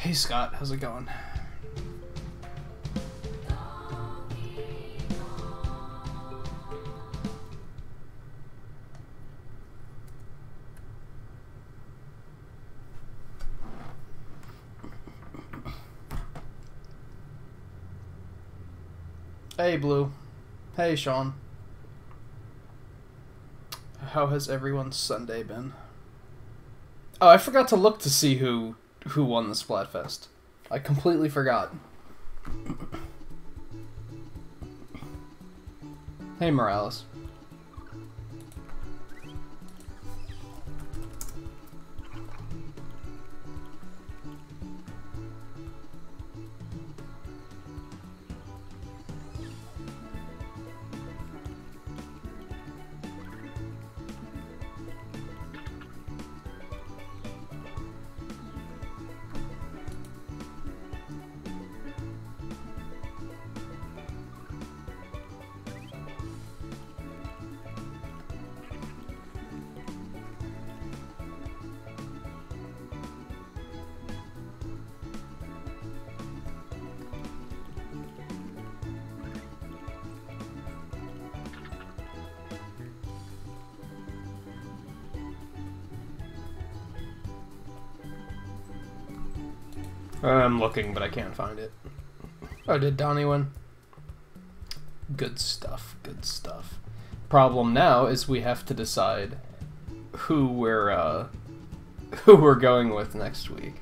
Hey Scott, how's it going? Hey Blue. Hey Sean. How has everyone's Sunday been? Oh, I forgot to look to see who won the Splatfest. I completely forgot. Hey Morales. I'm looking, but I can't find it. Oh, did Donnie win? Good stuff, good stuff. Problem now is we have to decide who we're going with next week.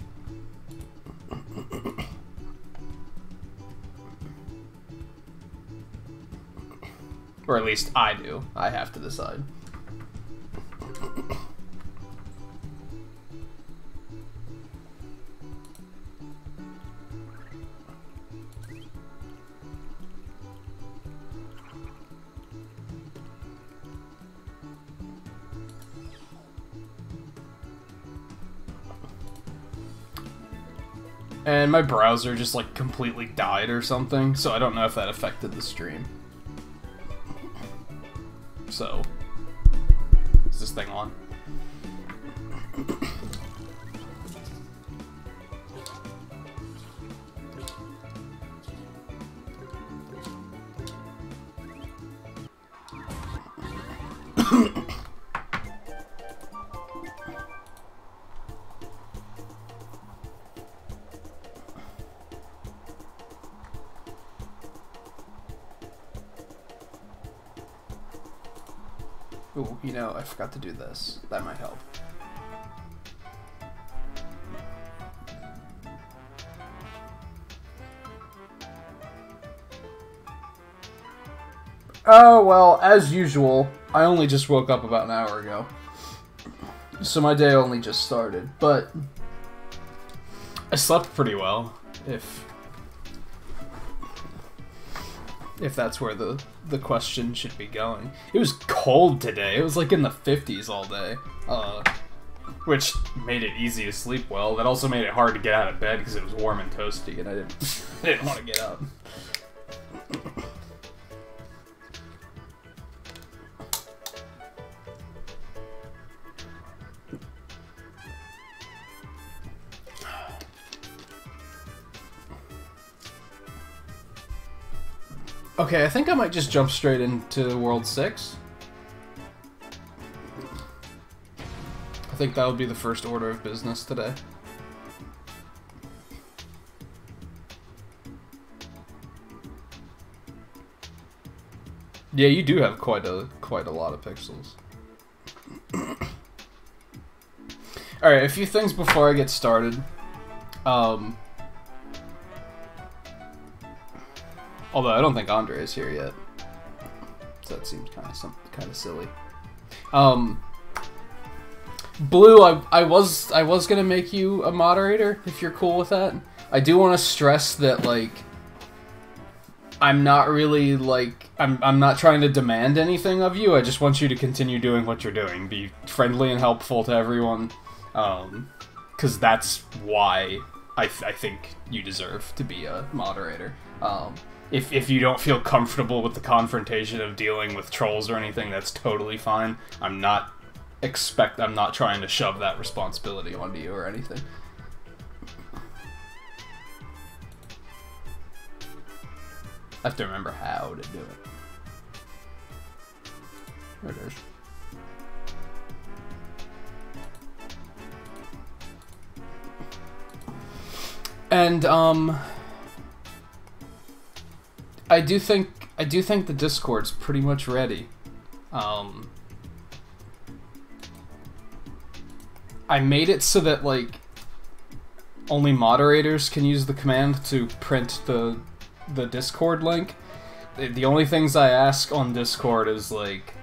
Or at least I do. I have to decide. And my browser just like completely died or something, so I don't know if that affected the stream. So, is this thing on? Ooh, you know, I forgot to do this. That might help. Oh, well, as usual, I only just woke up about an hour ago. So my day only just started, but I slept pretty well, if that's where the question should be going. It was cold today. It was like in the 50s all day, which made it easy to sleep well. That also made it hard to get out of bed because it was warm and toasty, and I didn't want to get up. Okay, I think I might just jump straight into World 6. I think that would be the first order of business today. Yeah, you do have quite a lot of pixels. Alright, a few things before I get started. Although I don't think Andre is here yet, so that seems kind of silly. Blue, I was gonna make you a moderator if you're cool with that. I do want to stress that like I'm not really like I'm not trying to demand anything of you. I just want you to continue doing what you're doing. Be friendly and helpful to everyone, because that's why I think you deserve to be a moderator. If you don't feel comfortable with the confrontation of dealing with trolls or anything, that's totally fine. I'm not trying to shove that responsibility onto you or anything. I have to remember how to do it. There it is. And I do think the Discord's pretty much ready. I made it so that like only moderators can use the command to print the Discord link. The only things I ask on Discord is like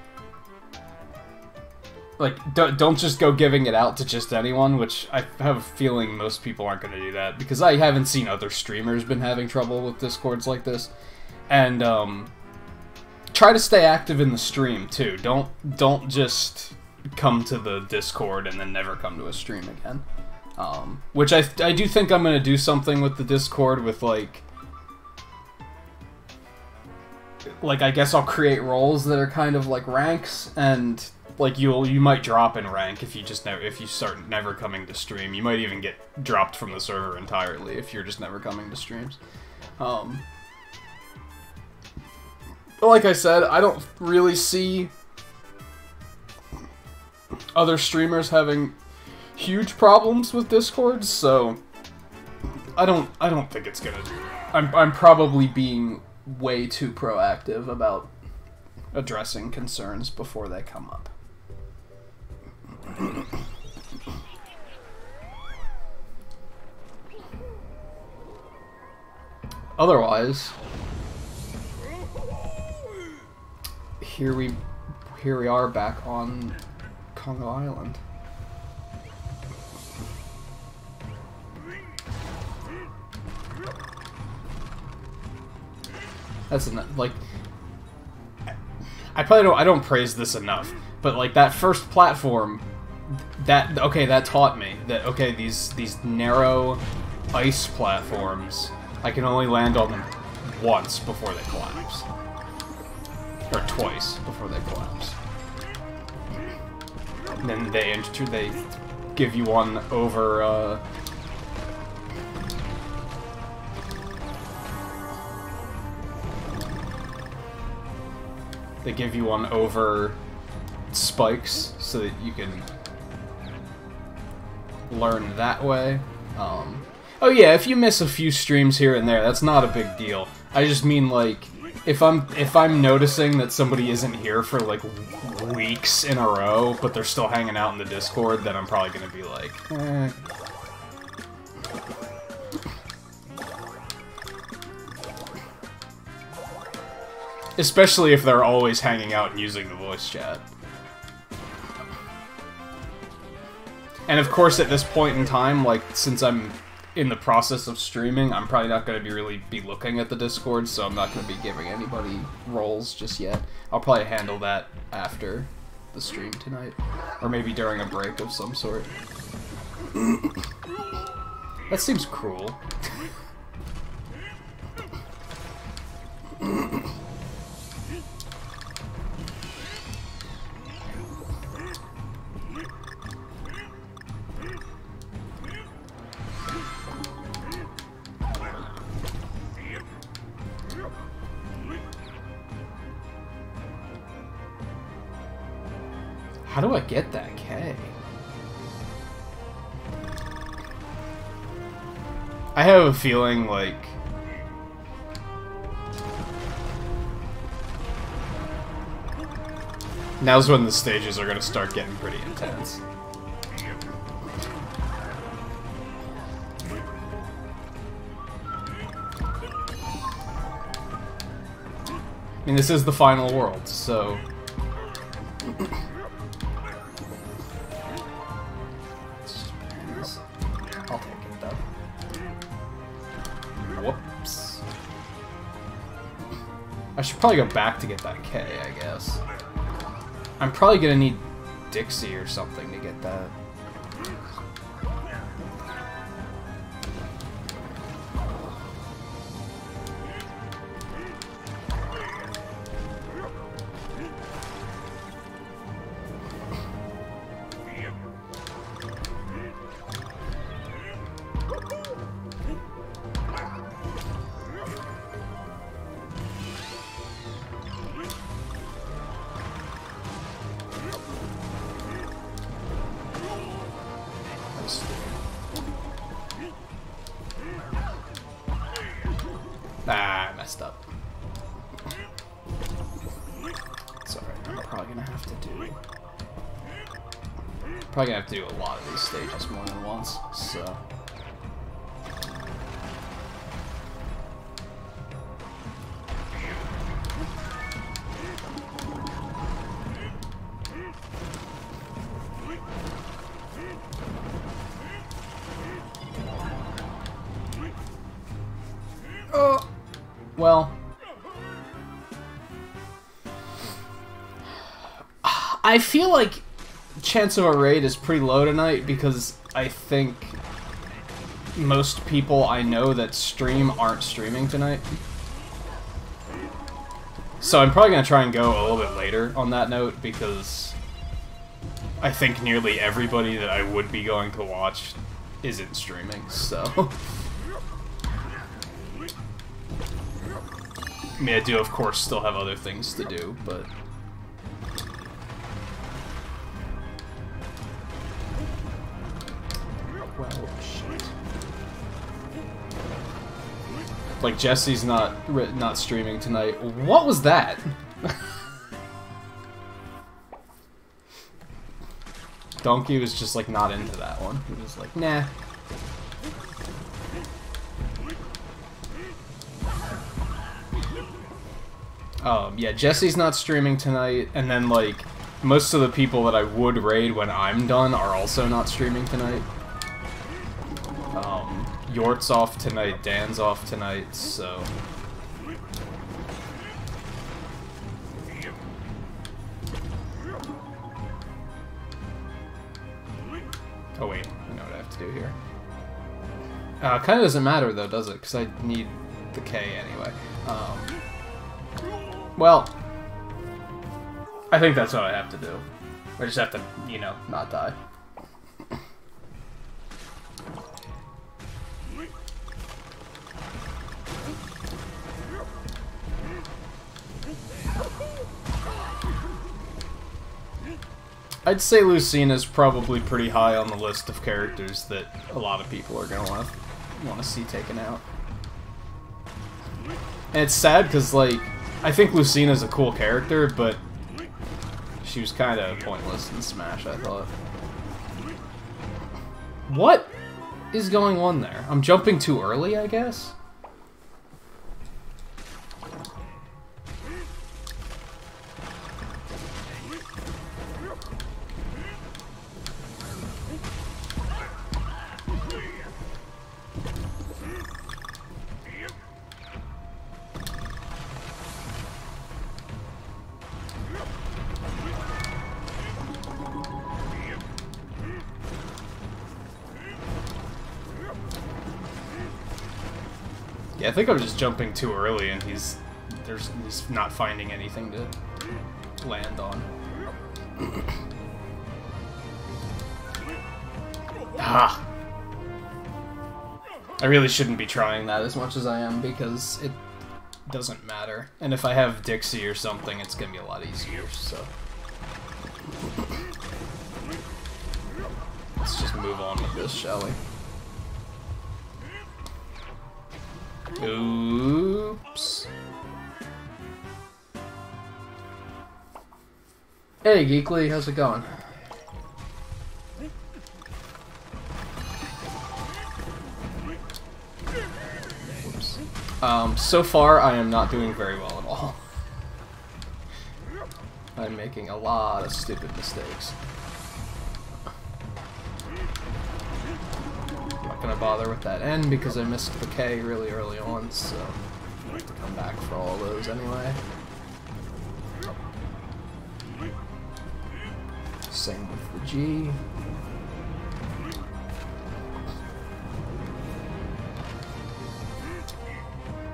don't just go giving it out to just anyone, which I have a feeling most people aren't going to do that, because I haven't seen other streamers been having trouble with Discords like this. And try to stay active in the stream too. Don't just come to the Discord and then never come to a stream again. Which I do think I'm going to do something with the Discord with like I guess I'll create roles that are kind of like ranks, and like you might drop in rank if you start never coming to stream. You might even get dropped from the server entirely if you're just never coming to streams. But like I said, I don't really see other streamers having huge problems with Discord, so I don't think it's gonna. I'm probably being way too proactive about addressing concerns before they come up. Otherwise, here we are back on Congo Island. That's enough. Like, I don't praise this enough, but like that first platform, that taught me that okay, these narrow ice platforms, I can only land on them once before they collapse, or twice before they collapse. And then they give you one over. They give you one over spikes so that you can learn that way. Oh yeah, if you miss a few streams here and there, that's not a big deal. I just mean like if I'm noticing that somebody isn't here for like weeks in a row, but they're still hanging out in the Discord, then I'm probably gonna be like, eh. Especially if they're always hanging out and using the voice chat. And of course, at this point in time, like, since I'm in the process of streaming, I'm probably not going to really be looking at the Discord, so I'm not going to be giving anybody roles just yet. I'll probably handle that after the stream tonight. Or maybe during a break of some sort. That seems cruel. How do I get that K? I have a feeling like now's when the stages are gonna start getting pretty intense. I mean, this is the final world, so I'll take it though. Whoops. I should probably go back to get that K, I guess. I'm probably gonna need Dixie or something to get that. Ah, I messed up. It's alright, I'm probably gonna have to do... Probably gonna have to do a lot of these stages more than once, so... Oh! Well... I feel like chance of a raid is pretty low tonight because I think most people I know that stream aren't streaming tonight. So I'm probably going to try and go a little bit later on that note because I think nearly everybody that I would be going to watch isn't streaming, so... I mean, I do, of course, still have other things to do, but... Well, shit. Like, Jesse's not streaming tonight. What was that? Donkey was just, like, not into that one. He was like, nah. Yeah, Jesse's not streaming tonight, and then, like, most of the people that I would raid when I'm done are also not streaming tonight. Yort's off tonight, Dan's off tonight, so... Oh wait, I know what I have to do here. Kinda doesn't matter though, does it? Because I need the K anyway. Well, I think that's what I have to do. I just have to, you know, not die. I'd say Lucina's probably pretty high on the list of characters that a lot of people are gonna want to see taken out. And it's sad because, like, I think Lucina's a cool character, but she was kind of pointless in Smash, I thought. What is going on there? I'm jumping too early, I guess? Yeah, I think I'm just jumping too early, and he's not finding anything to land on. Ah! I really shouldn't be trying that as much as I am, because it doesn't matter. And if I have Dixie or something, it's gonna be a lot easier, so... Let's just move on with this, shall we? Oops. Hey, Geekly, how's it going? Whoops. So far, I am not doing very well at all. I'm making a lot of stupid mistakes. Not gonna bother with that N because I missed the K really early on, so I have to come back for all those anyway. Same with the G.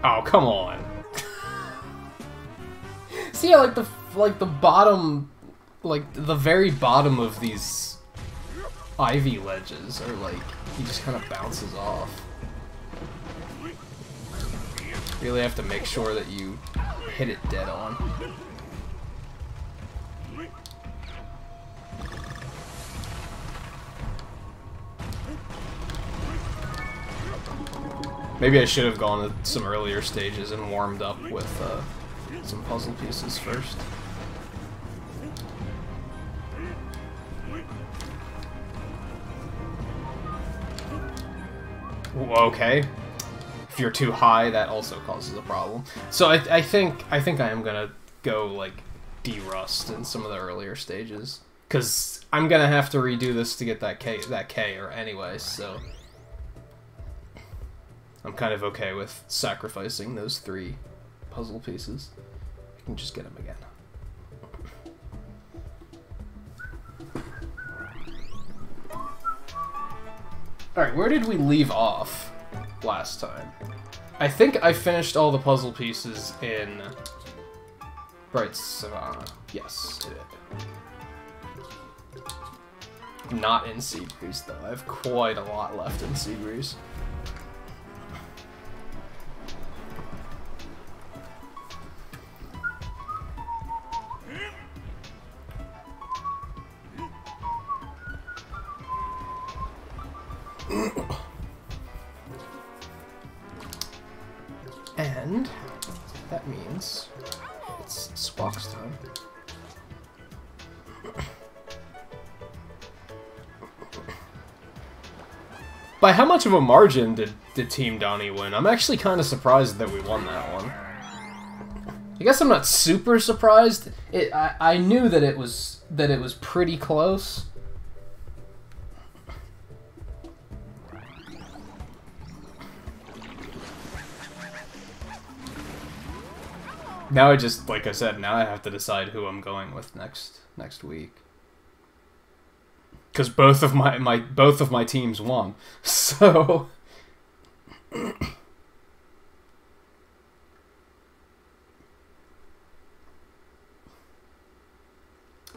Oh, come on. See, yeah, like the bottom, like the very bottom of these ivy ledges are like, he just kind of bounces off. You really have to make sure that you hit it dead on. Maybe I should have gone to some earlier stages and warmed up with some puzzle pieces first. Okay. If you're too high, that also causes a problem. So I think I am gonna go like de-rust in some of the earlier stages, because I'm gonna have to redo this to get that K or anyway. So I'm kind of okay with sacrificing those 3 puzzle pieces. I can just get them again. Alright, where did we leave off last time? I think I finished all the puzzle pieces in Bright Savannah. Yes, I did. Not in Seabreeze, though. I have quite a lot left in Seabreeze. And that means it's Squawk's time. By how much of a margin did Team Donnie win? I'm actually kind of surprised that we won that one. I guess I'm not super surprised. I knew that it was pretty close. Now I just, like I said, now I have to decide who I'm going with next week. Because both of my teams won, so.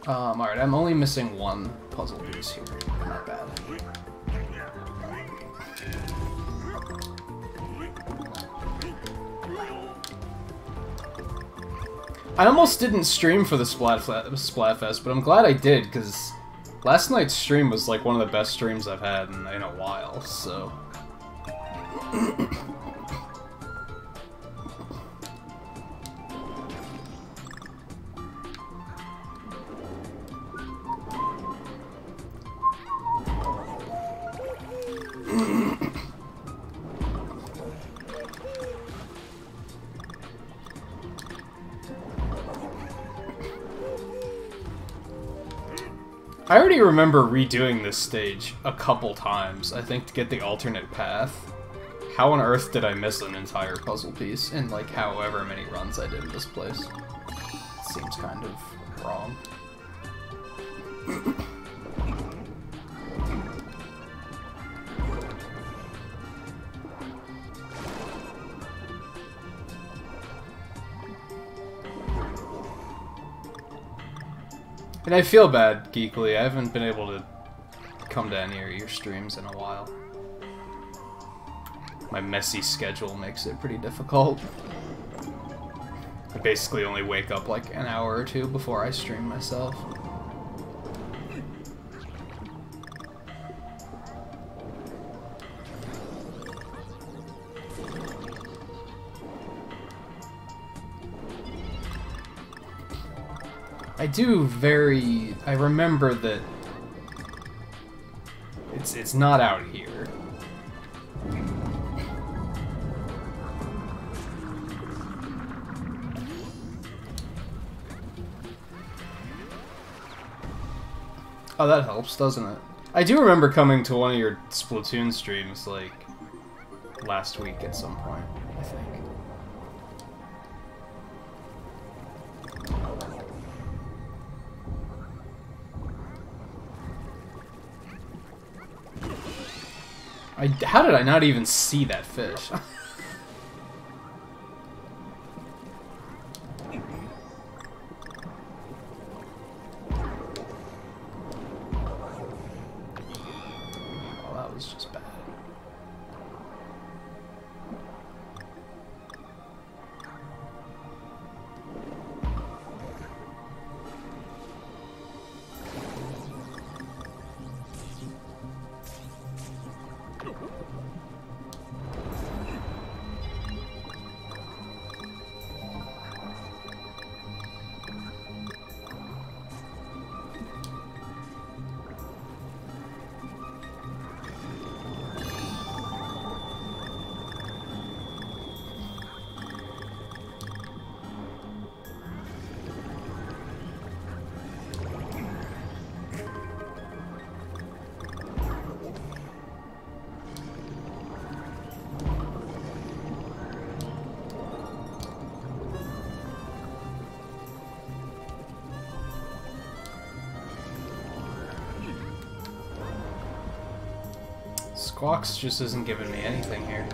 Alright, I'm only missing 1 puzzle piece here. Not bad. I almost didn't stream for the Splatfest, but I'm glad I did, because last night's stream was like one of the best streams I've had in a while, so. I already remember redoing this stage a couple times, I think, to get the alternate path. How on earth did I miss an entire puzzle piece in, like, however many runs I did in this place? It seems kind of wrong. And I feel bad, Geekly. I haven't been able to come to any of your streams in a while. My messy schedule makes it pretty difficult. I basically only wake up like an hour or 2 before I stream myself. I remember that it's not out here. Oh, that helps, doesn't it? I do remember coming to one of your Splatoon streams, like, last week at some point, I think. How did I not even see that fish? Oh, that was just bad. Squawks just isn't giving me anything here.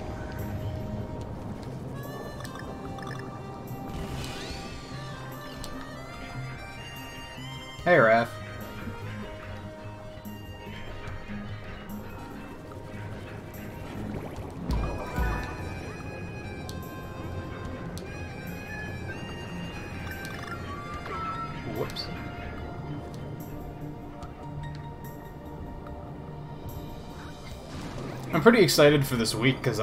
Hey, Raph. Whoops. I'm pretty excited for this week because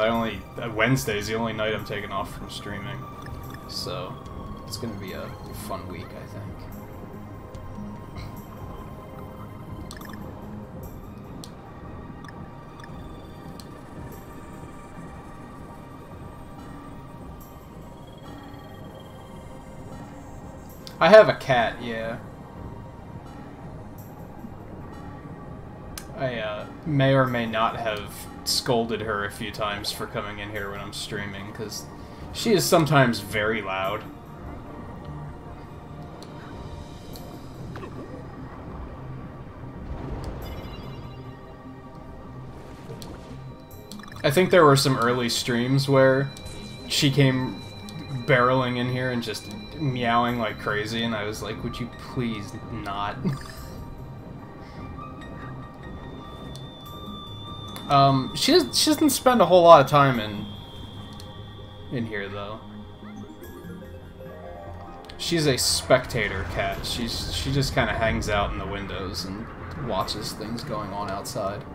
Wednesday's the only night I'm taking off from streaming. So, it's gonna be a fun week, I think. I have a cat, yeah. I may or may not have scolded her a few times for coming in here when I'm streaming, because she is sometimes very loud. I think there were some early streams where she came barreling in here and just meowing like crazy, and I was like, would you please not? She doesn't spend a whole lot of time in here, though. She's a spectator cat. She just kind of hangs out in the windows and watches things going on outside.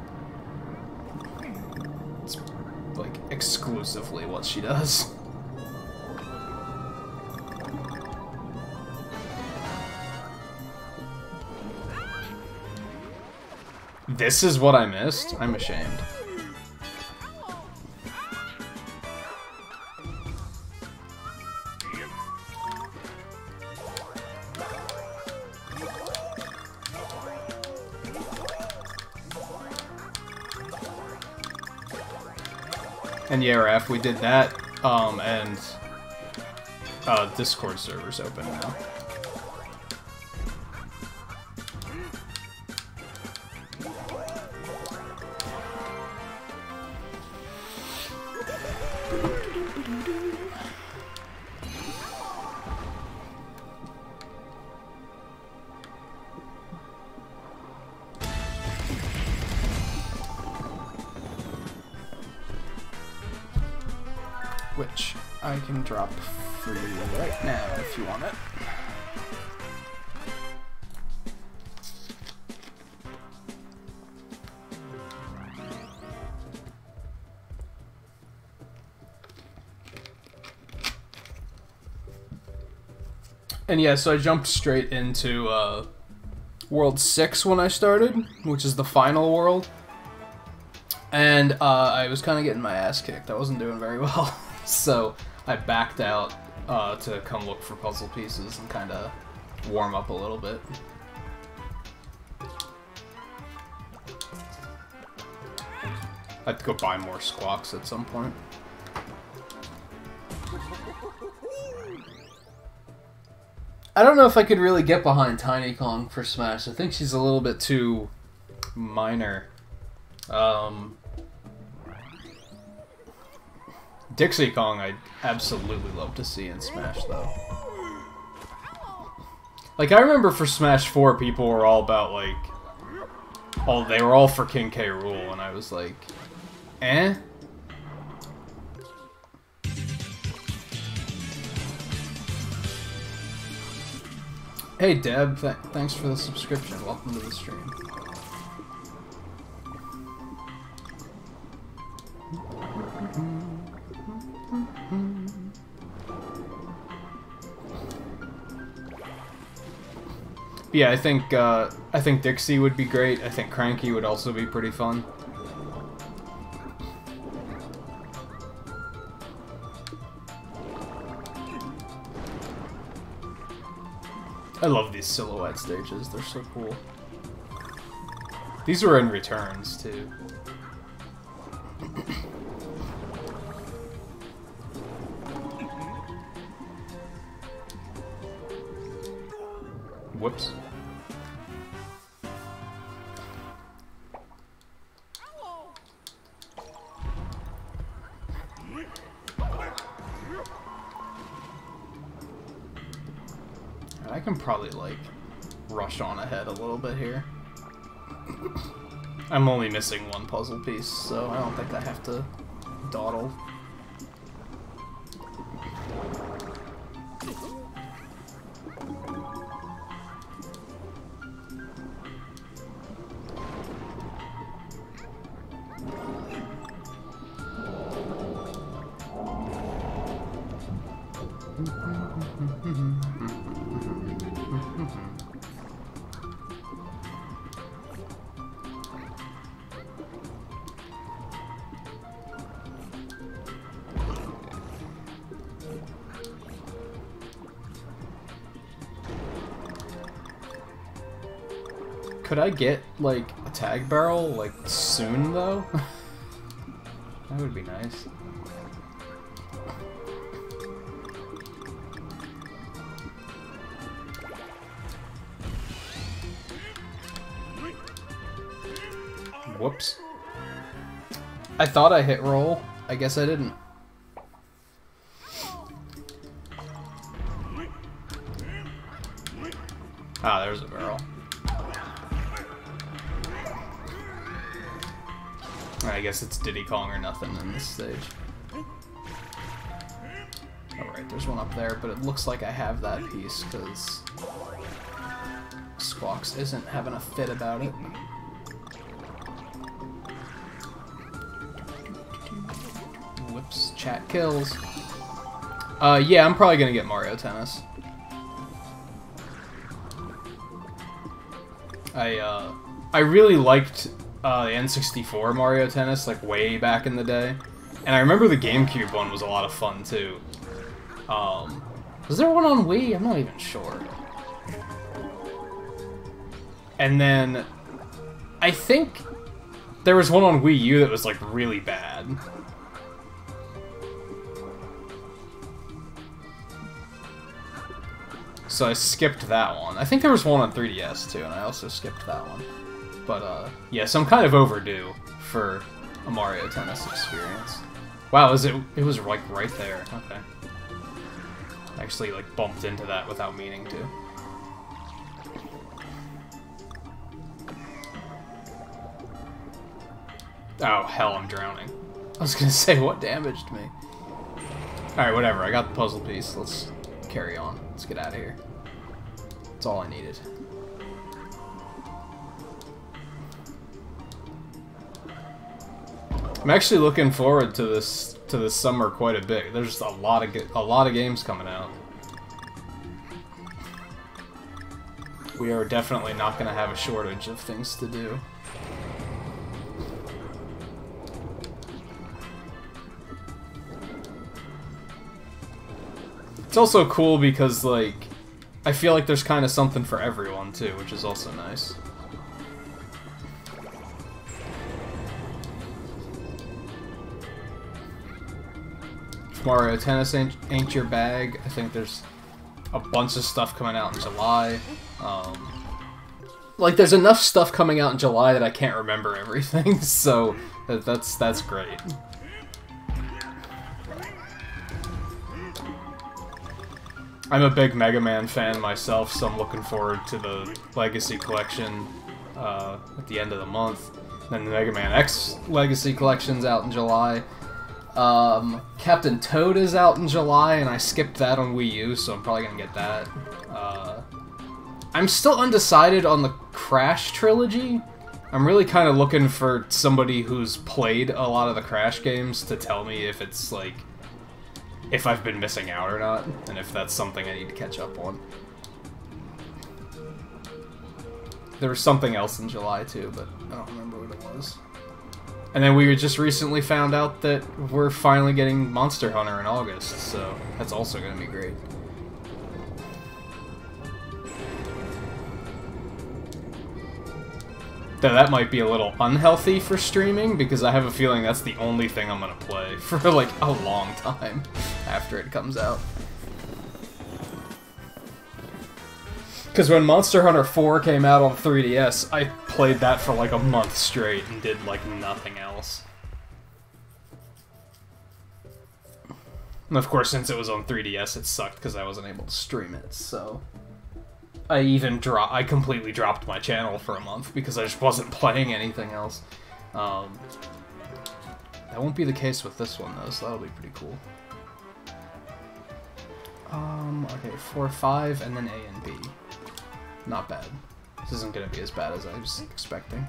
It's, like, exclusively what she does. This is what I missed? I'm ashamed. And yeah, Raph, we did that, and Discord server's open now. Which I can drop for you right now if you want it. And yeah, so I jumped straight into World 6 when I started, which is the final world. And I was kind of getting my ass kicked. I wasn't doing very well. So I backed out to come look for puzzle pieces and kind of warm up a little bit. I have to go buy more squawks at some point. I don't know if I could really get behind Tiny Kong for Smash. I think she's a little bit too minor. Dixie Kong I'd absolutely love to see in Smash, though. Like, I remember for Smash 4, people were all about, like... they were all for King K. Rool, and I was like... Eh? Hey, Deb, thanks for the subscription. Welcome to the stream. Yeah, I think Dixie would be great. I think Cranky would also be pretty fun. I love these silhouette stages. They're so cool. These were in Returns too. Whoops. I can probably, like, rush on ahead a little bit here. I'm only missing one puzzle piece, so I don't think I have to dawdle. Could I get, like, a tag barrel, like, soon, though? That would be nice. Whoops. I thought I hit roll. I guess I didn't. Ah, there's a barrel. I guess it's Diddy Kong or nothing in this stage. Alright, there's one up there, but it looks like I have that piece, because Squawks isn't having a fit about it. Whoops, chat kills. Yeah, I'm probably gonna get Mario Tennis. I really liked the N64 Mario Tennis, like, way back in the day. And I remember the GameCube one was a lot of fun, too. Was there one on Wii? I'm not even sure. And then, I think there was one on Wii U that was, like, really bad. So I skipped that one. I think there was one on 3DS, too, and I also skipped that one. But, yeah, so I'm kind of overdue for a Mario Tennis experience. Wow, it was, like, right there. Okay. Actually, like, bumped into that without meaning to. Oh, hell, I'm drowning. I was gonna say, what damaged me? Alright, whatever, I got the puzzle piece. Let's carry on. Let's get out of here. That's all I needed. I'm actually looking forward to this summer quite a bit. There's a lot of games coming out. We are definitely not going to have a shortage of things to do. It's also cool because, like, I feel like there's kind of something for everyone too, which is also nice. Mario Tennis ain't your bag. I think there's a bunch of stuff coming out in July. Like, there's enough stuff coming out in July that I can't remember everything, so that's great. I'm a big Mega Man fan myself, so I'm looking forward to the Legacy Collection at the end of the month. Then the Mega Man X Legacy Collection's out in July. Captain Toad is out in July, and I skipped that on Wii U, so I'm probably gonna get that. I'm still undecided on the Crash trilogy. I'm really kind of looking for somebody who's played a lot of the Crash games to tell me if it's, like, if I've been missing out or not, and if that's something I need to catch up on. There was something else in July, too, but I don't remember what it was. And then we just recently found out that we're finally getting Monster Hunter in August, so that's also going to be great. Though that might be a little unhealthy for streaming, because I have a feeling that's the only thing I'm going to play for, like, a long time after it comes out. Because when Monster Hunter 4 came out on 3DS, I played that for like a month straight and did like nothing else. And of course, since it was on 3DS, it sucked because I wasn't able to stream it, so... I completely dropped my channel for a month because I just wasn't playing anything else. That won't be the case with this one, though, so that'll be pretty cool. Okay, 4, 5, and then A and B. Not bad. This isn't gonna be as bad as I was expecting.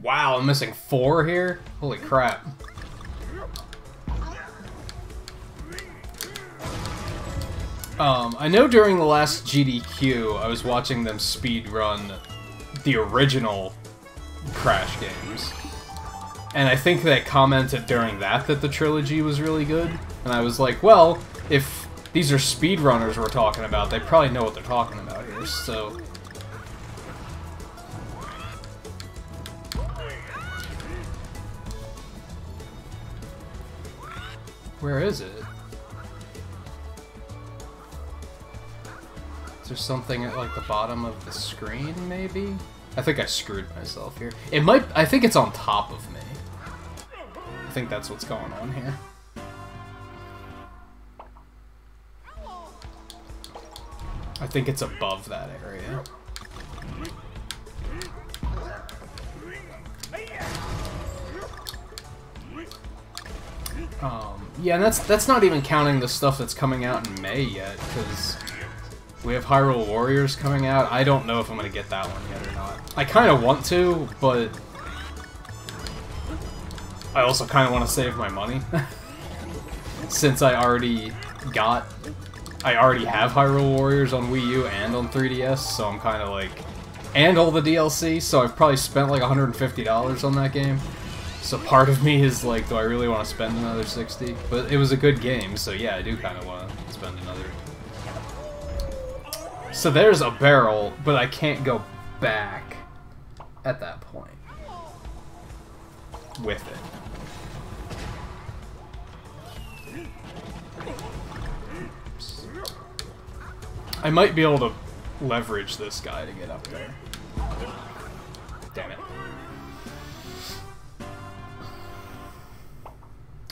Wow, I'm missing 4 here? Holy crap. I know during the last GDQ, I was watching them speedrun the original Crash games. And I think they commented during that the trilogy was really good. And I was like, well, if these are speedrunners we're talking about, they probably know what they're talking about here, so... Where is it? Is there something at, like, the bottom of the screen, maybe? I think I screwed myself here. It might... I think it's on top of me. I think that's what's going on here. I think it's above that area. Yeah, and that's not even counting the stuff that's coming out in May yet, because we have Hyrule Warriors coming out. I don't know if I'm going to get that one yet or not. I kind of want to, but I also kind of want to save my money. Since I already have Hyrule Warriors on Wii U and on 3DS, so I'm kind of like... And all the DLC, so I've probably spent like $150 on that game. So part of me is like, do I really want to spend another 60? But it was a good game, so yeah, I do kind of want to spend another. So there's a barrel, but I can't go back at that point with it. Oops. I might be able to leverage this guy to get up there. Damn it.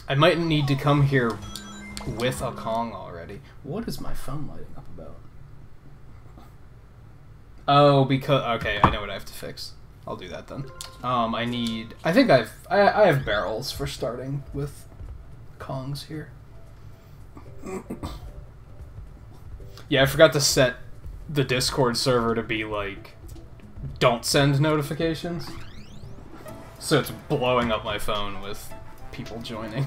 I might need to come here with a Kong already. What is my phone lighting up about? Oh, because... Okay, I know what I have to fix. I'll do that then. I think I have barrels for starting with Kongs here. Yeah, I forgot to set the Discord server to be like, don't send notifications. So it's blowing up my phone with people joining.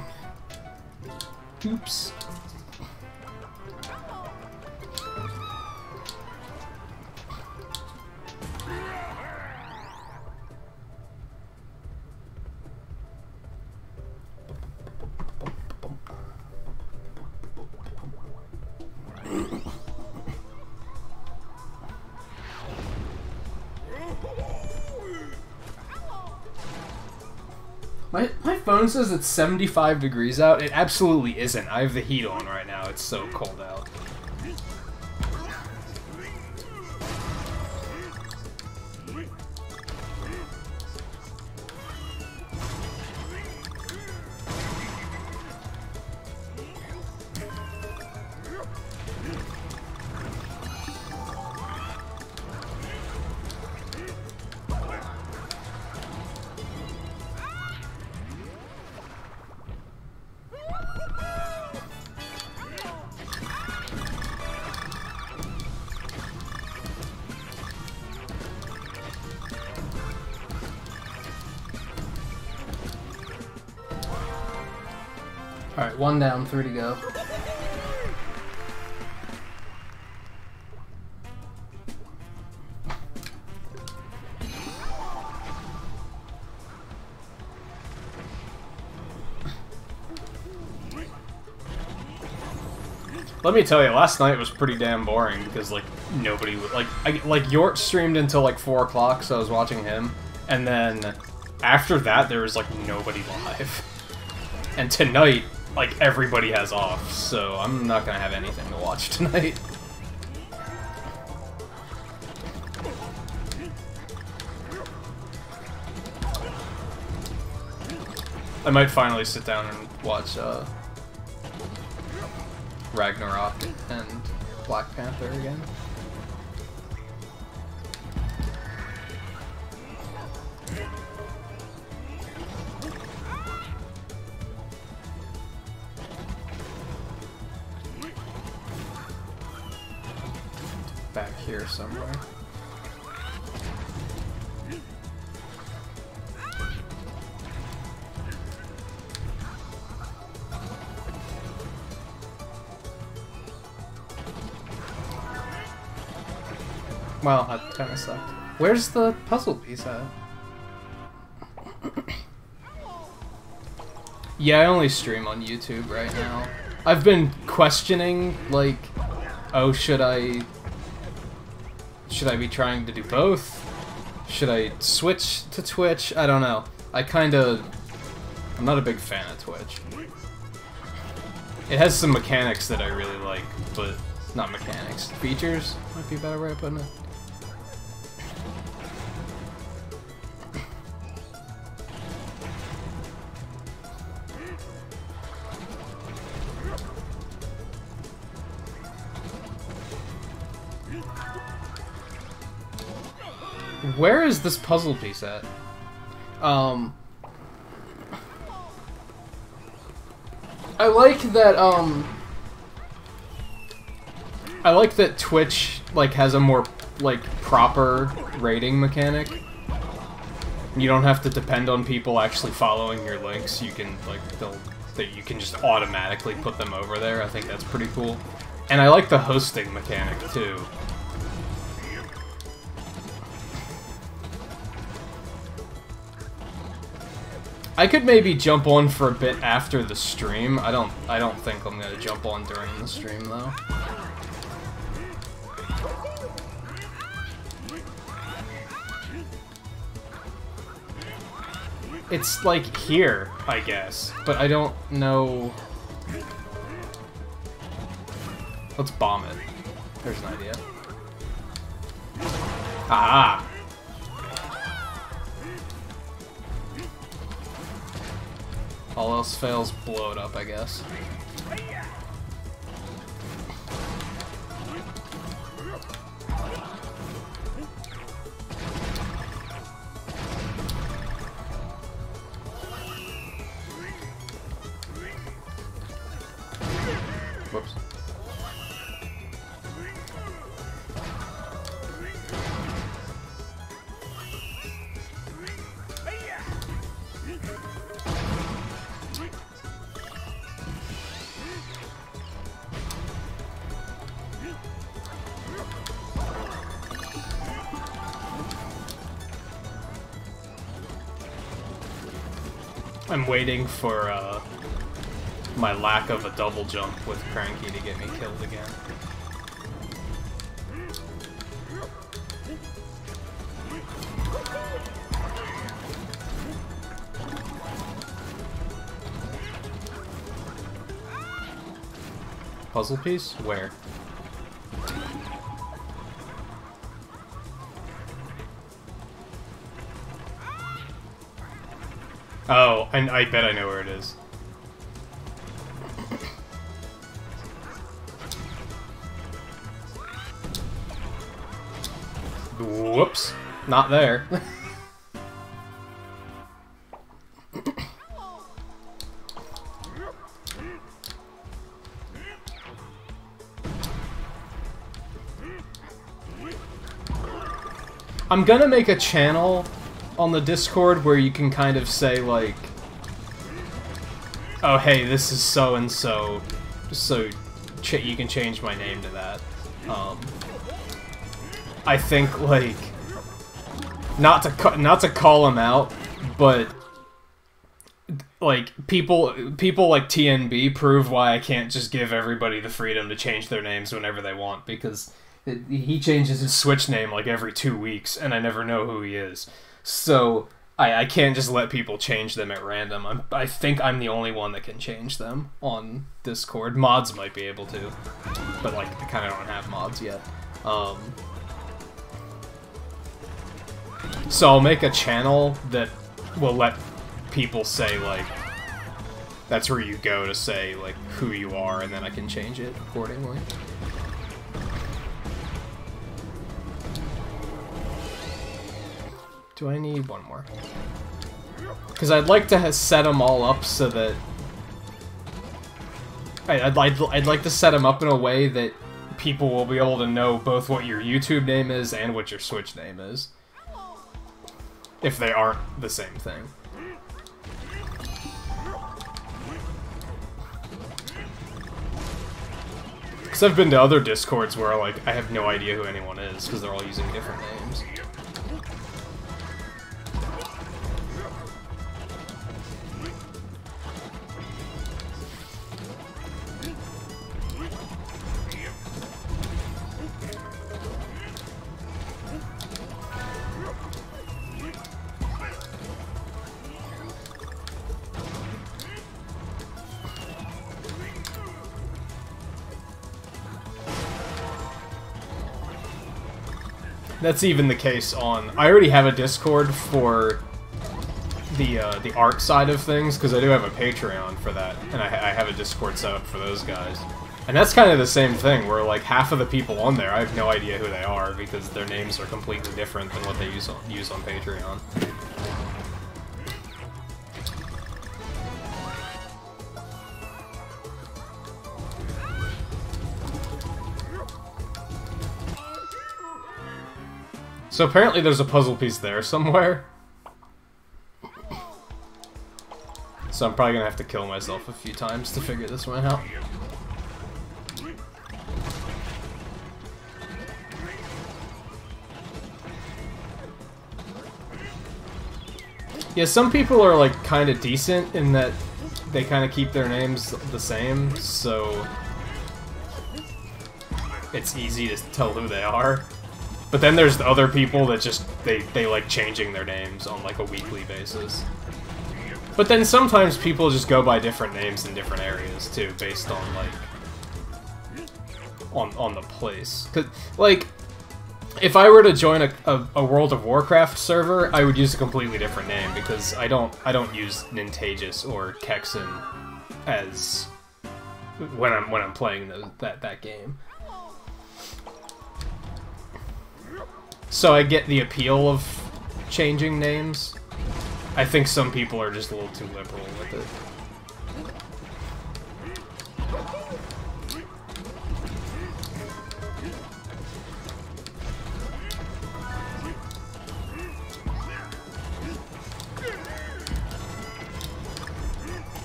Oops. My phone says it's 75 degrees out. It absolutely isn't. I have the heat on right now. It's so cold out. Alright, 1 down, 3 to go. Let me tell you, last night was pretty damn boring because like nobody would like Yort streamed until like 4 o'clock, so I was watching him, and then after that there was like nobody live. And tonight, like everybody has off, so I'm not gonna have anything to watch tonight. I might finally sit down and watch Ragnarok and Black Panther again. Back here somewhere. Well, that kind of sucked. Where's the puzzle piece at? Yeah, I only stream on YouTube right now. I've been questioning, like, oh, should I be trying to do both? Should I switch to Twitch? I don't know. I'm not a big fan of Twitch. It has some mechanics that I really like, but not mechanics. Features might be a better way of putting it. Where is this puzzle piece at? I like that Twitch like has a more like proper rating mechanic. You don't have to depend on people actually following your links. You can like you can just automatically put them over there. I think that's pretty cool. And I like the hosting mechanic too. I could maybe jump on for a bit after the stream. I don't think I'm gonna jump on during the stream though. It's like here, I guess, but I don't know. Let's bomb it. There's an idea. Ah! All else fails, blow it up, I guess. Whoops. I'm waiting for my lack of a double jump with Cranky to get me killed again. Puzzle piece? Where? Oh, and I bet I know where it is. Whoops. Not there. I'm gonna make a channel on the Discord where you can kind of say, like, oh, hey, this is so-and-so, so you can change my name to that. I think, like, not to call him out, but like people like TNB prove why I can't just give everybody the freedom to change their names whenever they want, because he changes his Switch name like every 2 weeks, and I never know who he is. So I can't just let people change them at random. I think I'm the only one that can change them on Discord. Mods might be able to, but like I kind of don't have mods yet. So I'll make a channel that will let people say, like, that's where you go to say, like, who you are, and then I can change it accordingly. Do I need one more? Because I'd like to set them all up so that... I'd like to set them up in a way that people will be able to know both what your YouTube name is and what your Switch name is. If they aren't the same thing. Because I've been to other Discords where, like, I have no idea who anyone is, because they're all using different names. That's even the case on... I already have a Discord for the art side of things, because I do have a Patreon for that, and I have a Discord set up for those guys. And that's kind of the same thing, where like half of the people on there, I have no idea who they are, because their names are completely different than what they use on Patreon. So apparently there's a puzzle piece there somewhere. So I'm probably gonna have to kill myself a few times to figure this one out. Yeah, some people are like kind of decent in that they kind of keep their names the same, so it's easy to tell who they are. But then there's the other people that just, they like changing their names on like a weekly basis. But then sometimes people just go by different names in different areas too, based on like, on the place. 'Cause, like, if I were to join a World of Warcraft server, I would use a completely different name, because I don't use Nintagious or Kexen as when I'm playing that game. So I get the appeal of changing names. I think some people are just a little too liberal with it.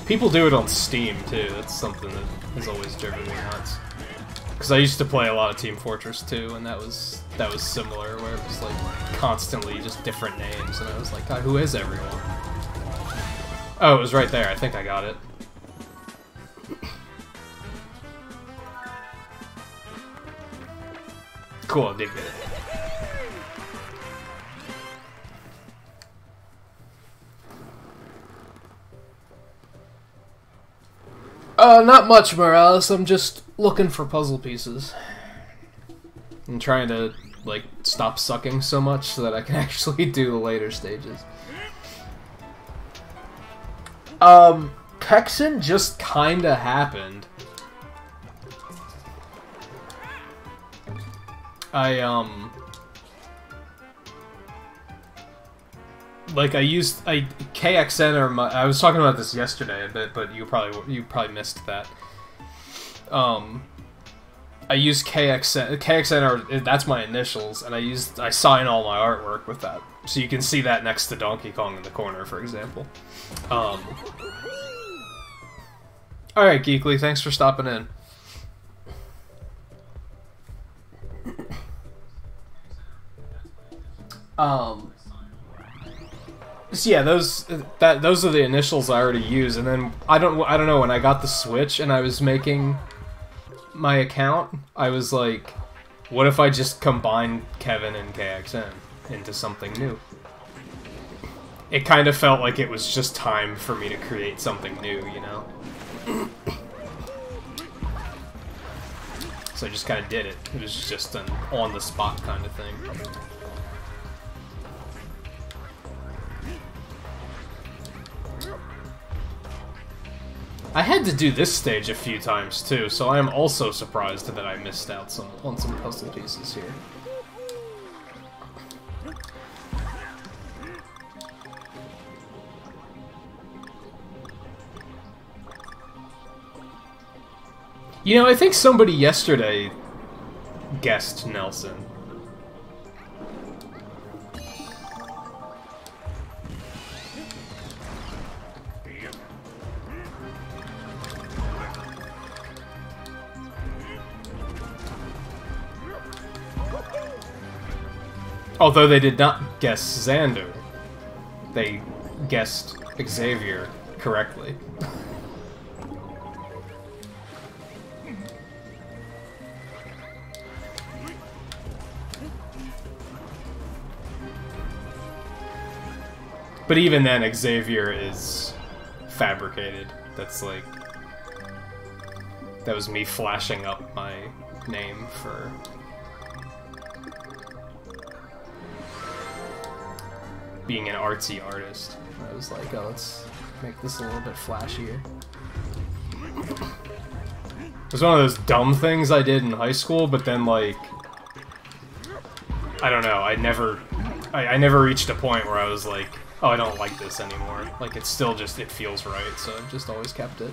People do it on Steam too. That's something that has always driven me nuts. Because I used to play a lot of Team Fortress 2, and that was similar, where it was like constantly just different names, and I was like, God, who is everyone? Oh, it was right there. I think I got it. Cool, I did get it. Not much, Morales. I'm just looking for puzzle pieces. I'm trying to, like, stop sucking so much so that I can actually do the later stages. Kexen just kinda happened. KXN or I was talking about this yesterday a bit, but you probably missed that. I use KXN. KXN that's my initials, and I sign all my artwork with that. So you can see that next to Donkey Kong in the corner, for example. Alright, Geekly, thanks for stopping in. So yeah, those are the initials I already use, and then I don't know, when I got the Switch and I was making my account, I was like, what if I just combine Kevin and KXN into something new? It kind of felt like it was just time for me to create something new, you know? So I just kind of did it. It was just an on-the-spot kind of thing. I had to do this stage a few times too, so I am also surprised that I missed out on some puzzle pieces here. You know, I think somebody yesterday guessed Nelson. Although they did not guess Xander, they guessed Xavier correctly. But even then, Xavier is fabricated. That's like... That was me flashing up my name for... being an artsy artist. I was like, oh, let's make this a little bit flashier. It was one of those dumb things I did in high school, but then, like... I don't know, I never reached a point where I was like, oh, I don't like this anymore. Like, it's still just, it feels right, so I've just always kept it.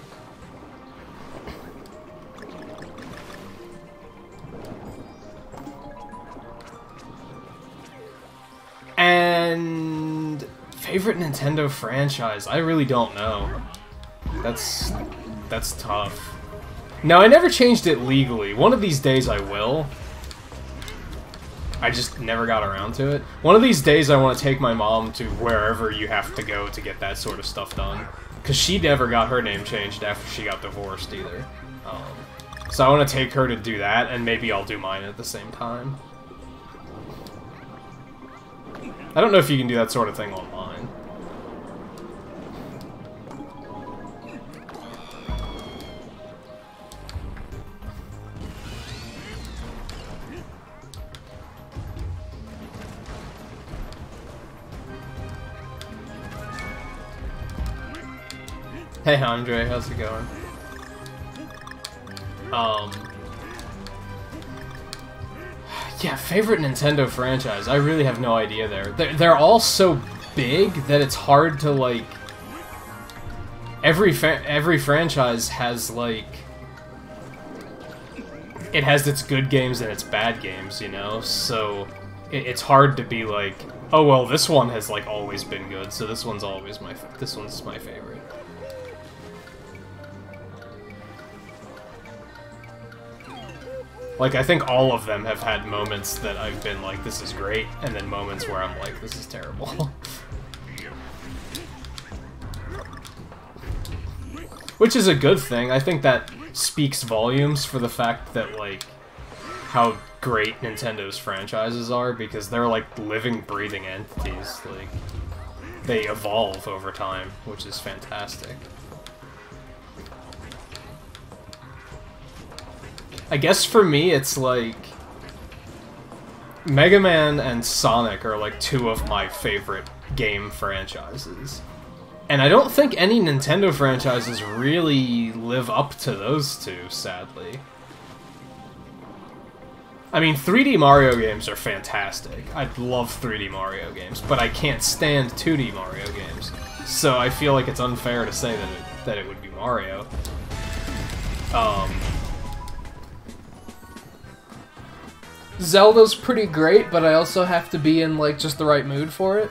And... favorite Nintendo franchise? I really don't know. That's tough. No, I never changed it legally. One of these days I will. I just never got around to it. One of these days I want to take my mom to wherever you have to go to get that sort of stuff done. Because she never got her name changed after she got divorced either. So I want to take her to do that, and maybe I'll do mine at the same time. I don't know if you can do that sort of thing online. Hey Andre, how's it going? Yeah, favorite Nintendo franchise. I really have no idea there. They're all so big that it's hard to, like... Every franchise has, like... It has its good games and its bad games, you know? So, it's hard to be like, oh, well, this one has, like, always been good, so this one's always this one's my favorite. Like, I think all of them have had moments that I've been like, this is great, and then moments where I'm like, this is terrible. Which is a good thing. I think that speaks volumes for the fact that, like, how great Nintendo's franchises are, because they're, like, living, breathing entities. Like, they evolve over time, which is fantastic. I guess for me, it's like... Mega Man and Sonic are like two of my favorite game franchises. And I don't think any Nintendo franchises really live up to those two, sadly. I mean, 3D Mario games are fantastic. I love 3D Mario games, but I can't stand 2D Mario games. So I feel like it's unfair to say that it would be Mario. Zelda's pretty great, but I also have to be in, like, just the right mood for it.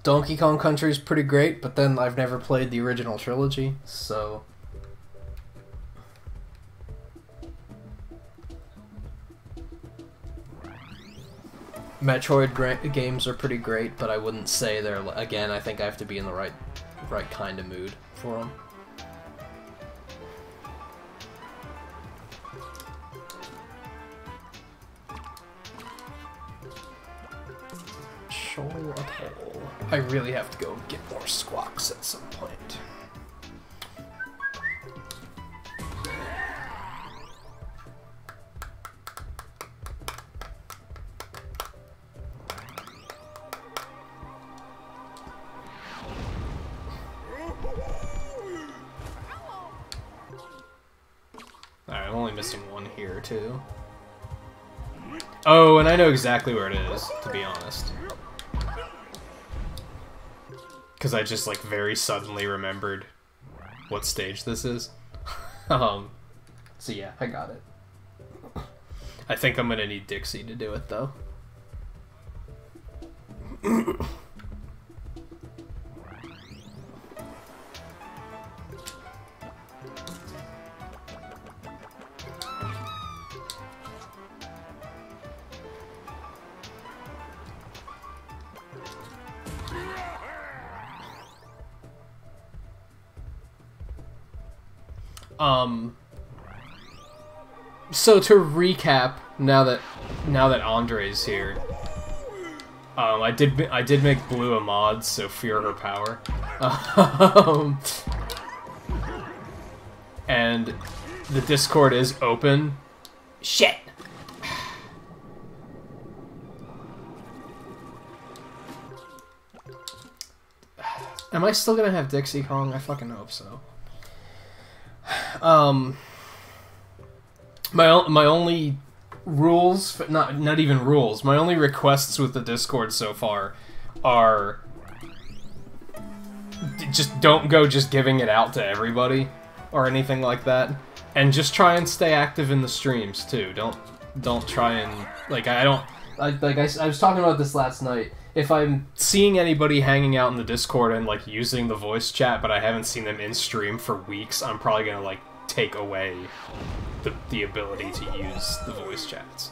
Donkey Kong Country's pretty great, but then I've never played the original trilogy, so... Metroid games are pretty great, but I wouldn't say they're... Again, I think I have to be in the right kind of mood for them. Shoal Atoll. I really have to go get more squawks at some point. Alright, I'm only missing one here, too. Oh, and I know exactly where it is, to be honest. Because I just, like, very suddenly remembered what stage this is. So yeah, I got it. I think I'm gonna need Dixie to do it, though. So to recap, now that Andre's here, I did make Blue a mod, so fear her power. And the Discord is open. Shit. Am I still gonna have Dixie Kong? I fucking hope so. My only rules, not even rules, my only requests with the Discord so far are just don't go just giving it out to everybody or anything like that, and just try and stay active in the streams too. Don't try and I was talking about this last night. If I'm seeing anybody hanging out in the Discord and like using the voice chat, but I haven't seen them in stream for weeks, I'm probably gonna like take away the ability to use the voice chats.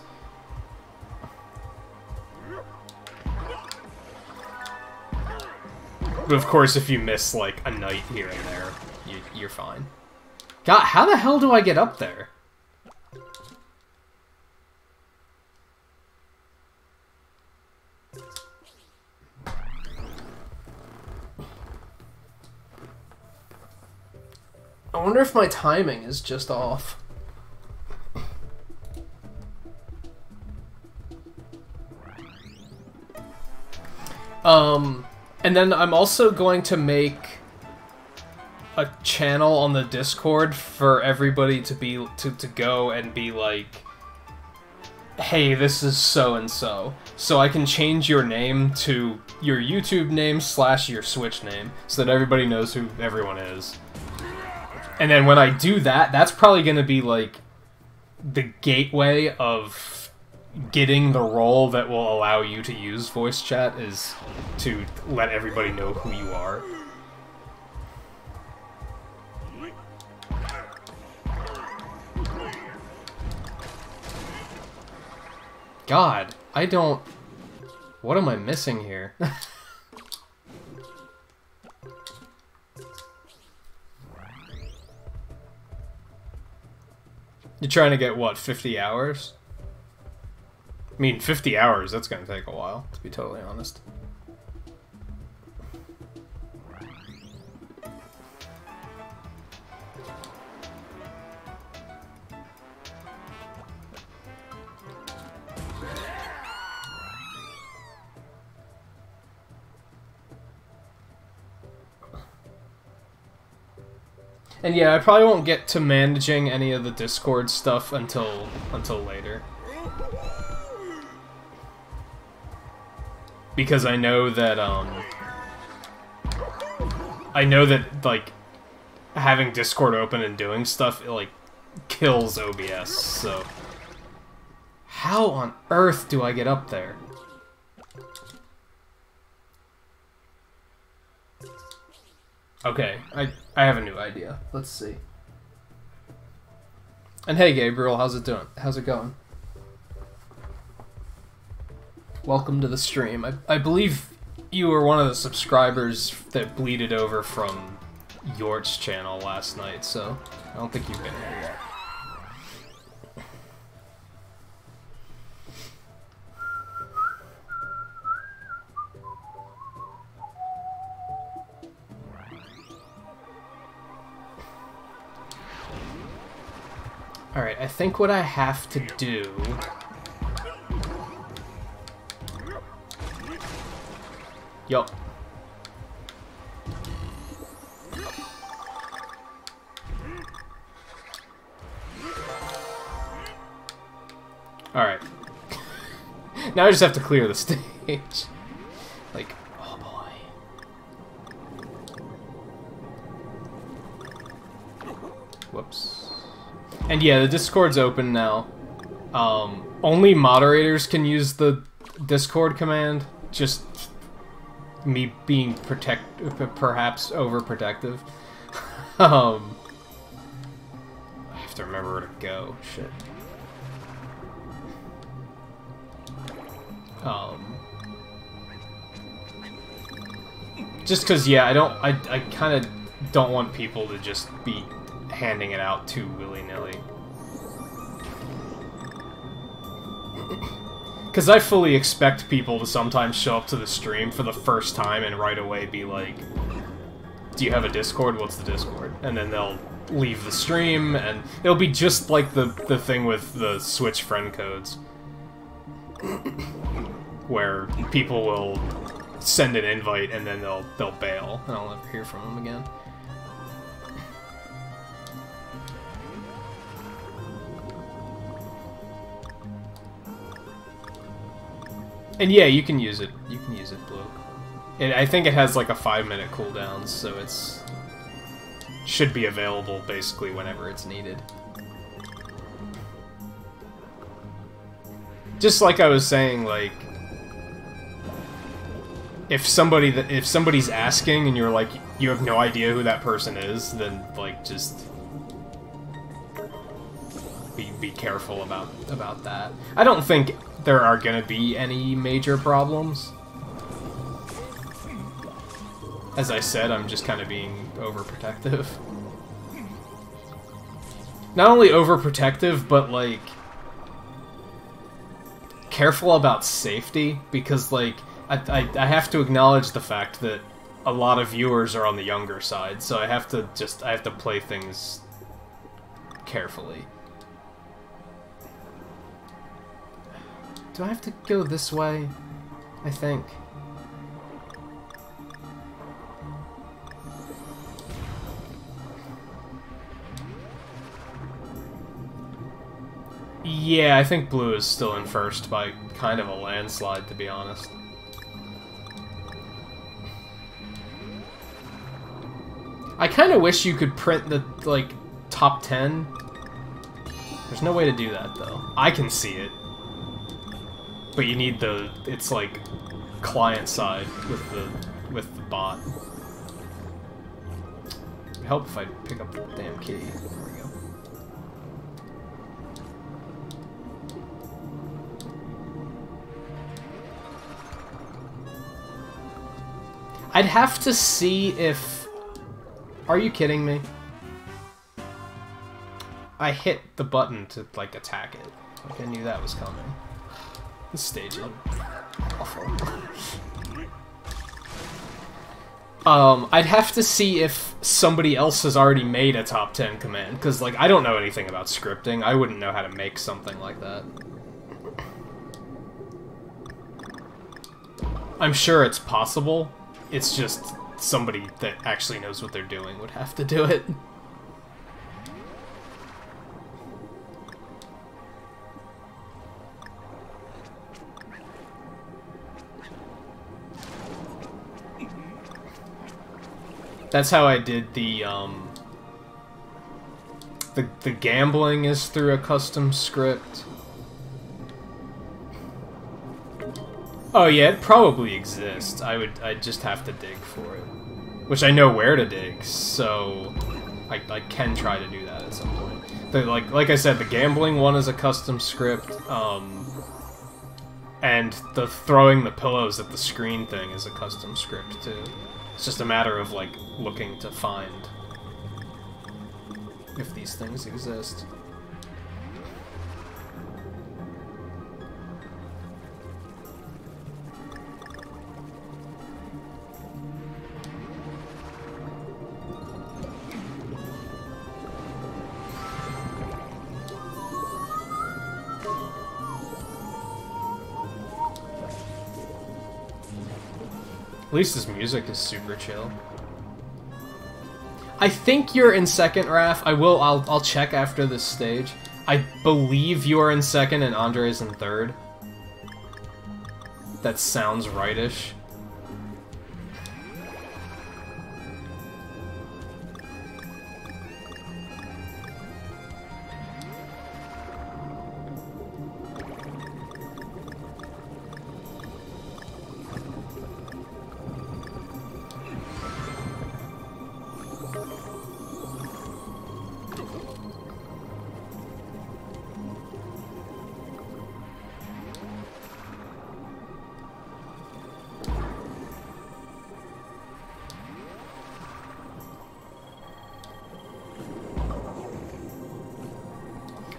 But of course, if you miss like a night here and there, you're fine. God, how the hell do I get up there? I wonder if my timing is just off. And then I'm also going to make a channel on the Discord for everybody to go and be like, hey, this is so-and-so. So I can change your name to your YouTube name / your Switch name, so that everybody knows who everyone is. And then when I do that, that's probably going to be, like, the gateway of getting the role that will allow you to use voice chat, is to let everybody know who you are. God, I don't... What am I missing here? You're trying to get, what, 50 hours? I mean, 50 hours, that's gonna take a while, to be totally honest. And yeah, I probably won't get to managing any of the Discord stuff until later. Because I know that, like, having Discord open and doing stuff, it, like, kills OBS, so... How on earth do I get up there? Okay, I have a new idea. Let's see. And hey, Gabriel, how's it doing? How's it going? welcome to the stream. I believe you were one of the subscribers that bleeded over from Yort's channel last night, so I don't think you've been here yet. Alright, I think what I have to do... Yup. Alright. Now I just have to clear the stage. Like, oh boy. Whoops. And yeah, the Discord's open now. Only moderators can use the Discord command. Just me being perhaps overprotective. I have to remember where to go. Shit. Just because, yeah, I kind of don't want people to just be handing it out too willy-nilly. Because I fully expect people to sometimes show up to the stream for the first time and right away be like, do you have a Discord? What's the Discord? And then they'll leave the stream, and it'll be just like the thing with the Switch friend codes. Where people will send an invite and then they'll bail, and I'll never hear from them again. And yeah, you can use it. You can use it, Blue. I think it has like a 5-minute cooldown, so it's should be available basically whenever it's needed. Just like I was saying, like if somebody's asking and you're like you have no idea who that person is, then like just be careful about that. I don't think there are gonna be any major problems. As I said, I'm just kind of being overprotective. Not only overprotective, but like careful about safety, because like I have to acknowledge the fact that a lot of viewers are on the younger side, so I have to play things carefully. Do I have to go this way? I think. Yeah, I think Blue is still in first by kind of a landslide, to be honest. I kind of wish you could print the, like, top 10. There's no way to do that, though. I can see it. But you need the, it's like, client side with the bot. It'd help if I pick up the damn key. There we go. I'd have to see if... Are you kidding me? I hit the button to, like, attack it. Like, I knew that was coming. This stage is awful. I'd have to see if somebody else has already made a top 10 command, because, like, I don't know anything about scripting. I wouldn't know how to make something like that. I'm sure it's possible. It's just somebody that actually knows what they're doing would have to do it. That's how I did the gambling is through a custom script. Oh yeah, it probably exists. I'd just have to dig for it. Which I know where to dig, so I can try to do that at some point. Like I said, the gambling one is a custom script, And the throwing the pillows at the screen thing is a custom script, too. It's just a matter of, like, looking to find if these things exist. At least his music is super chill. I think you're in second, Raph. I'll check after this stage. I believe you are in second and Andre's in third. That sounds rightish.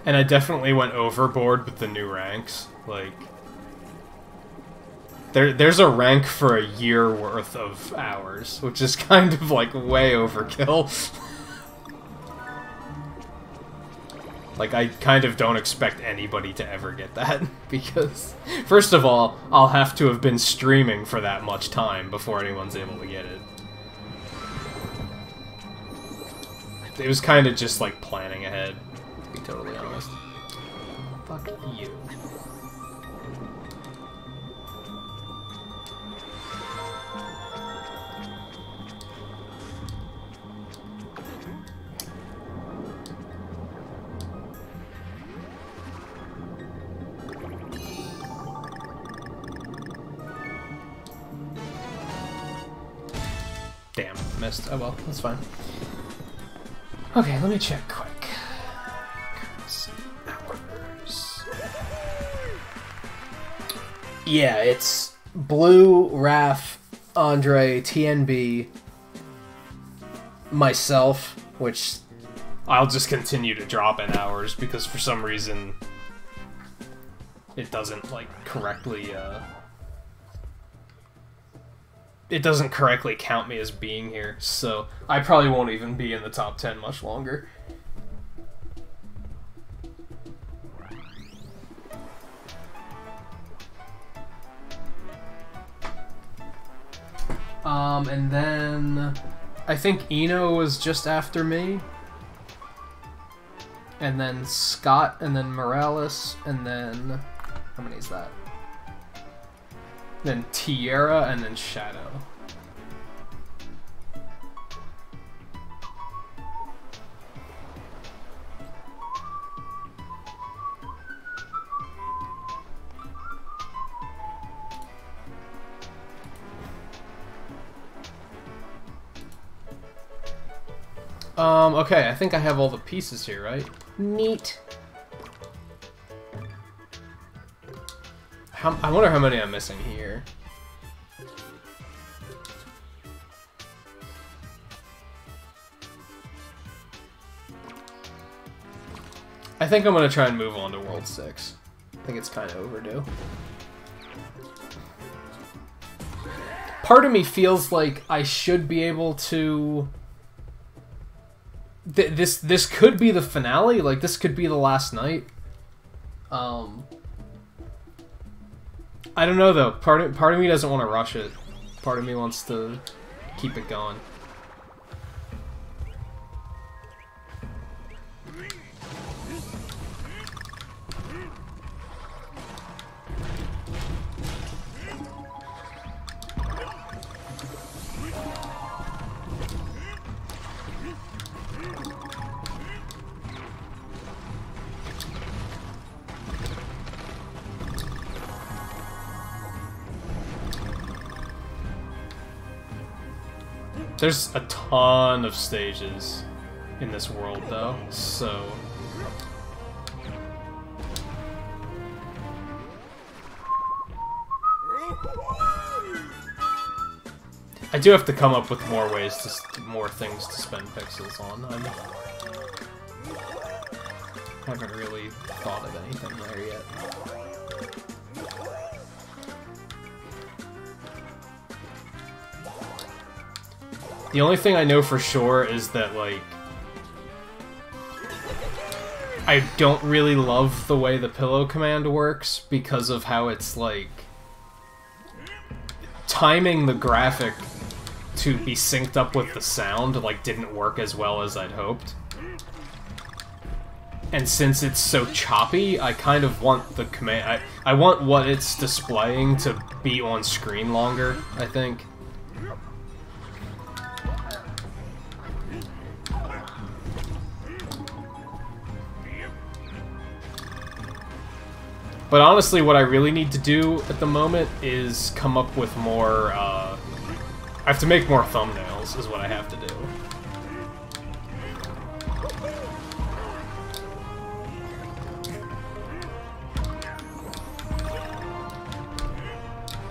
And I definitely went overboard with the new ranks. Like, there's a rank for a year worth of hours, which is kind of like way overkill. Like, I kind of don't expect anybody to ever get that, because, first of all, I'll have to have been streaming for that much time before anyone's able to get it. It was kind of just like planning ahead. Be totally honest. Fuck you. Damn, missed. Oh well, that's fine. Okay, let me check quick. Yeah, it's Blue, Raph, Andre, TNB, myself, which I'll just continue to drop in hours because for some reason it doesn't, like, correctly, it doesn't correctly count me as being here, so I probably won't even be in the top 10 much longer. And then I think Eno was just after me. And then Scott, and then Morales, and then... how many is that? Then Tierra, and then Shadow. Okay, I think I have all the pieces here, right? Neat. I wonder how many I'm missing here. I think I'm gonna try and move on to World 6. I think it's kind of overdue. Part of me feels like I should be able to... This could be the finale, like this could be the last night. I don't know though. Part of me doesn't want to rush it. Part of me wants to keep it going. There's a ton of stages in this world, though, so... I do have to come up with more ways to more things to spend pixels on. I haven't really thought of anything there yet. The only thing I know for sure is that, like, I don't really love the way the pillow command works because of how it's, like, timing the graphic to be synced up with the sound, like, didn't work as well as I'd hoped. And since it's so choppy, I kind of want the command... I want what it's displaying to be on screen longer, I think. But honestly, what I really need to do at the moment is come up with more, I have to make more thumbnails, is what I have to do.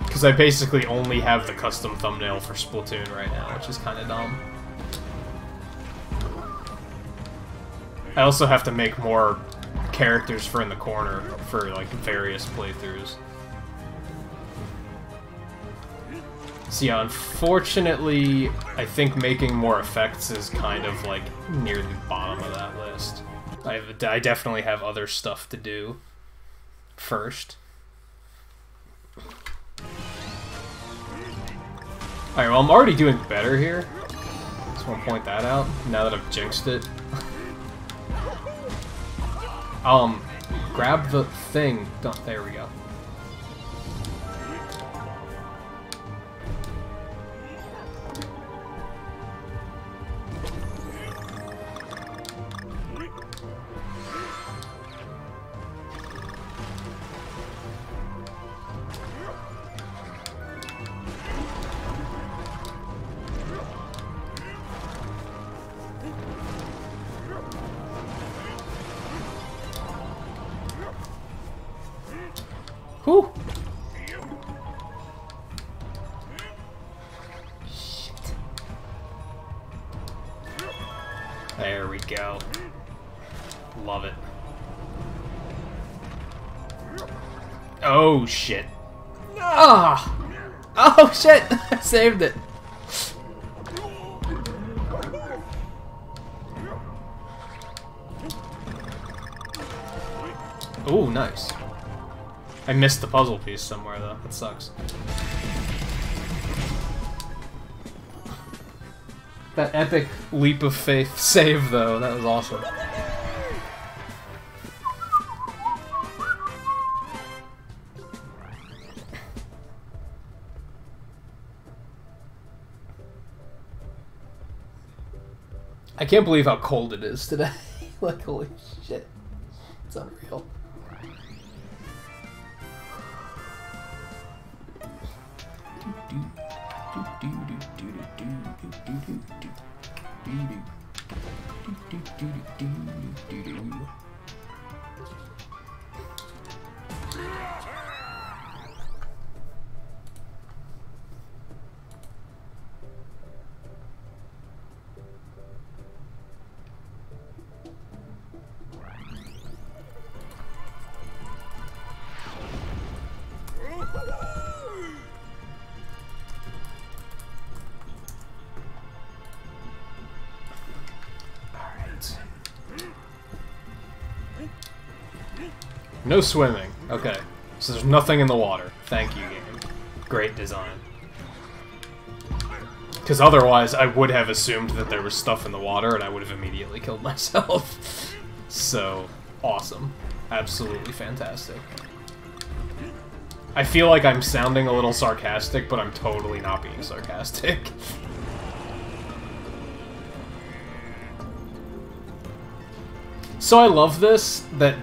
Because I basically only have the custom thumbnail for Splatoon right now, which is kind of dumb. I also have to make more characters for in the corner for, like, various playthroughs. So yeah, unfortunately, I think making more effects is kind of, like, near the bottom of that list. I definitely have other stuff to do first. Alright, well, I'm already doing better here. Just want to point that out, now that I've jinxed it. Grab the thing. There we go. Whew. Shit. There we go. Love it. Oh shit. Ah! Oh shit! I saved it. Oh, nice. I missed the puzzle piece somewhere, though. That sucks. That epic leap of faith save, though. That was awesome. I can't believe how cold it is today. Like, holy shit. It's unreal. No swimming. Okay. So there's nothing in the water. Thank you, game. Great design. Because otherwise, I would have assumed that there was stuff in the water, and I would have immediately killed myself. So, awesome. Absolutely fantastic. I feel like I'm sounding a little sarcastic, but I'm totally not being sarcastic. So I love this, that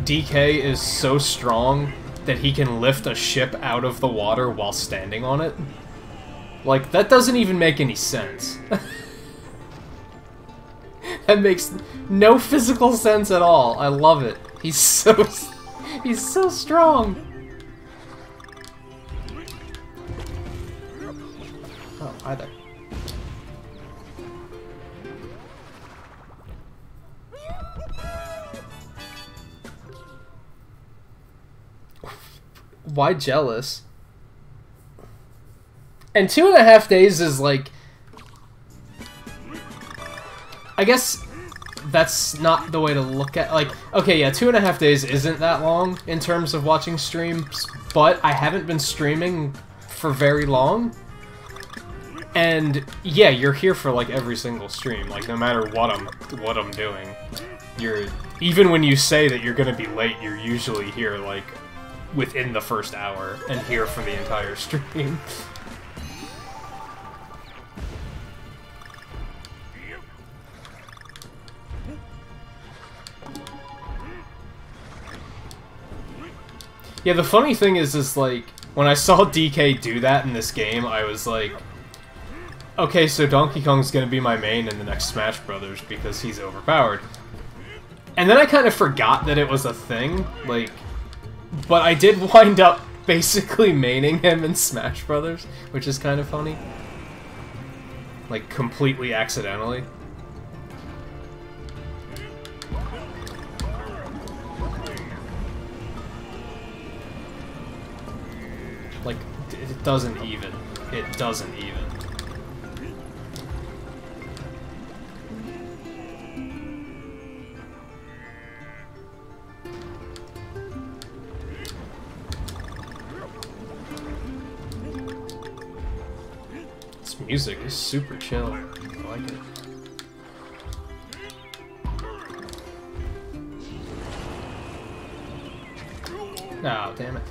DK is so strong that he can lift a ship out of the water while standing on it. Like, that doesn't even make any sense. That makes no physical sense at all. I love it. He's so strong. Oh, either. Why jealous? And 2.5 days is like... I guess that's not the way to look at... Like, okay, yeah, 2.5 days isn't that long in terms of watching streams, but I haven't been streaming for very long. And yeah, you're here for like every single stream, like no matter what I'm doing. You're... Even when you say that you're gonna be late, you're usually here like within the first hour and here for the entire stream. Yeah, the funny thing is like, when I saw DK do that in this game, I was like, okay, so Donkey Kong's gonna be my main in the next Smash Brothers because he's overpowered. And then I kind of forgot that it was a thing, like, but I did wind up basically maining him in Smash Brothers, which is kind of funny. Like, completely accidentally. Like, it doesn't even. It doesn't even. This music is super chill. I like it. Oh, damn it.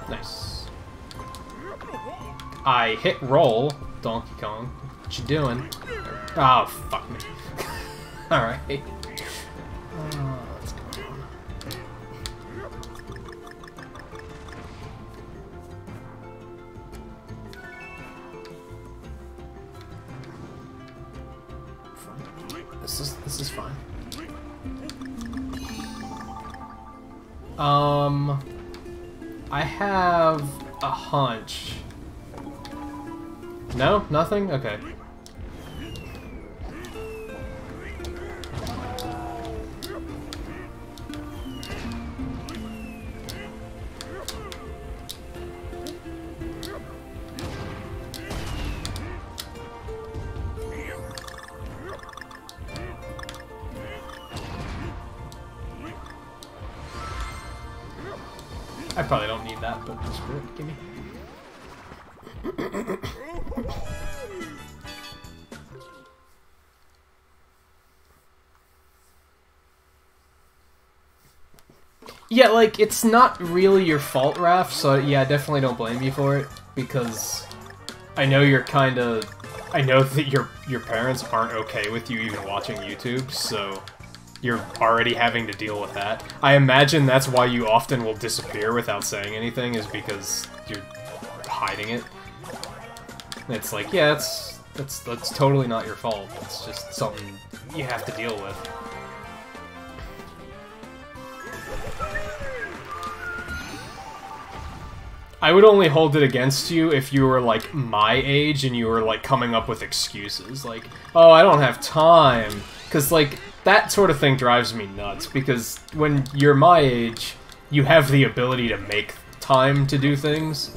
Nice. I hit roll, Donkey Kong. What you doing? Oh, fuck me. Alright. Let's go on. This is fine. I have a hunch. No? Nothing? Okay. I probably don't need that, but screw it. Gimme. Yeah, like, it's not really your fault, Raph, so yeah, I definitely don't blame you for it, because I know you're kinda... I know that your parents aren't okay with you even watching YouTube, so you're already having to deal with that. I imagine that's why you often will disappear without saying anything, is because you're hiding it. It's like, yeah, that's totally not your fault. It's just something you have to deal with. I would only hold it against you if you were, like, my age and you were, like, coming up with excuses. Like, oh, I don't have time. Because, like, that sort of thing drives me nuts. Because when you're my age, you have the ability to make time to do things.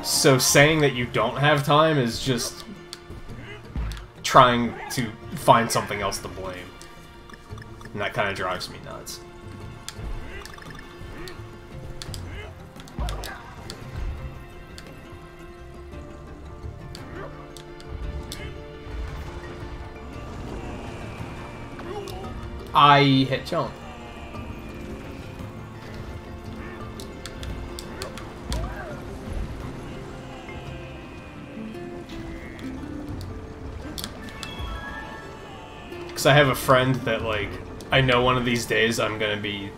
So saying that you don't have time is just trying to find something else to blame. And that kind of drives me nuts. I hit jump. Because I have a friend that, like, I know one of these days I'm gonna be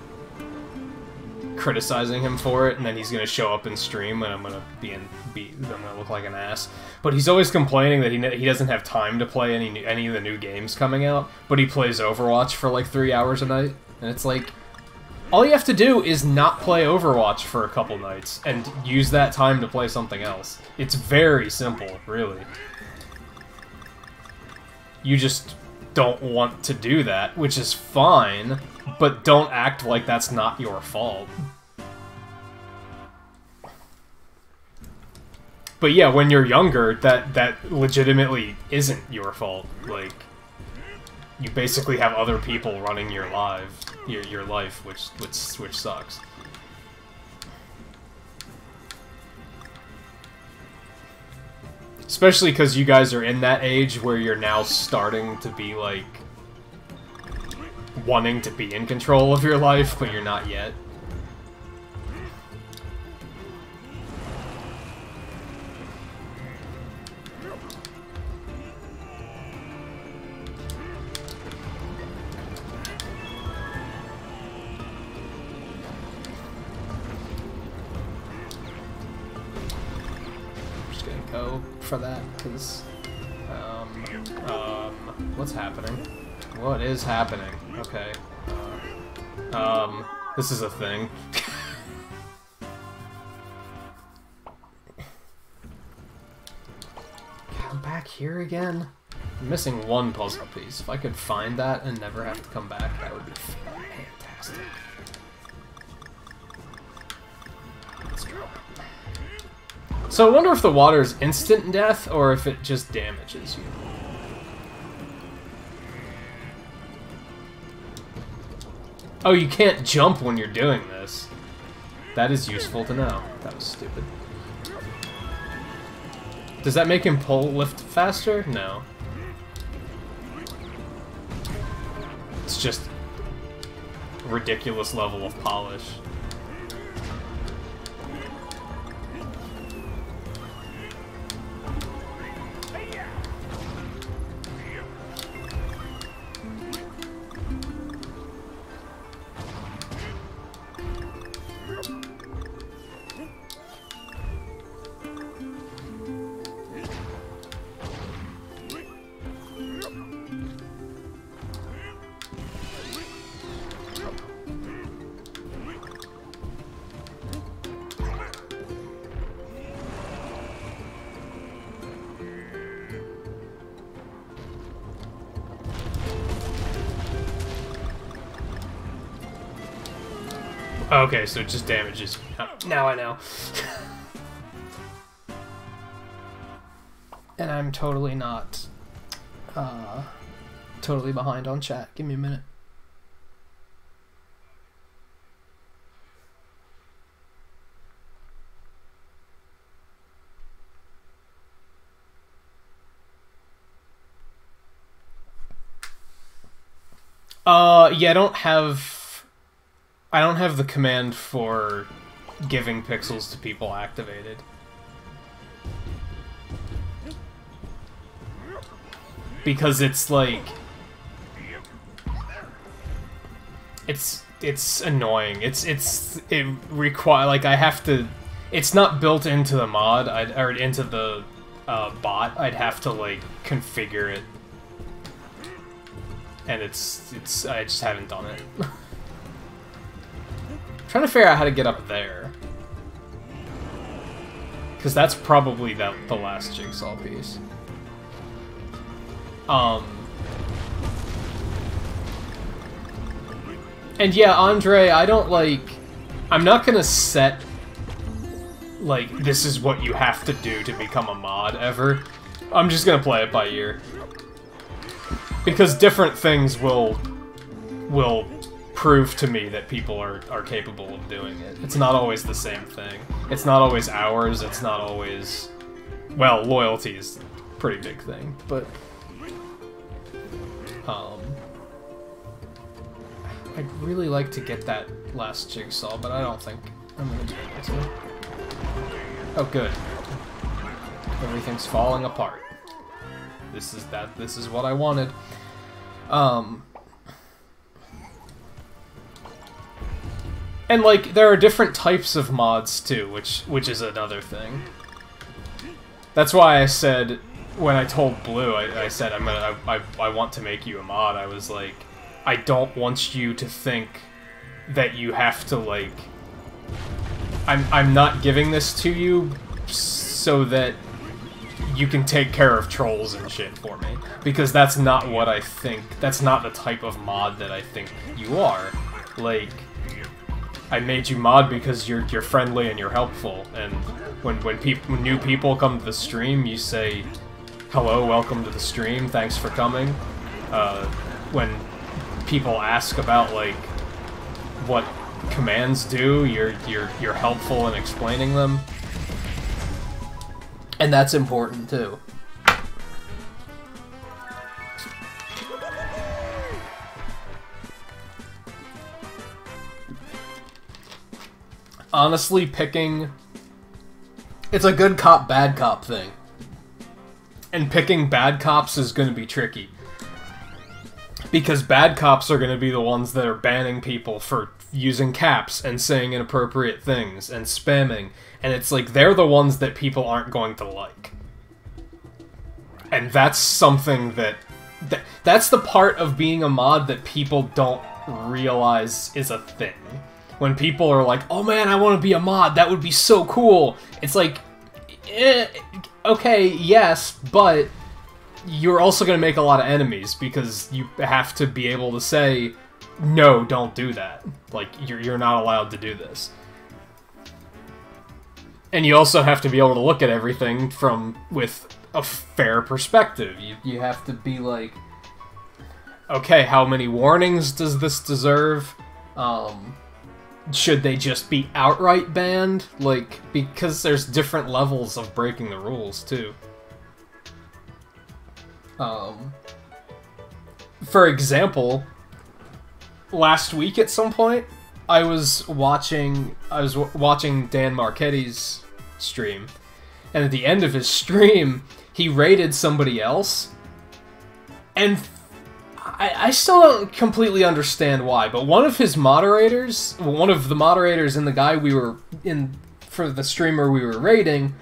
criticizing him for it, and then he's gonna show up in stream, and I'm gonna look like an ass. But he's always complaining that he doesn't have time to play any of the new games coming out, but he plays Overwatch for like 3 hours a night, and it's like, all you have to do is not play Overwatch for a couple nights, and use that time to play something else. It's very simple, really. You just don't want to do that, which is fine, but don't act like that's not your fault. But yeah, when you're younger, that legitimately isn't your fault. Like, you basically have other people running your life, which sucks. Especially because you guys are in that age where you're now starting to be, like, wanting to be in control of your life, but you're not yet. Go for that, because what's happening? What is happening? Okay. This is a thing. Come back here again? I'm missing one puzzle piece. If I could find that and never have to come back, that would be fantastic. Let's go. So I wonder if the water is instant death, or if it just damages you. Oh, you can't jump when you're doing this. That is useful to know. That was stupid. Does that make him lift faster? No. It's just a ridiculous level of polish. Okay, so it just damages. Now I know. And I'm totally not, totally behind on chat. Give me a minute. Yeah, I don't have the command for giving pixels to people activated. Because it's like... It's annoying. It require, like, I have to... It's not built into the mod, or into the bot. I'd have to, like, configure it. And I just haven't done it. Trying to figure out how to get up there. Because that's probably the last jigsaw piece. And yeah, Andre, I don't like... I'm not gonna set... Like, this is what you have to do to become a mod, ever. I'm just gonna play it by ear. Because different things will prove to me that people are capable of doing it. It's not always the same thing. It's not always hours, it's not always... Well, loyalty is a pretty big thing, but... I'd really like to get that last jigsaw, but I don't think I'm gonna be able to. Oh, good. Everything's falling apart. This is what I wanted. And, like, there are different types of mods, too, which is another thing. That's why I said, when I told Blue, I said, I want to make you a mod, I was like, I don't want you to think that you have to, like... I'm not giving this to you so that you can take care of trolls and shit for me. Because that's not what I think, that's not the type of mod that I think you are. Like... I made you mod because you're friendly and you're helpful, and when new people come to the stream, you say, "Hello, welcome to the stream, thanks for coming." When people ask about like what commands do, you're helpful in explaining them, and that's important too. Honestly, picking... It's a good cop, bad cop thing. And picking bad cops is going to be tricky. Because bad cops are going to be the ones that are banning people for using caps and saying inappropriate things and spamming. And it's like, they're the ones that people aren't going to like. And that's something that... That's the part of being a mod that people don't realize is a thing. When people are like, oh man, I want to be a mod, that would be so cool. It's like, okay, yes, but you're also going to make a lot of enemies because you have to be able to say, no, don't do that. Like, you're not allowed to do this. And you also have to be able to look at everything with a fair perspective. You have to be like, okay, how many warnings does this deserve? Should they just be outright banned? Like, because there's different levels of breaking the rules, too. For example, last week at some point, I was watching Dan Marchetti's stream, and at the end of his stream, he raided somebody else, and I still don't completely understand why, but one of the moderators and the guy we were in for the streamer we were raiding,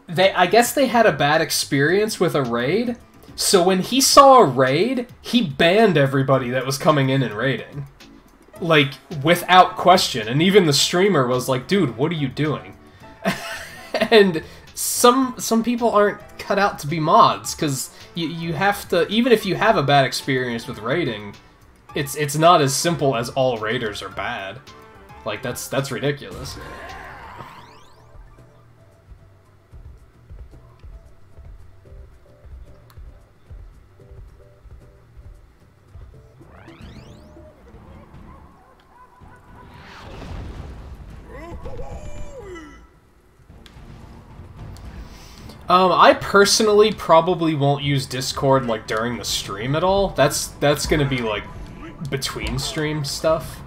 I guess they had a bad experience with a raid, so when he saw a raid, he banned everybody that was coming in and raiding. Like, without question, and even the streamer was like, dude, what are you doing? And some people aren't cut out to be mods, because you have to, even if you have a bad experience with raiding, it's not as simple as all raiders are bad. Like, that's ridiculous. I personally probably won't use Discord, like, during the stream at all. That's gonna be, like, between stream stuff.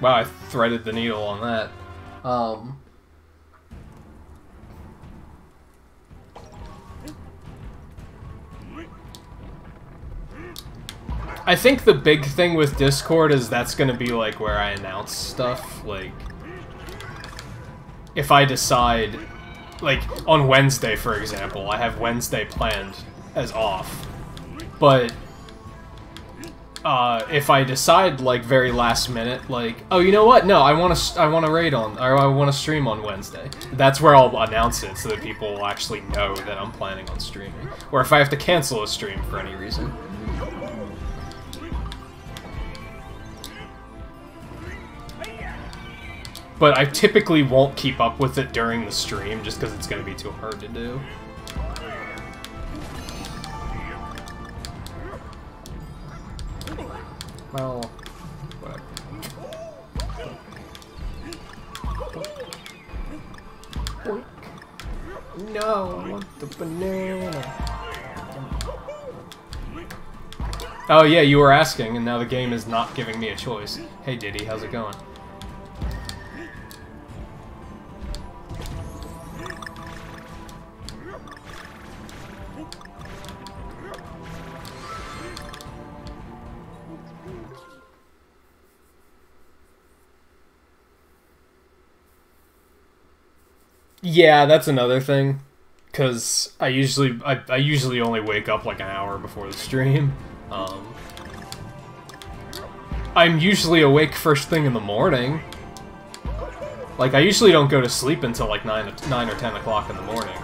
Wow, I threaded the needle on that. I think the big thing with Discord is that's gonna be, like, where I announce stuff. Like, if I decide, like, on Wednesday, for example, I have Wednesday planned as off. But, if I decide, like, very last minute, like, oh, you know what? No, I wanna raid on, or I wanna stream on Wednesday. That's where I'll announce it, so that people will actually know that I'm planning on streaming. Or if I have to cancel a stream for any reason. But I typically won't keep up with it during the stream, just because it's going to be too hard to do. Well, whatever. No, I want the banana. Oh yeah, you were asking, and now the game is not giving me a choice. Hey Diddy, how's it going? Yeah, that's another thing. Because I usually only wake up like an hour before the stream. I'm usually awake first thing in the morning. Like, I usually don't go to sleep until like 9 or 10 o'clock in the morning.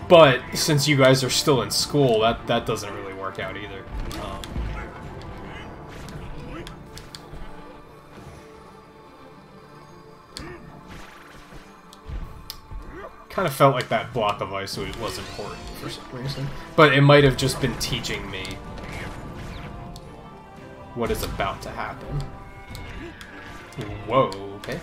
But since you guys are still in school, that doesn't really work out either. Kind of felt like that block of ice was important for some reason. But it might have just been teaching me what is about to happen. Whoa, okay.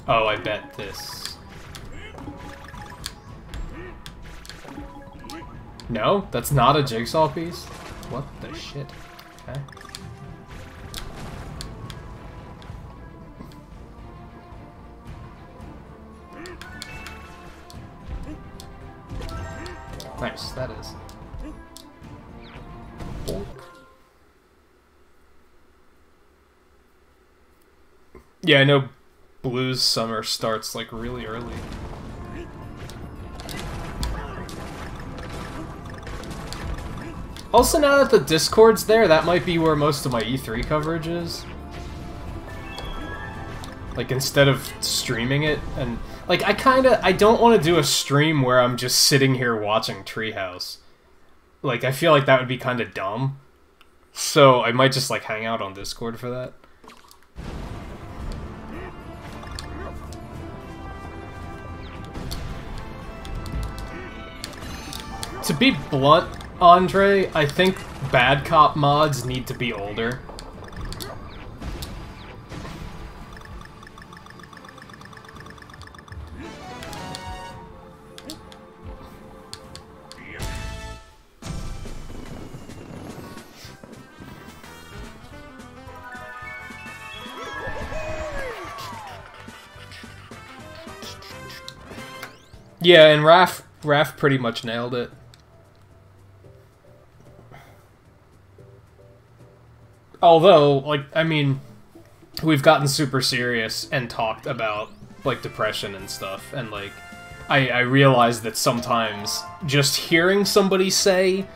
Oh, I bet this. No, that's not a jigsaw piece? What the shit? Okay. Nice, that is. Bonk. Yeah, I know Blue's summer starts like really early. Also, now that the Discord's there, that might be where most of my E3 coverage is. Like, instead of streaming it, and... Like, I don't want to do a stream where I'm just sitting here watching Treehouse. Like, I feel like that would be kind of dumb. So, I might just, like, hang out on Discord for that. To be blunt, Andre, I think bad cop mods need to be older. Yeah, and Raph pretty much nailed it. Although, like, I mean, we've gotten super serious and talked about, like, depression and stuff, and, like, I realize that sometimes just hearing somebody say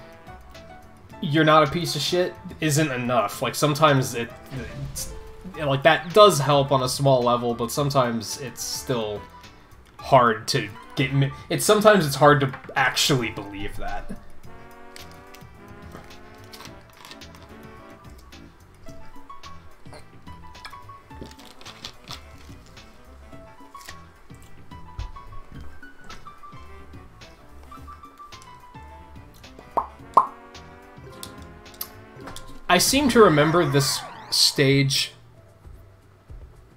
you're not a piece of shit isn't enough. Like, sometimes it's like, that does help on a small level, but sometimes it's still hard to get... Sometimes it's hard to actually believe that. I seem to remember this stage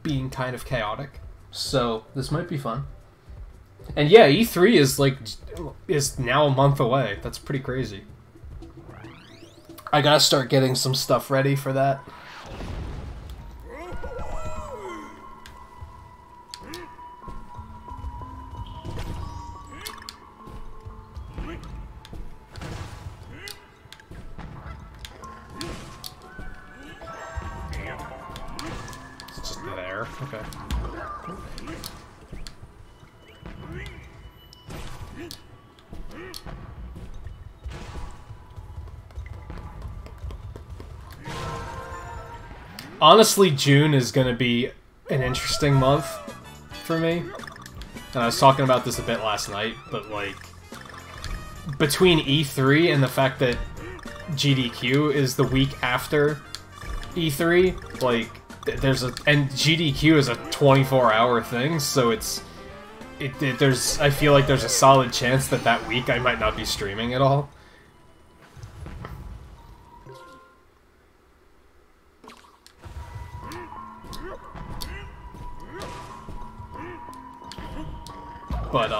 being kind of chaotic, so this might be fun. And yeah, E3 is now a month away. That's pretty crazy. I gotta start getting some stuff ready for that. Okay. Honestly, June is going to be an interesting month for me. And I was talking about this a bit last night, but, like, between E3 and the fact that GDQ is the week after E3, like, and GDQ is a 24-hour thing, so I feel like there's a solid chance that that week I might not be streaming at all. But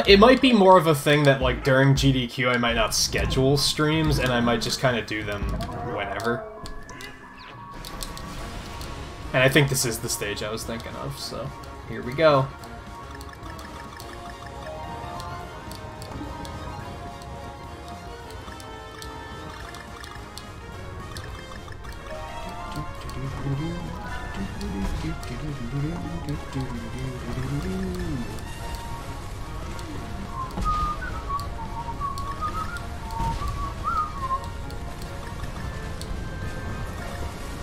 it might be more of a thing that, like, during GDQ I might not schedule streams and I might just kind of do them whenever. And I think this is the stage I was thinking of, so here we go.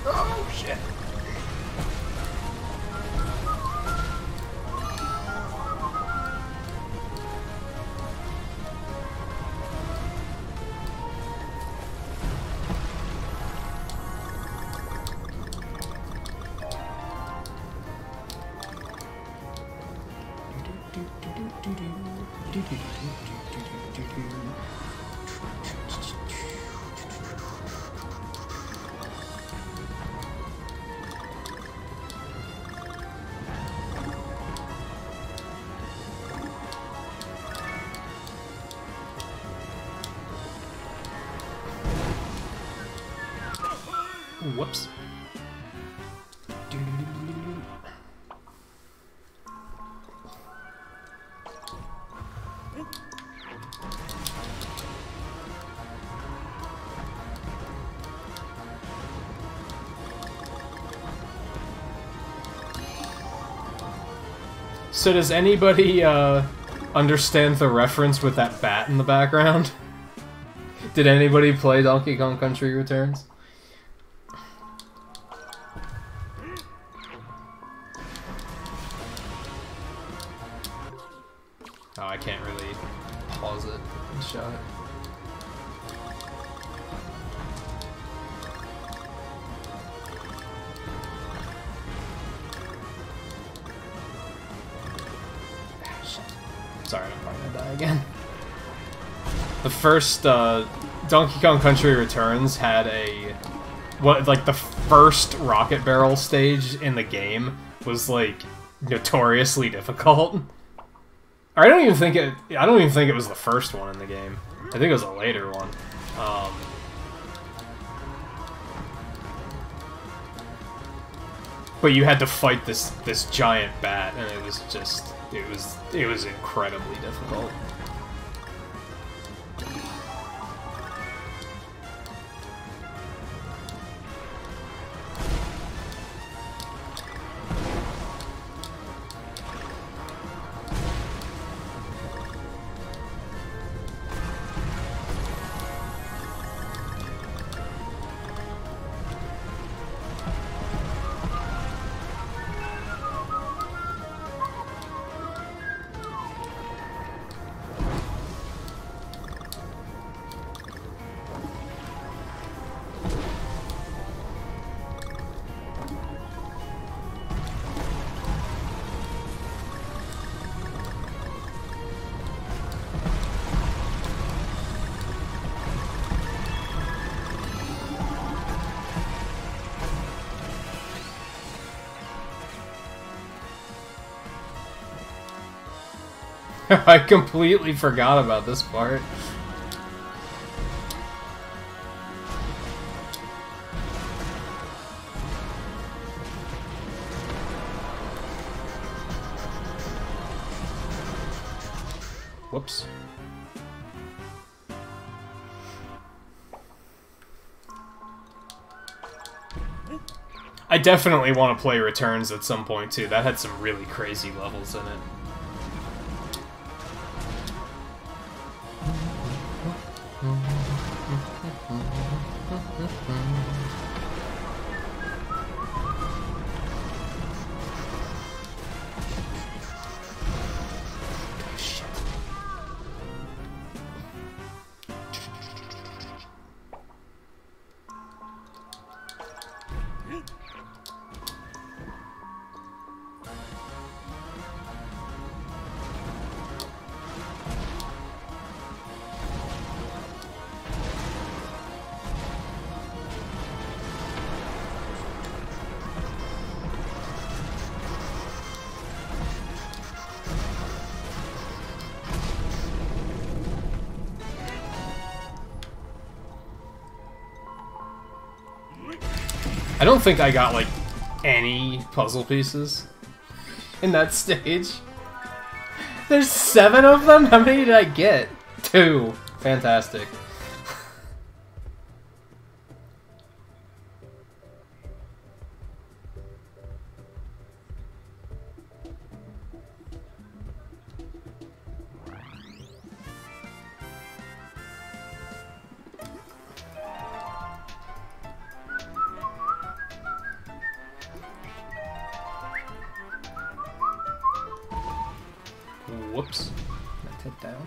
Oh shit. Whoops. So does anybody understand the reference with that bat in the background? Did anybody play Donkey Kong Country Returns? Oh, I can't really pause it and show it. Sorry, I'm probably gonna die again. The first Donkey Kong Country Returns had like the first rocket barrel stage in the game was like notoriously difficult. I don't even think it was the first one in the game. I think it was a later one. But you had to fight this giant bat, and it was just it was incredibly difficult. I completely forgot about this part. Whoops. I definitely want to play Returns at some point too. That had some really crazy levels in it. I don't think I got, like, any puzzle pieces in that stage. There's 7 of them? How many did I get? 2. Fantastic. Whoops. That hit down.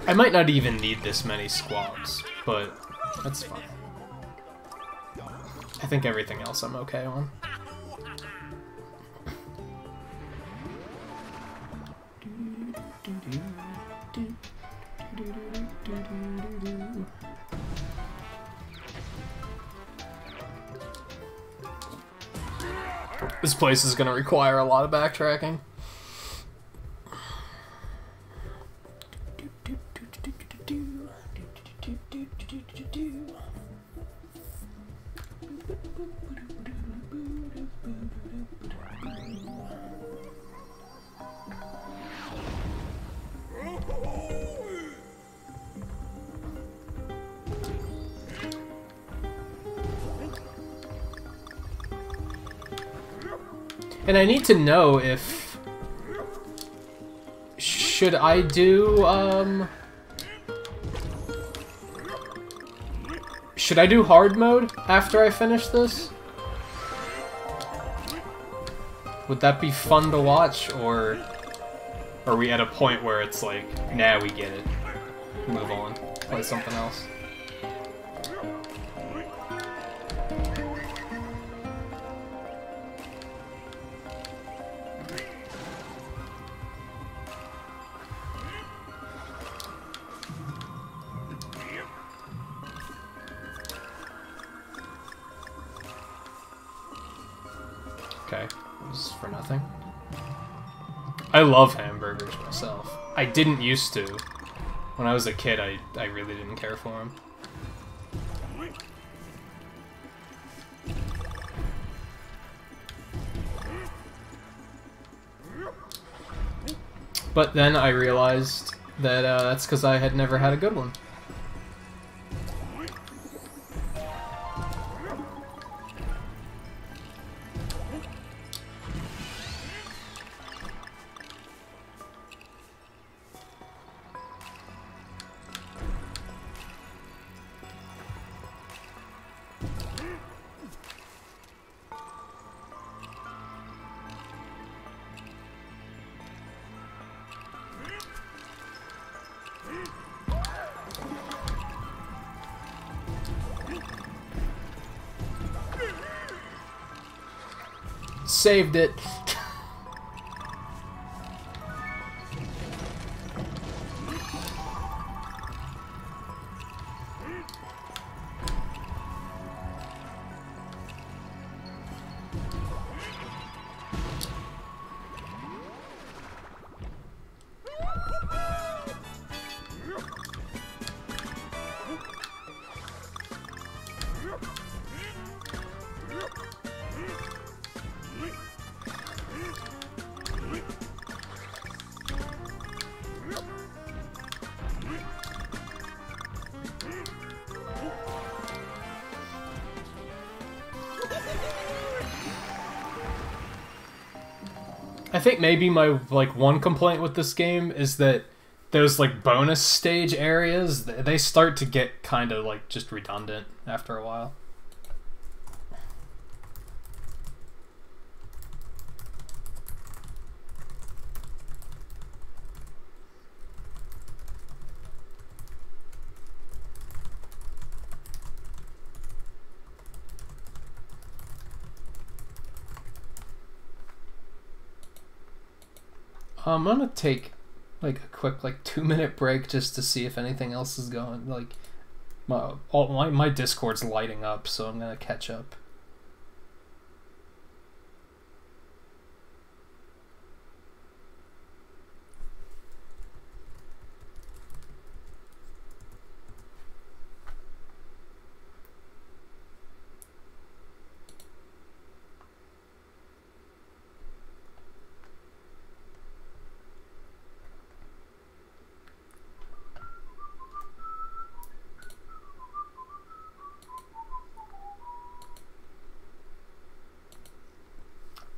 I might not even need this many squawks, but that's fine. I think everything else I'm okay on. This place is going to require a lot of backtracking. And I need to know if... Should I do, Should I do hard mode after I finish this? Would that be fun to watch, or are we at a point where it's like, nah, we get it. Move on. Play something else. Okay, this is for nothing. I love hamburgers myself. I didn't used to. When I was a kid, I really didn't care for them. But then I realized that that's because I had never had a good one. Saved it. I think maybe my, like, one complaint with this game is that those, like, bonus stage areas, they start to get kind of, like, just redundant after a while. I'm gonna take like a quick 2-minute break just to see if anything else is going. Like my Discord's lighting up, so I'm gonna catch up.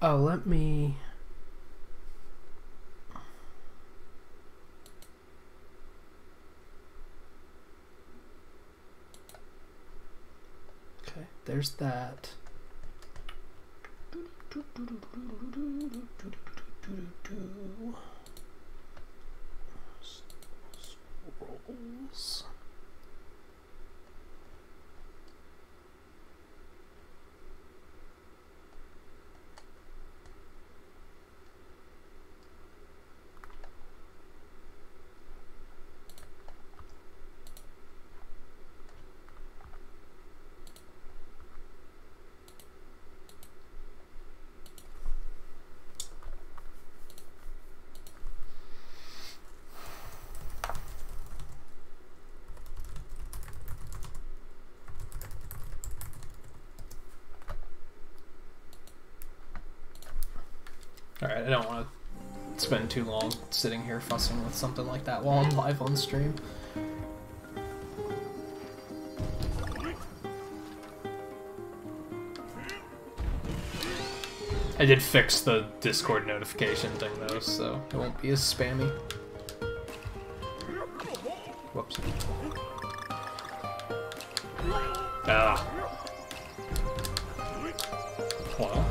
Oh, let me... Okay, there's that. Scrolls. Alright, I don't want to spend too long sitting here fussing with something like that while I'm live on stream. I did fix the Discord notification thing though, so it won't be as spammy. Whoops. Ah. Well,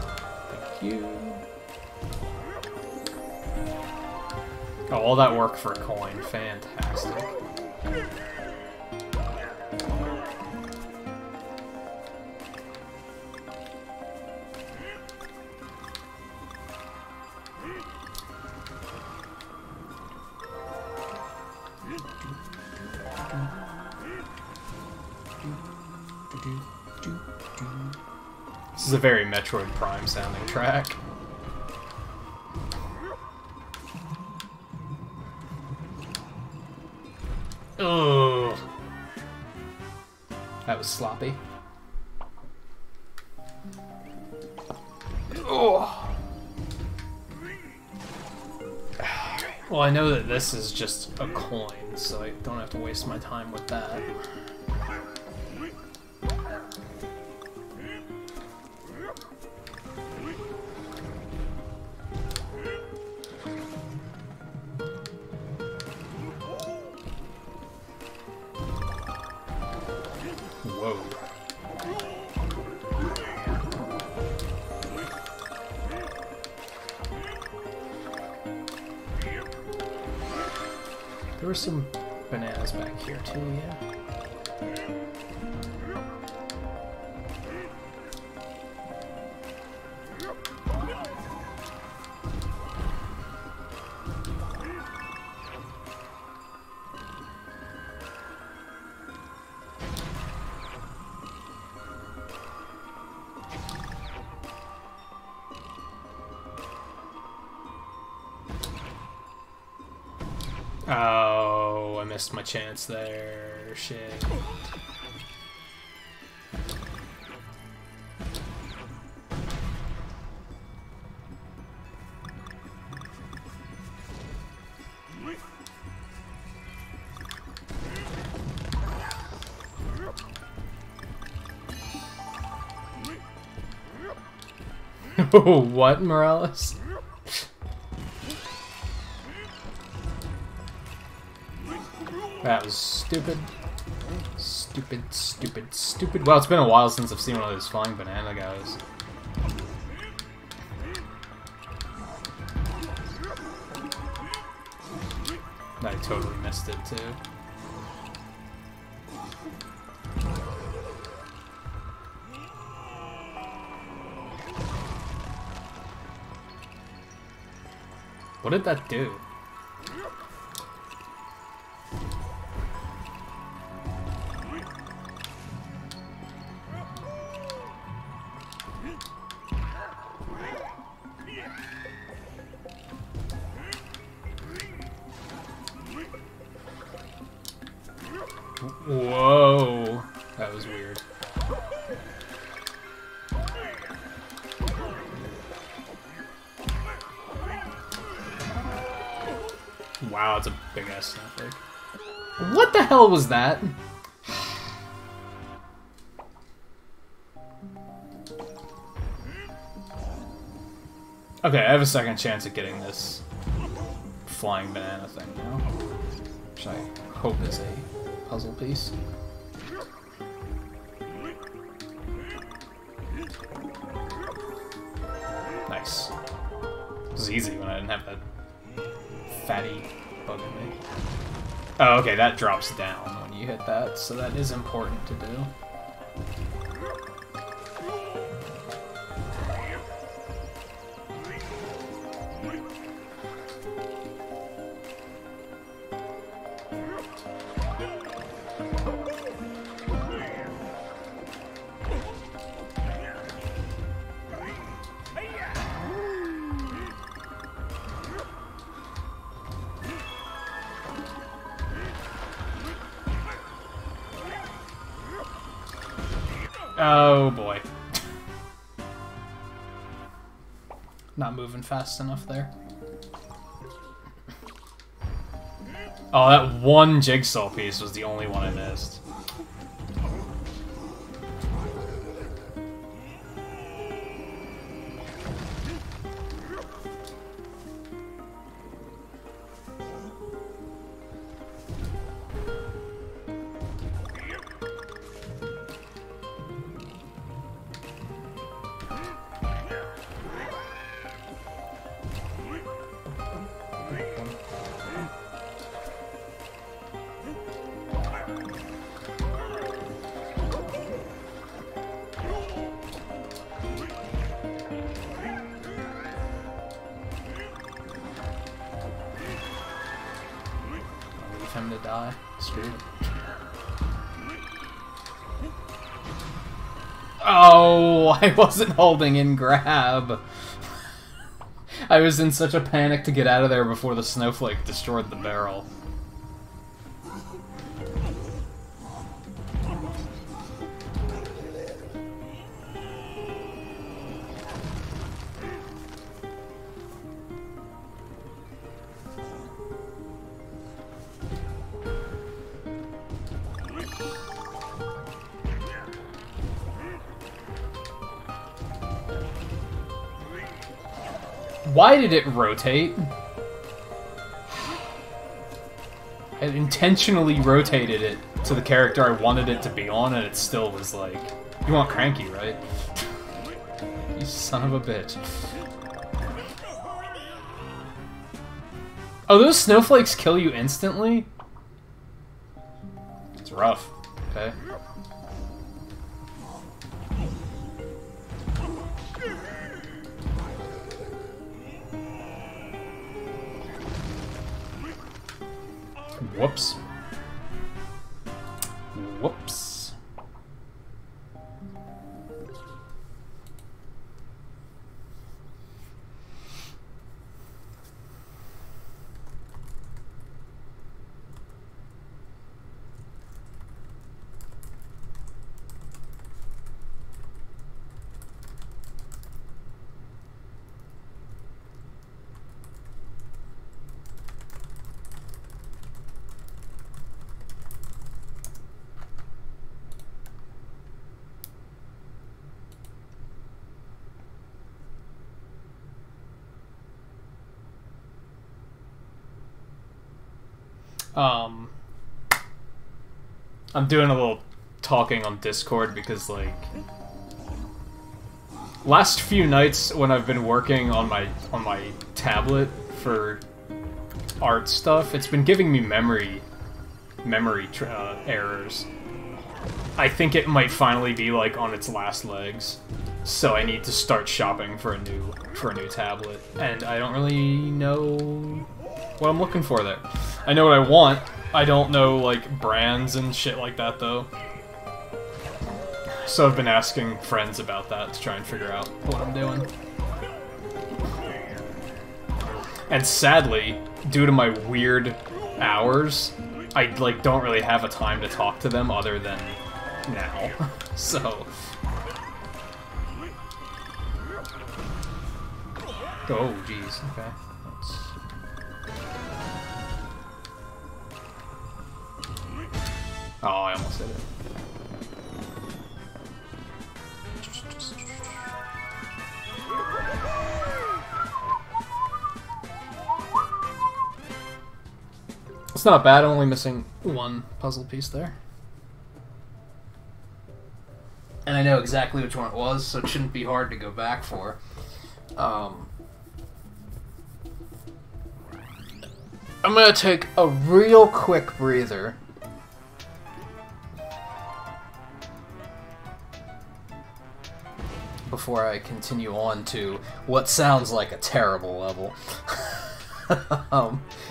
thank you. Oh, all that work for a coin. Fantastic. This is a very Metroid Prime sounding track. Ugh. That was sloppy. Oh. Well, I know that this is just a coin, so I don't have to waste my time with that. Whoa. There were some bananas back here too, yeah. Oh, I missed my chance there. Shit. What, Morales? That was stupid. Stupid, stupid, stupid. Well, it's been a while since I've seen one of those flying banana guys. I totally missed it, too. What did that do? Whoa, that was weird. Wow, it's a big ass snapback. What the hell was that? Okay, I have a second chance at getting this flying banana thing now. Which I hope is a puzzle piece. Nice. It was easy when I didn't have that fatty bug in me. Oh, okay, that drops down when you hit that, so that is important to do. Oh boy. Not moving fast enough there. Oh, that one jigsaw piece was the only one I missed. Him to die. Screw it. Oh, I wasn't holding in grab. I was in such a panic to get out of there before the snowflake destroyed the barrel. Why did it rotate? I intentionally rotated it to the character I wanted it to be on, and it still was like, you want Cranky, right? You son of a bitch. Oh, those snowflakes kill you instantly? It's rough. Okay. Whoops. Whoops. I'm doing a little talking on Discord because, like, last few nights when I've been working on my tablet for art stuff, it's been giving me memory errors. I think it might finally be, like, on its last legs, so I need to start shopping for a new tablet, and I don't really know what I'm looking for there. I know what I want. I don't know, like, brands and shit like that, though. So I've been asking friends about that to try and figure out what I'm doing. And sadly, due to my weird hours, I, like, don't really have a time to talk to them other than now. So... Oh, jeez. Okay. Oh, I almost did it. It's not bad, only missing one puzzle piece there. And I know exactly which one it was, so it shouldn't be hard to go back for. I'm gonna take a real quick breather. Before I continue on to what sounds like a terrible level.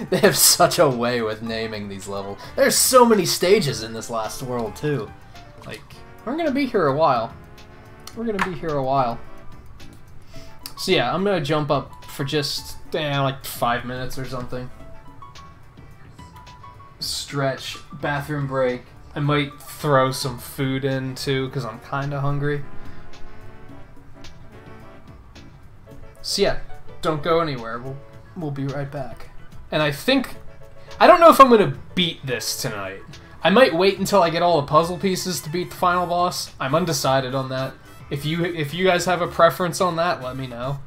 They have such a way with naming these levels. There's so many stages in this last world, too. Like, we're gonna be here a while. We're gonna be here a while. So yeah, I'm gonna jump up for just, like 5 minutes or something. Stretch, bathroom break. I might throw some food in, too, because I'm kinda hungry. So yeah, don't go anywhere. We'll be right back. And I don't know if I'm gonna beat this tonight. I might wait until I get all the puzzle pieces to beat the final boss. I'm undecided on that. If you guys have a preference on that, let me know.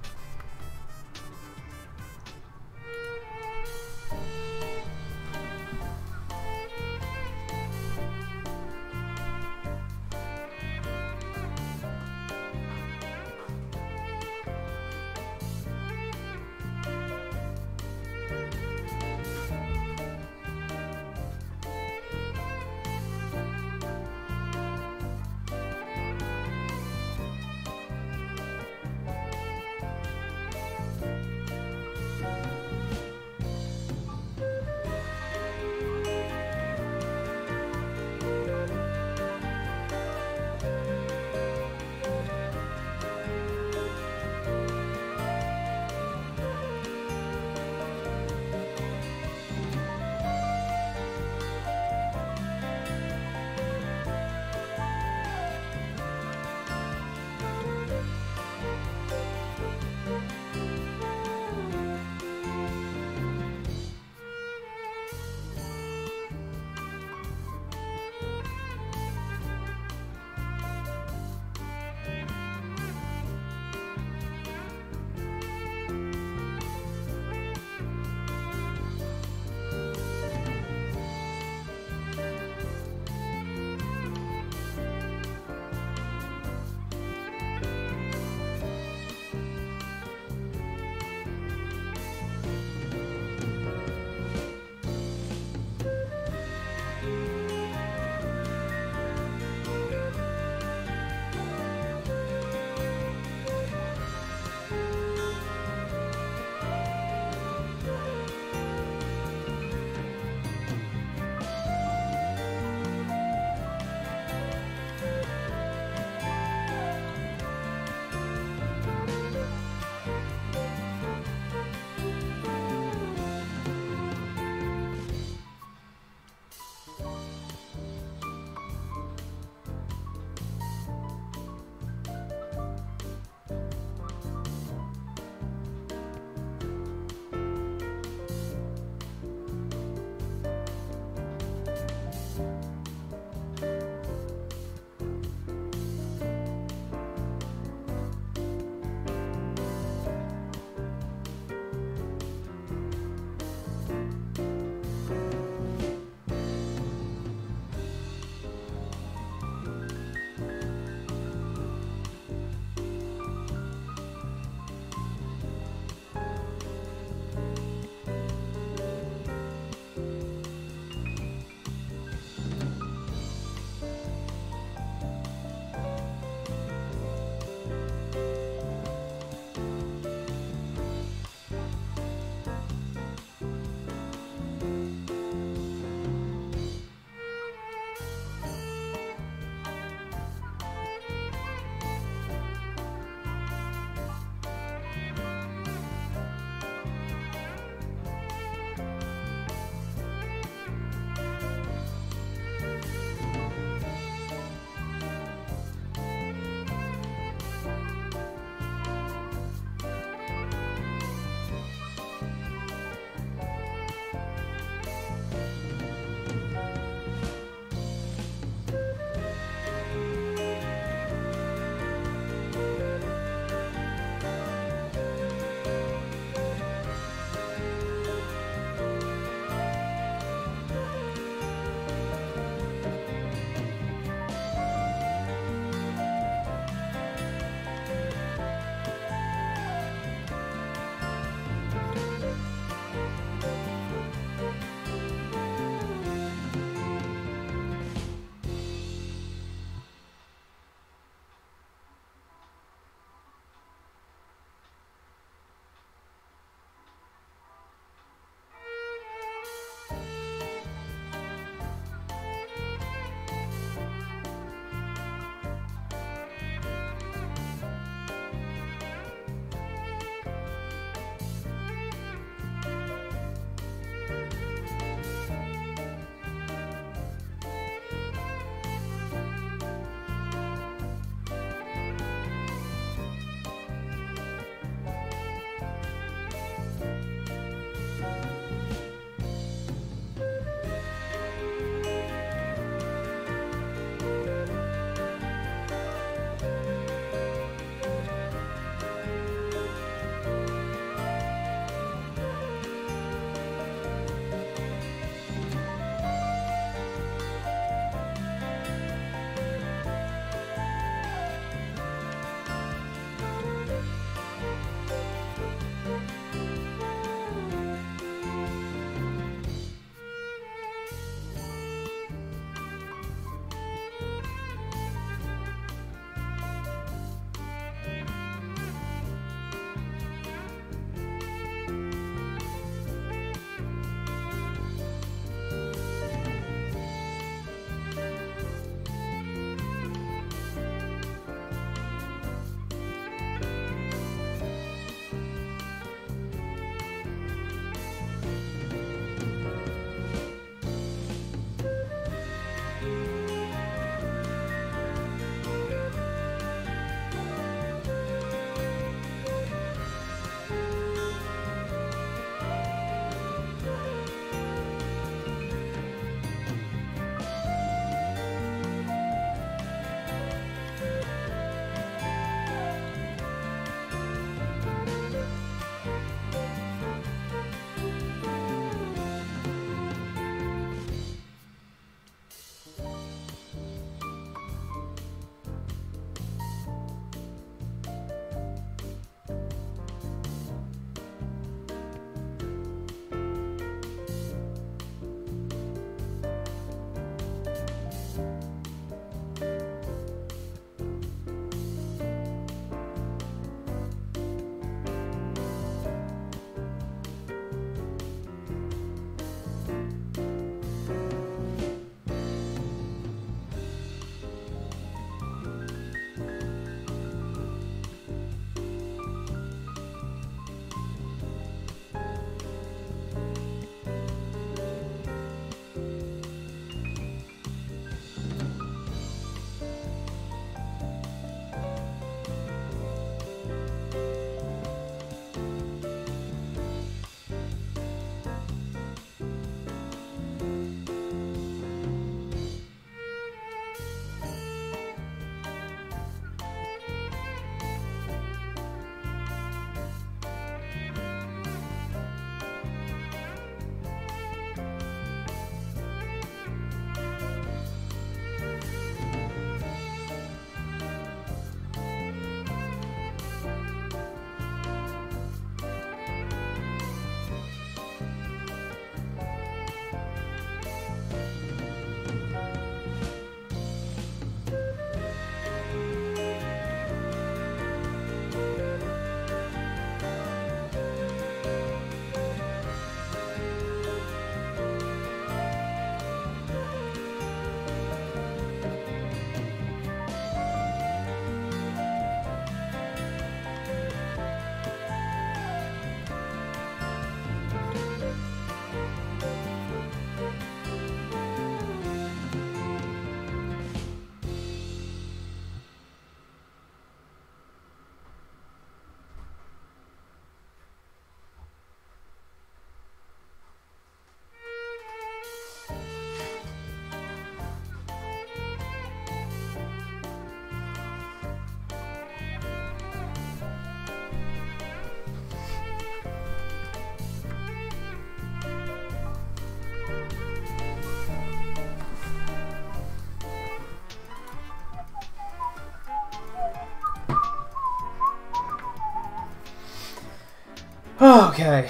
Okay.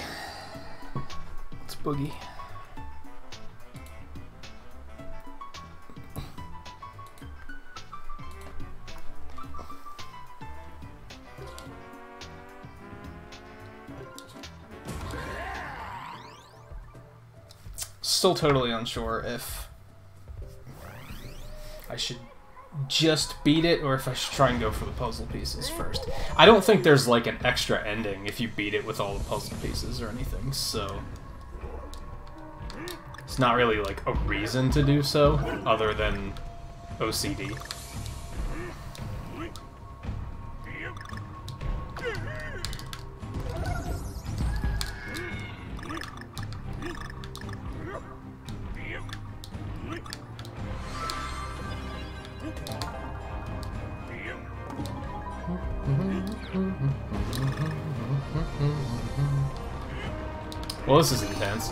Let's boogie. Still totally unsure if I should just beat it or if I should try and go for the puzzle pieces first. I don't think there's like an extra ending if you beat it with all the puzzle pieces or anything, so it's not really like a reason to do so other than OCD. Well, this is intense.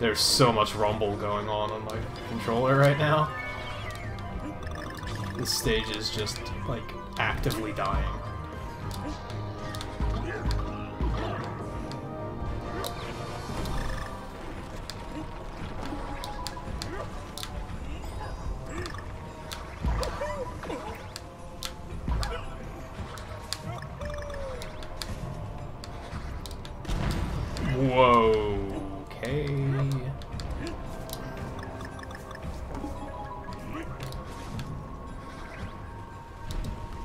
There's so much rumble going on my controller right now. This stage is just, like, actively dying. Whoa. Okay.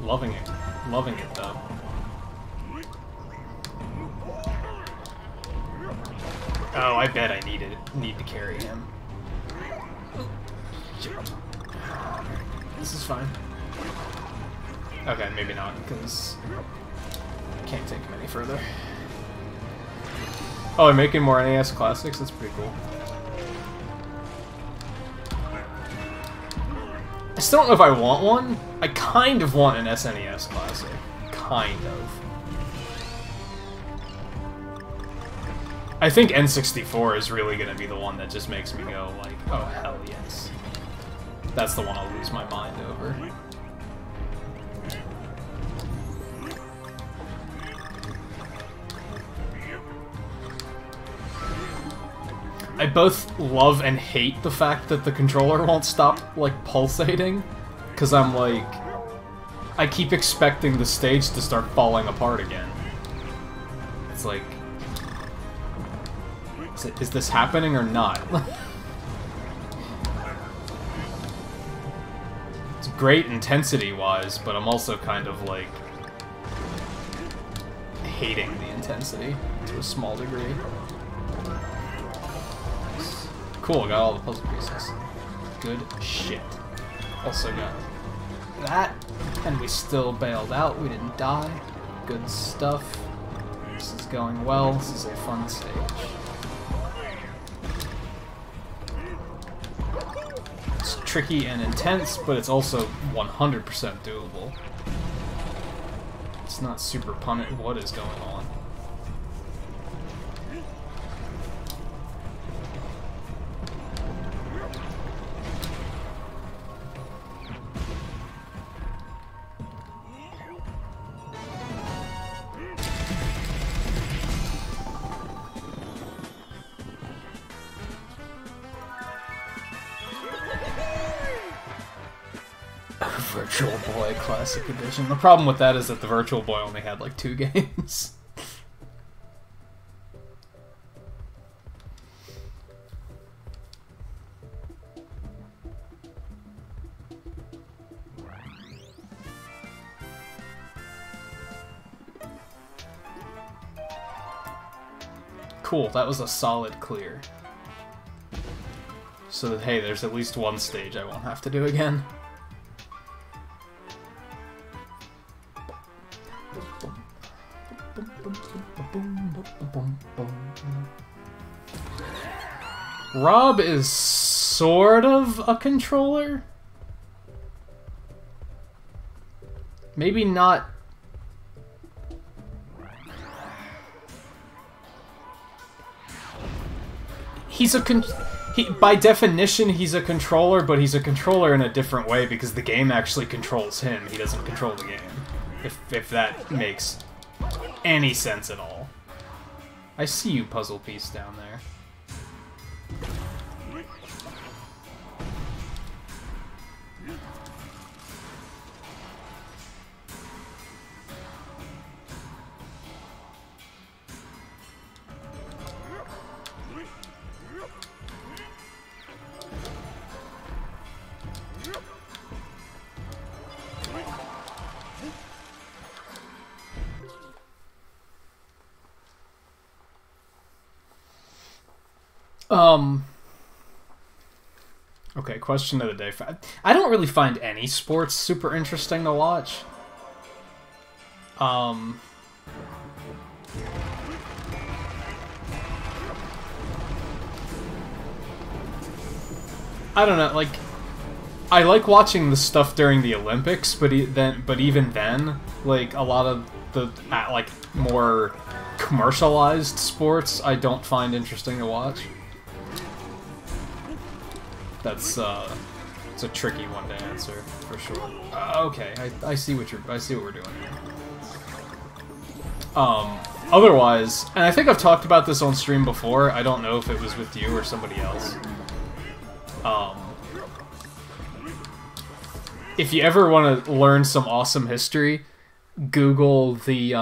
Loving it. Loving it, though. Oh, I bet I need to carry him. This is fine. Okay, maybe not, because I can't take him any further. Oh, they're making more NES classics? That's pretty cool. I still don't know if I want one. I kind of want an SNES classic. Kind of. I think N64 is really going to be the one that just makes me go like, oh hell yes. That's the one I'll lose my mind over. I both love and hate the fact that the controller won't stop, like, pulsating, because I'm like, I keep expecting the stage to start falling apart again. It's like, is this happening or not? It's great intensity-wise, but I'm also kind of, like, hating the intensity to a small degree. Cool, got all the puzzle pieces. Good shit. Also got that, and we still bailed out. We didn't die. Good stuff. This is going well. This is a fun stage. It's tricky and intense, but it's also 100% doable. It's not super punit. What is going on? Virtual Boy Classic Edition. The problem with that is that the Virtual Boy only had like 2 games. Cool, that was a solid clear. So that, hey, there's at least one stage I won't have to do again. Rob is sort of a controller? Maybe not... by definition, he's a controller, but he's a controller in a different way because the game actually controls him. He doesn't control the game. If that makes any sense at all. I see you, puzzle piece down there. Okay, question of the day. I don't really find any sports super interesting to watch. I don't know, like, I like watching the stuff during the Olympics, but even then, like, a lot of the, like, more commercialized sports I don't find interesting to watch. That's it's a tricky one to answer for sure. Okay, I see what we're doing here. Otherwise, and I think I've talked about this on stream before. I don't know if it was with you or somebody else. If you ever want to learn some awesome history, Google the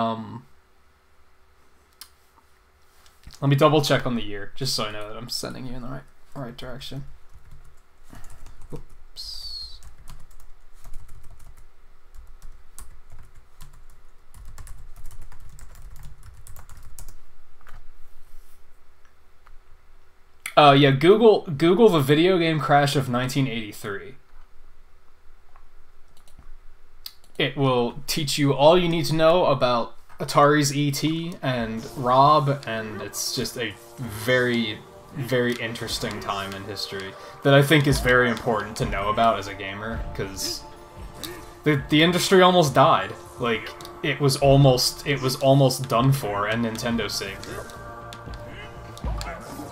Let me double check on the year, just so I know that I'm sending you in the right direction. Oops. Yeah, Google the video game crash of 1983. It will teach you all you need to know about Atari's E.T. and Rob, and it's just a very, very interesting time in history that I think is very important to know about as a gamer, because the industry almost died. Like, it was almost done for, and Nintendo saved it.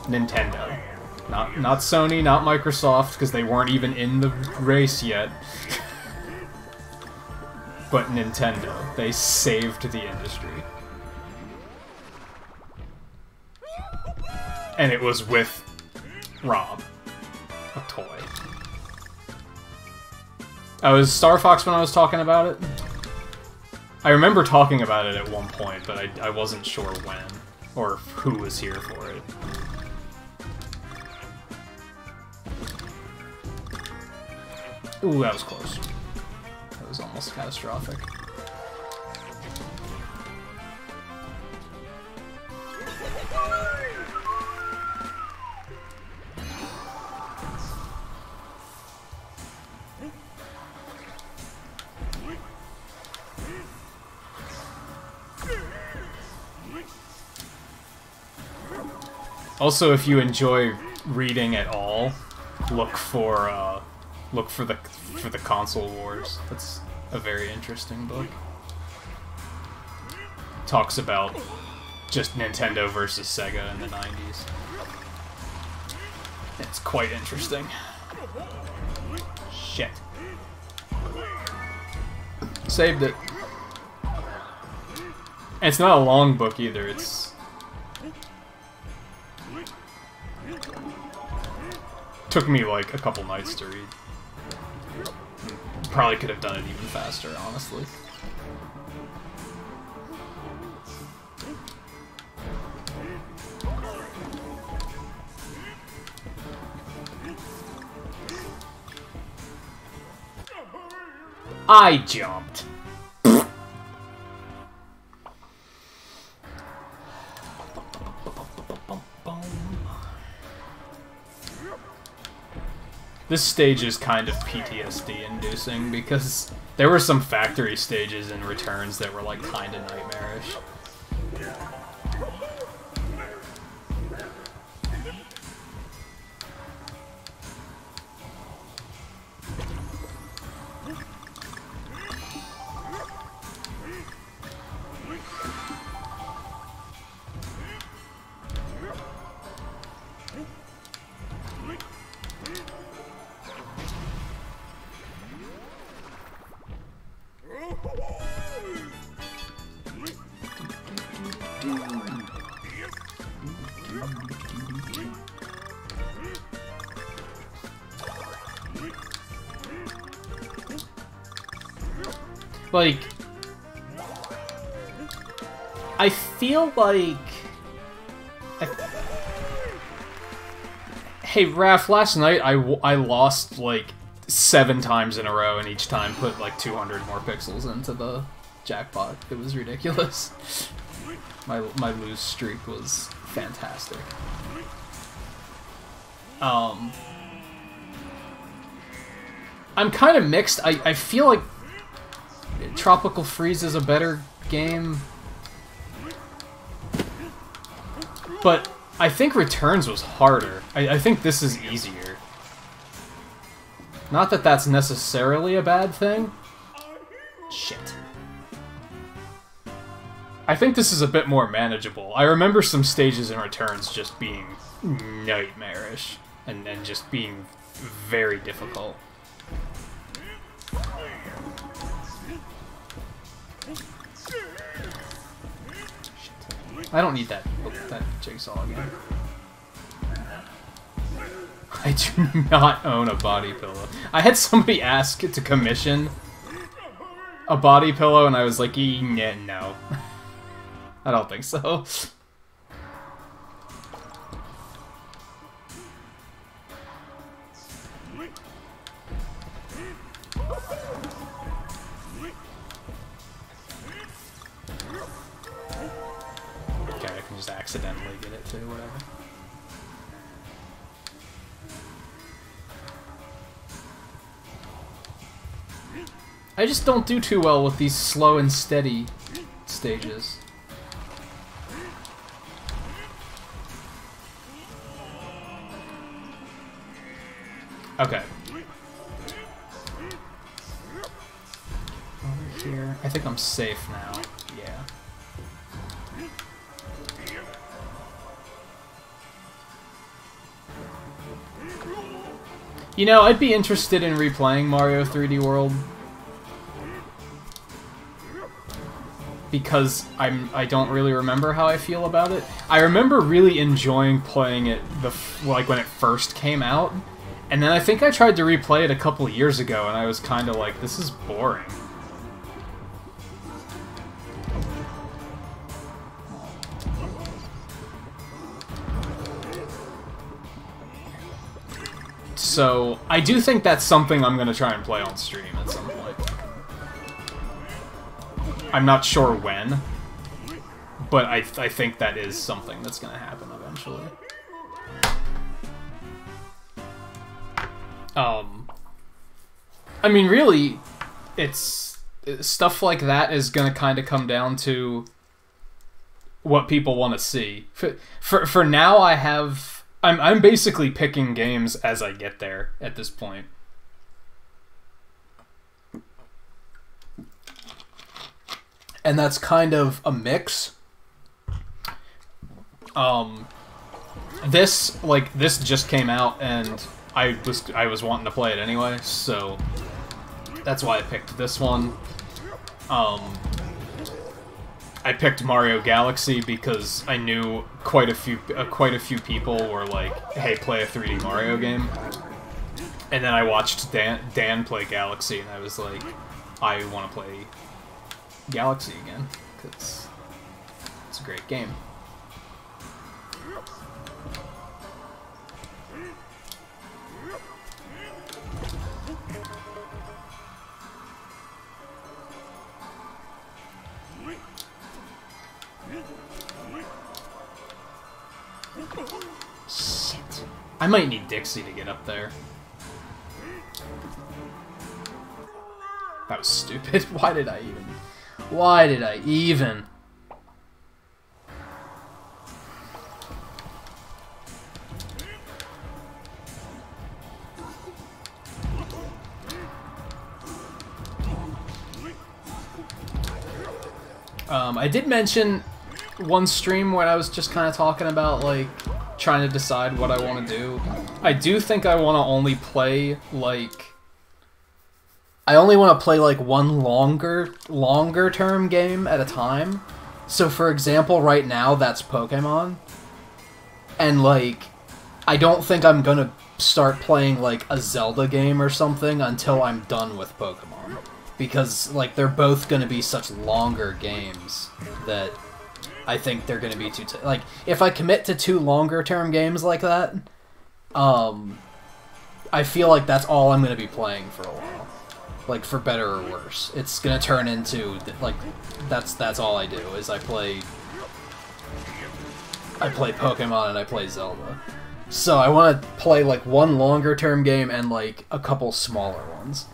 Nintendo. Not Sony, not Microsoft, because they weren't even in the race yet. But Nintendo. They saved the industry. And it was with Rob. A toy. I was Star Fox when I was talking about it. I remember talking about it at one point, but I wasn't sure when, or who was here for it. Ooh, that was close. That was almost catastrophic. Also, if you enjoy reading at all, look for the Console Wars. That's a very interesting book. Talks about just Nintendo versus Sega in the 90s. It's quite interesting. Shit. Saved it. And it's not a long book either, it's... Took me like a couple nights to read. Probably could have done it even faster, honestly. I jumped. This stage is kind of PTSD-inducing because there were some factory stages in Returns that were like kind of nightmarish. Like, I feel like... Hey, Raph, last night I lost, like, 7 times in a row, and each time put, like, 200 more pixels into the jackpot. It was ridiculous. My lose streak was fantastic. I'm kind of mixed. I feel like Tropical Freeze is a better game, but I think Returns was harder. I think this is easier. Not that that's necessarily a bad thing. Shit. I think this is a bit more manageable. I remember some stages in Returns just being nightmarish and just being very difficult. I don't need that jigsaw again. I do not own a body pillow. I had somebody ask to commission a body pillow, and I was like, no. I don't think so. Okay, I can just accidentally get it too, whatever. I just don't do too well with these slow and steady stages. Okay. Over here. I think I'm safe now. Yeah. You know, I'd be interested in replaying Mario 3D World. Because I don't really remember how I feel about it. I remember really enjoying playing it like when it first came out, and then I think I tried to replay it a couple years ago, and I was kind of like, this is boring. So I do think that's something I'm gonna try and play on stream at some point. I'm not sure when, but I think that is something that's going to happen eventually. I mean, really, it's stuff like that is going to kind of come down to what people want to see. For now, I'm basically picking games as I get there at this point. And that's kind of a mix. This just came out, and I was wanting to play it anyway, so that's why I picked this one. I picked Mario Galaxy because I knew quite a few people were like, "Hey, play a 3D Mario game," and then I watched Dan play Galaxy, and I was like, "I want to play Galaxy again, because it's a great game." Shit. I might need Dixie to get up there. That was stupid. Why did I even? Why did I even? I did mention one stream when I was just kind of talking about, like, trying to decide what I want to do. I do think I want to only play, like... I only want to play, like, one longer term game at a time. So, for example, right now, that's Pokemon. And, like, I don't think I'm gonna start playing, like, a Zelda game or something until I'm done with Pokemon. Because, like, they're both gonna be such longer games that I think they're gonna be too... like, if I commit to 2 longer-term games like that, I feel like that's all I'm gonna be playing for a while. Like, for better or worse. It's gonna turn into, like, that's all I do, is I play Pokemon and I play Zelda. So I want to play, like, one longer-term game and, like, a couple smaller ones.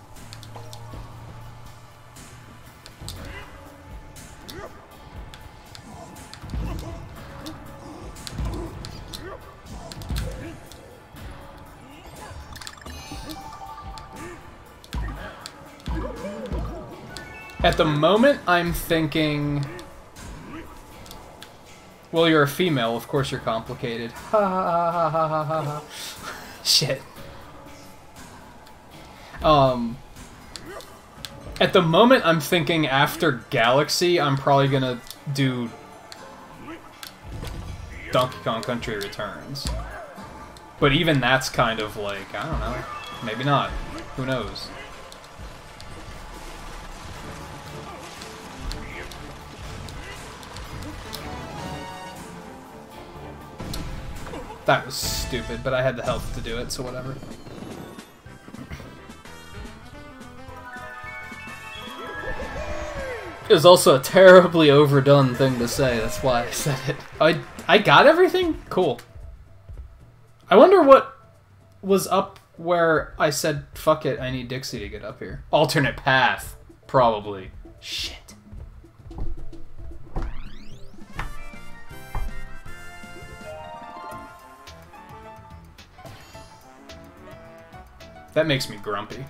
At the moment, I'm thinking... Well, you're a female, of course you're complicated. Ha ha ha ha ha ha ha. Shit. At the moment, I'm thinking after Galaxy, I'm probably gonna do Donkey Kong Country Returns. But even that's kind of like, I don't know. Maybe not. Who knows? That was stupid, but I had the health to do it, so whatever. It was also a terribly overdone thing to say, that's why I said it. I got everything? Cool. I wonder what was up where I said, fuck it, I need Dixie to get up here. Alternate path, probably. Shit. That makes me grumpy.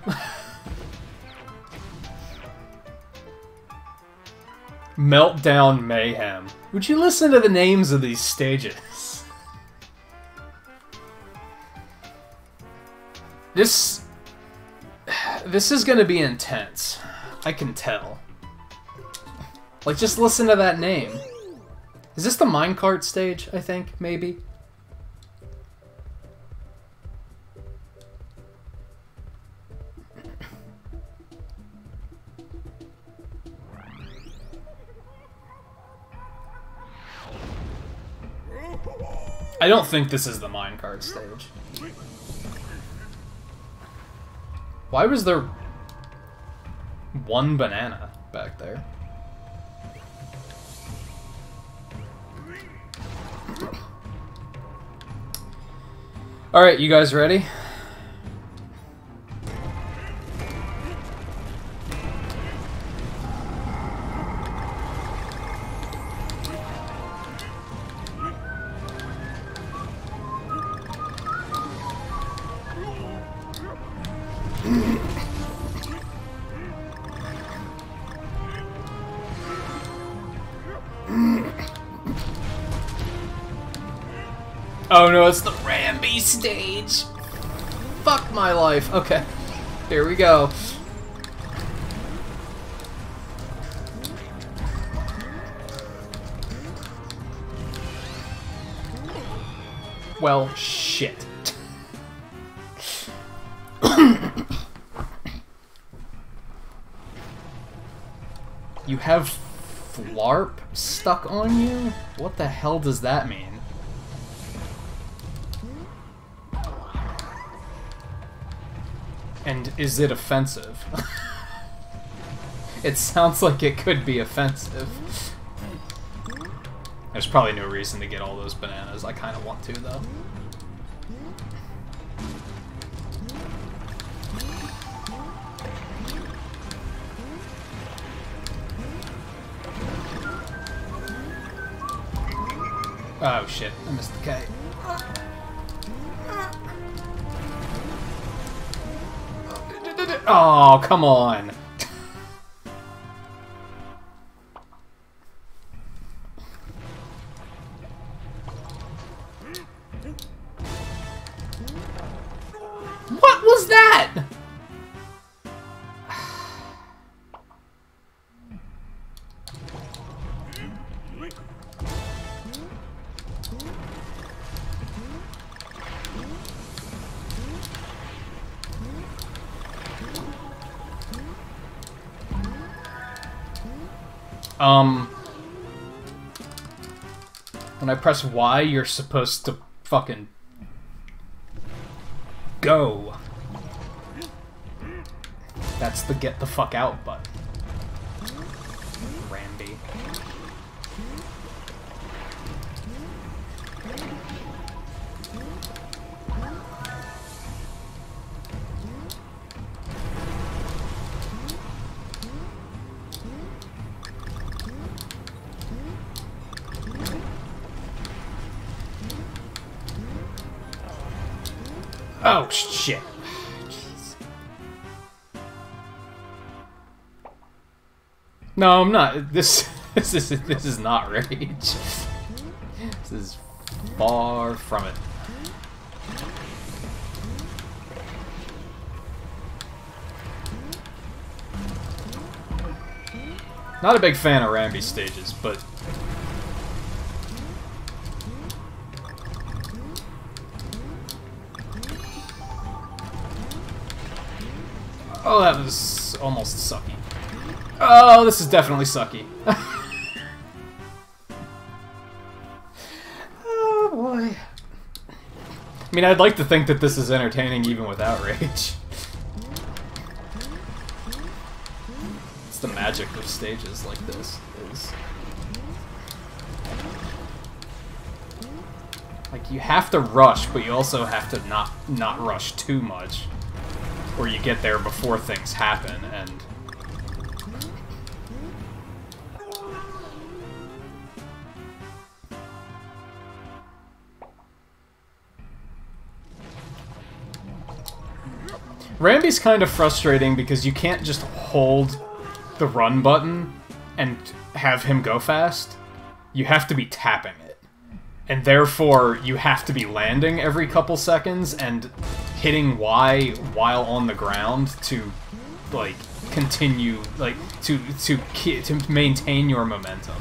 Meltdown Mayhem. Would you listen to the names of these stages? This is gonna be intense. I can tell. Like, just listen to that name. Is this the minecart stage, I think, maybe? I don't think this is the minecart stage. Why was there one banana back there? Alright, you guys ready? Oh no, it's the Ramby stage! Fuck my life. Okay, here we go. Well, shit. You have Flarp stuck on you? What the hell does that mean? And is it offensive? It sounds like it could be offensive. There's probably no reason to get all those bananas. I kind of want to, though. Oh shit, I missed the K. Oh, come on. What was that? When I press Y, you're supposed to fucking go. That's the get the fuck out button. Ramby. Oh shit. Jeez. No, I'm not. This is not rage. This is far from it. Not a big fan of Ramby stages, but oh, that was almost sucky. Oh, this is definitely sucky. Oh boy. I mean, I'd like to think that this is entertaining even without rage. It's the magic of stages like this. Is like you have to rush, but you also have to not rush too much. Or you get there before things happen, and Ramby's kind of frustrating because you can't just hold the run button and have him go fast. You have to be tapping it. And therefore, you have to be landing every couple seconds and hitting Y while on the ground to, like, continue, like, to maintain your momentum.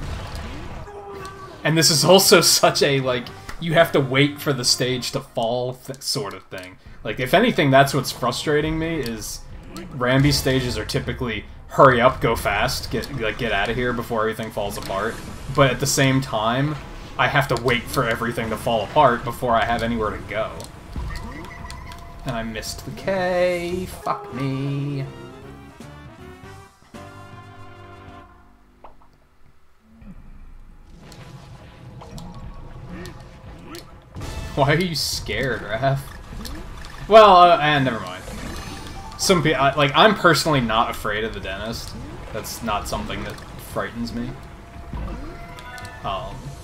And this is also such a, like, you have to wait for the stage to fall sort of thing. Like, if anything, that's what's frustrating me, is Ramby stages are typically hurry up, go fast, get out of here before everything falls apart. But at the same time, I have to wait for everything to fall apart before I have anywhere to go. And I missed the K. Fuck me. Why are you scared, Raph? Well, and never mind. Some people, like, I'm personally not afraid of the dentist. That's not something that frightens me.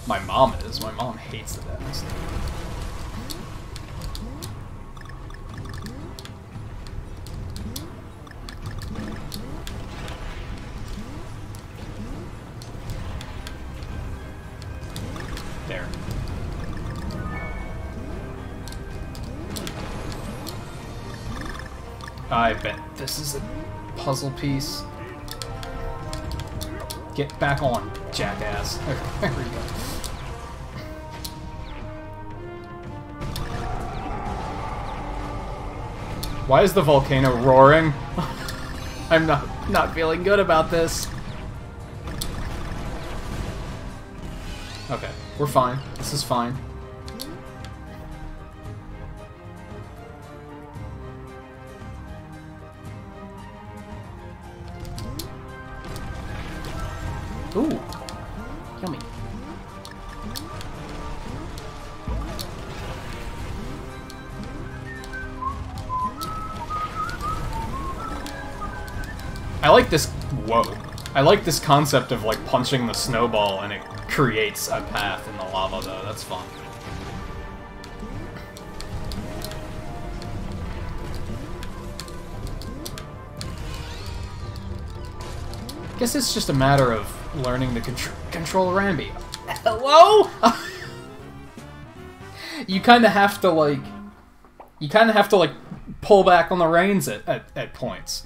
My mom is. My mom hates the dentist. There. I bet this is a puzzle piece. Get back on, jackass. There we go. Why is the volcano roaring? I'm not feeling good about this. Okay, we're fine. This is fine. Ooh, yummy. I like this. Whoa. I like this concept of, like, punching the snowball and it creates a path in the lava, though. That's fun. Guess it's just a matter of learning to control Rambi. Hello? You kind of have to, like... You kind of have to, like, pull back on the reins at points.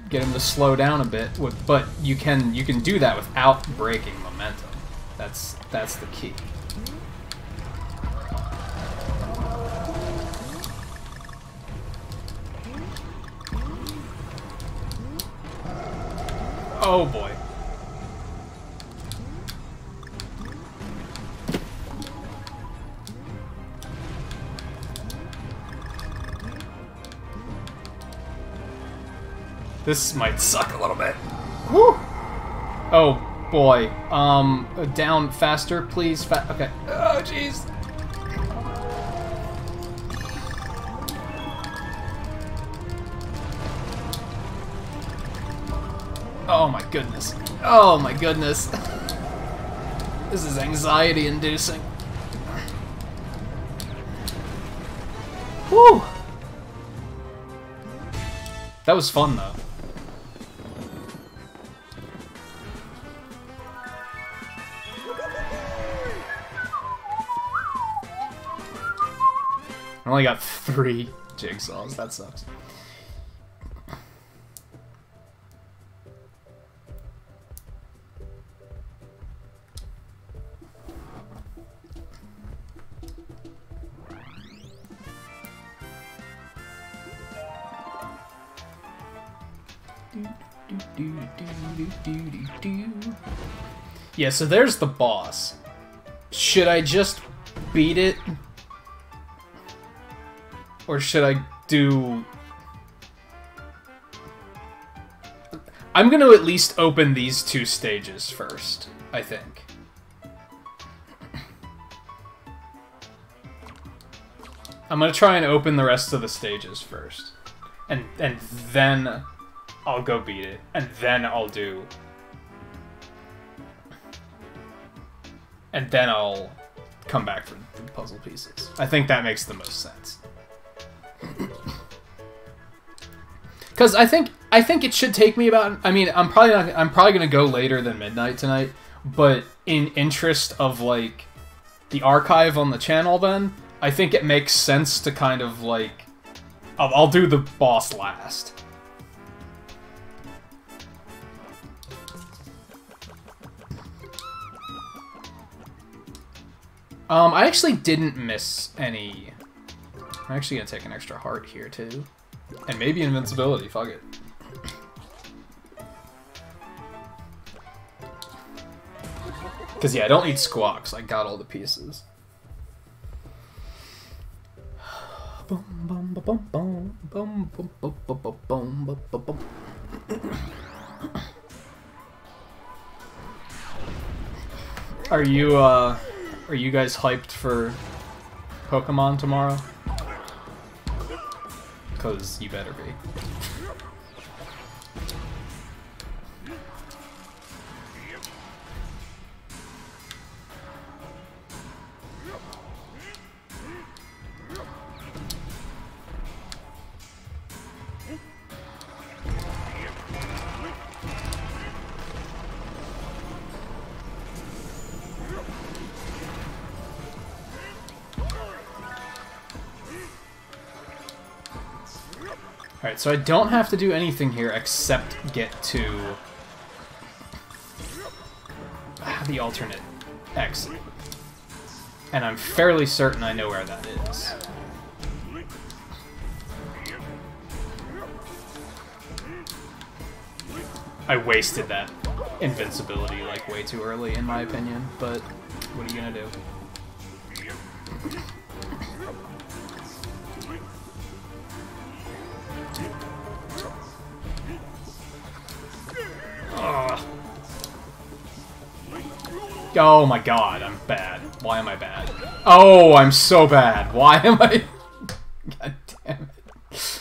Get him to slow down a bit, but you can do that without breaking momentum. That's the key. Oh boy. This might suck a little bit. Woo! Oh boy. Down faster, please. Okay. Oh jeez. Oh my goodness. Oh my goodness. This is anxiety inducing. Whew. That was fun though. I only got 3 jigsaws. That sucks. Yeah, so there's the boss. Should I just beat it? Or should I do... I'm going to at least open these 2 stages first, I think. I'm going to try and open the rest of the stages first. And then I'll go beat it. And then I'll do... And then I'll come back for the puzzle pieces. I think that makes the most sense. Because I think it should take me about... I mean, I'm probably gonna go later than midnight tonight, but in interest of, like, the archive on the channel then, I think it makes sense to kind of, like... I'll do the boss last. I actually didn't miss any... I'm actually gonna take an extra heart here, too. And maybe invincibility, fuck it. Because, yeah, I don't need squawks. I got all the pieces. Are you guys hyped for Pokemon tomorrow? Because you better be. Alright, so I don't have to do anything here except get to the alternate exit. And I'm fairly certain I know where that is. I wasted that invincibility, like, way too early, in my opinion, but what are you gonna do? Oh my god, I'm bad. Why am I bad? Oh, I'm so bad. Why am I... God damn it.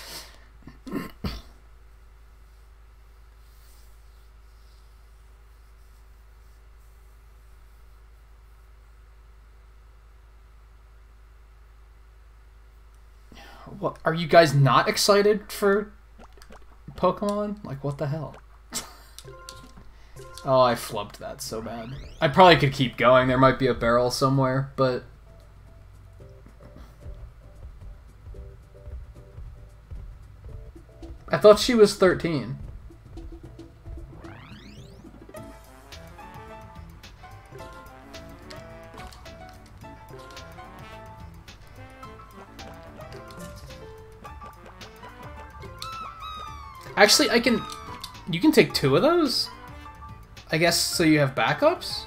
What, are you guys not excited for Pokemon? Like, what the hell? Oh, I flubbed that so bad. I probably could keep going. There might be a barrel somewhere, but... I thought she was 13. Actually, you can take 2 of those? I guess so you have backups?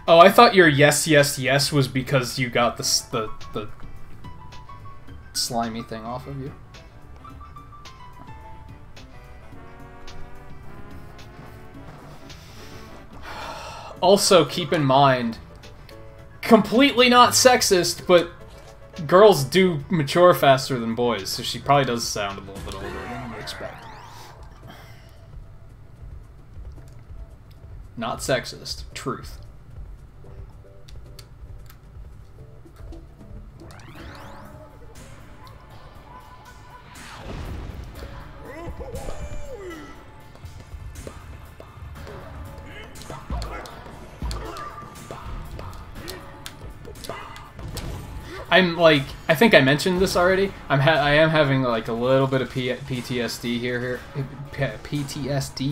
Oh, I thought your yes, yes, yes was because you got the slimy thing off of you. Also, keep in mind, completely not sexist, but girls do mature faster than boys, so she probably does sound a little bit older than you expect. Not sexist. Truth. I'm like, I think I mentioned this already. I am having like a little bit of PTSD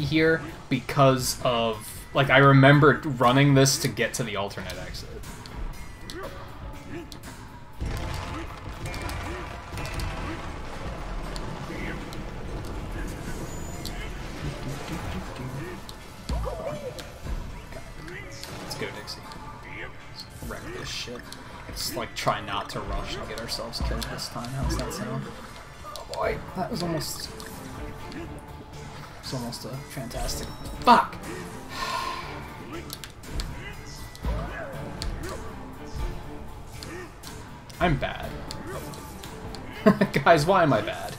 here because of like I remember running this to get to the alternate exit. Let's go, Dixie. Let's wreck this shit. Let's like try not to rush and get ourselves killed this time. How's that sound? Oh boy, that was almost a fantastic. Fuck! I'm bad. Guys, why am I bad?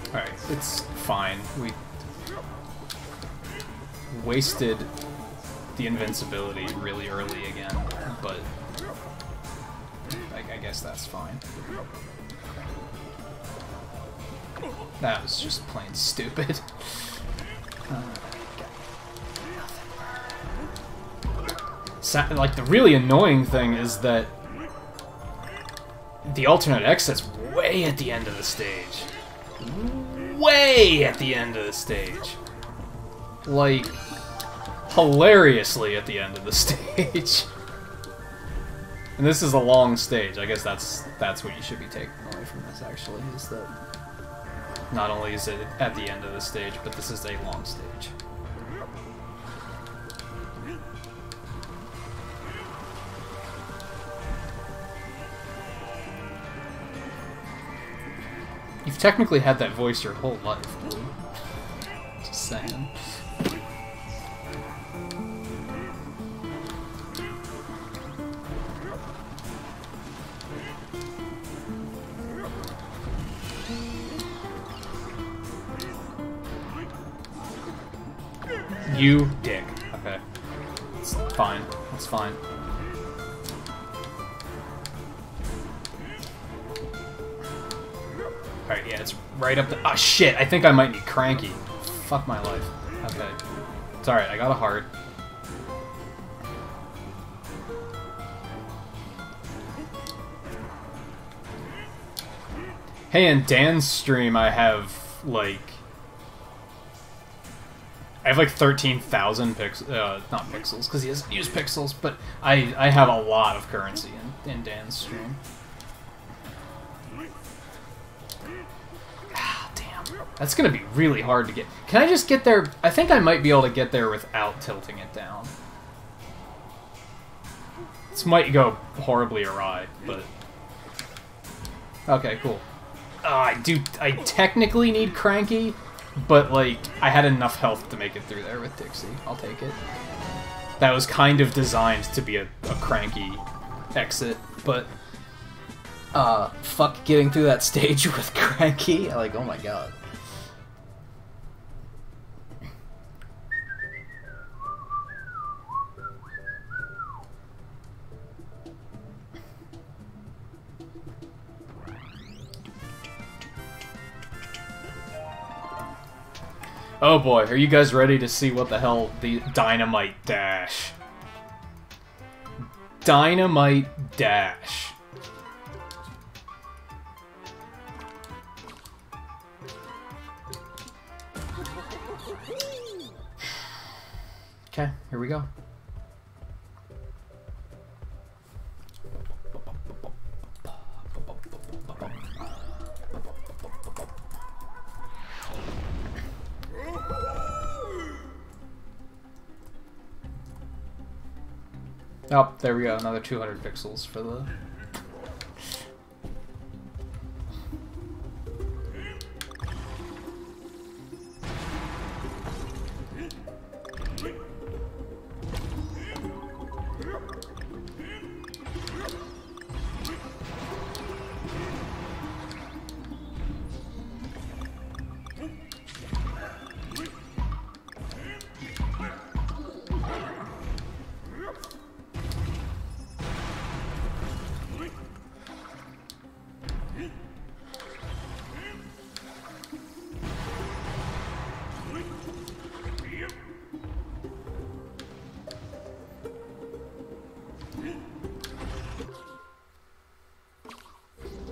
Alright, it's fine. We wasted the invincibility really early again, but I guess that's fine. That was just plain stupid. Like, the really annoying thing is that the alternate exit's way at the end of the stage. Way at the end of the stage. Like, hilariously at the end of the stage. And this is a long stage. I guess that's what you should be taking away from this, actually, is that not only is it at the end of the stage, but this is a long stage. You've technically had that voice your whole life, Blue. Just saying. You dick. Okay. It's fine. It's fine. Alright, yeah, it's right up the— oh, shit! I think I might need Cranky. Fuck my life. Okay. It's alright, I got a heart. Hey, in Dan's stream, I have, like... I have, like, 13,000 pixels, not pixels, because he doesn't use pixels, but I have a lot of currency in Dan's stream. Ah, damn. That's gonna be really hard to get. Can I just get there? I think I might be able to get there without tilting it down. This might go horribly awry, but... okay, cool. I technically need Cranky, but, like, I had enough health to make it through there with Dixie. I'll take it. That was kind of designed to be a Cranky exit, but fuck getting through that stage with Cranky. Like, oh my god. Oh boy, are you guys ready to see what the hell the Dynamite Dash? Dynamite Dash. Okay, here we go. Oh, there we go. Another 200 pixels for the...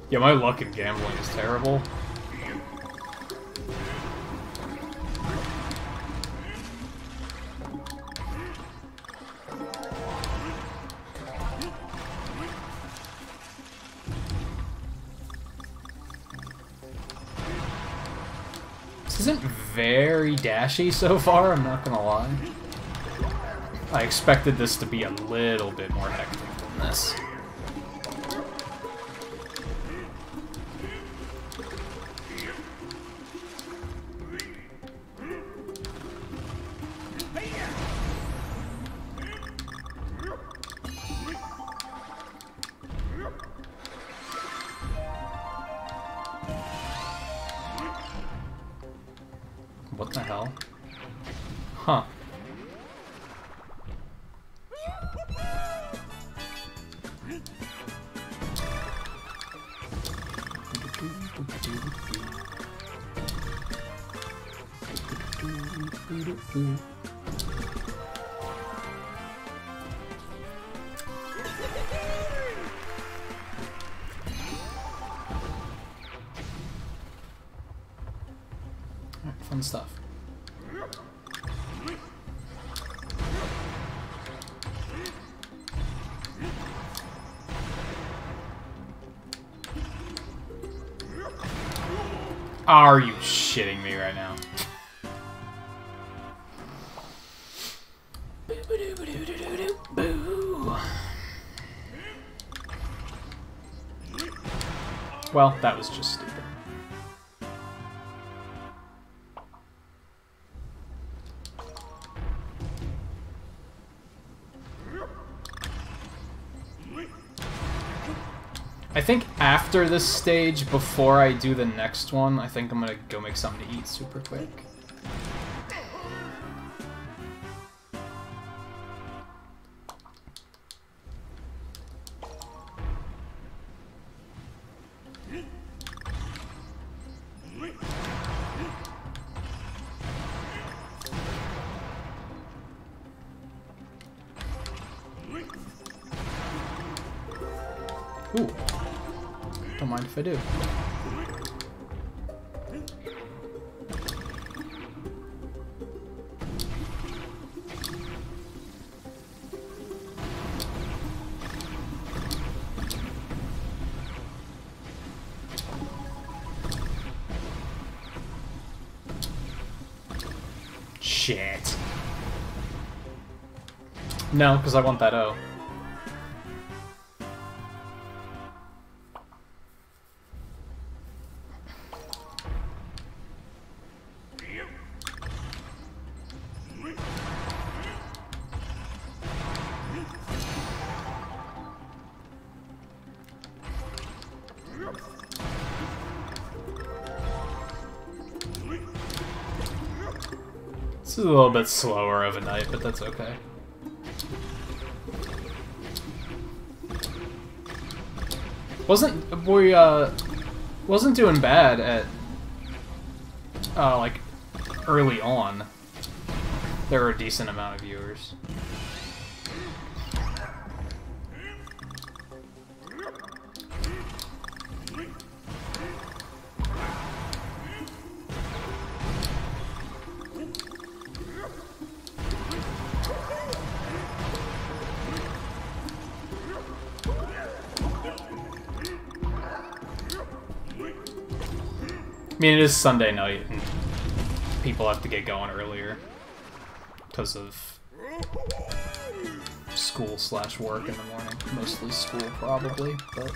Yeah, my luck in gambling is terrible. This isn't very dashy so far, I'm not gonna lie. I expected this to be a little bit more hectic than this. What the hell? Huh. Fun stuff. Are you shitting me right now? Well, that was just stupid. I think after this stage, before I do the next one, I think I'm gonna go make something to eat super quick. Ooh. Don't mind if I do. Shit. No, because I want that O. This is a little bit slower of a night, but that's okay. Wasn't doing bad at like early on. There were a decent amount of viewers. I mean, it is Sunday night, and people have to get going earlier because of school/work in the morning. Mostly school, probably, but...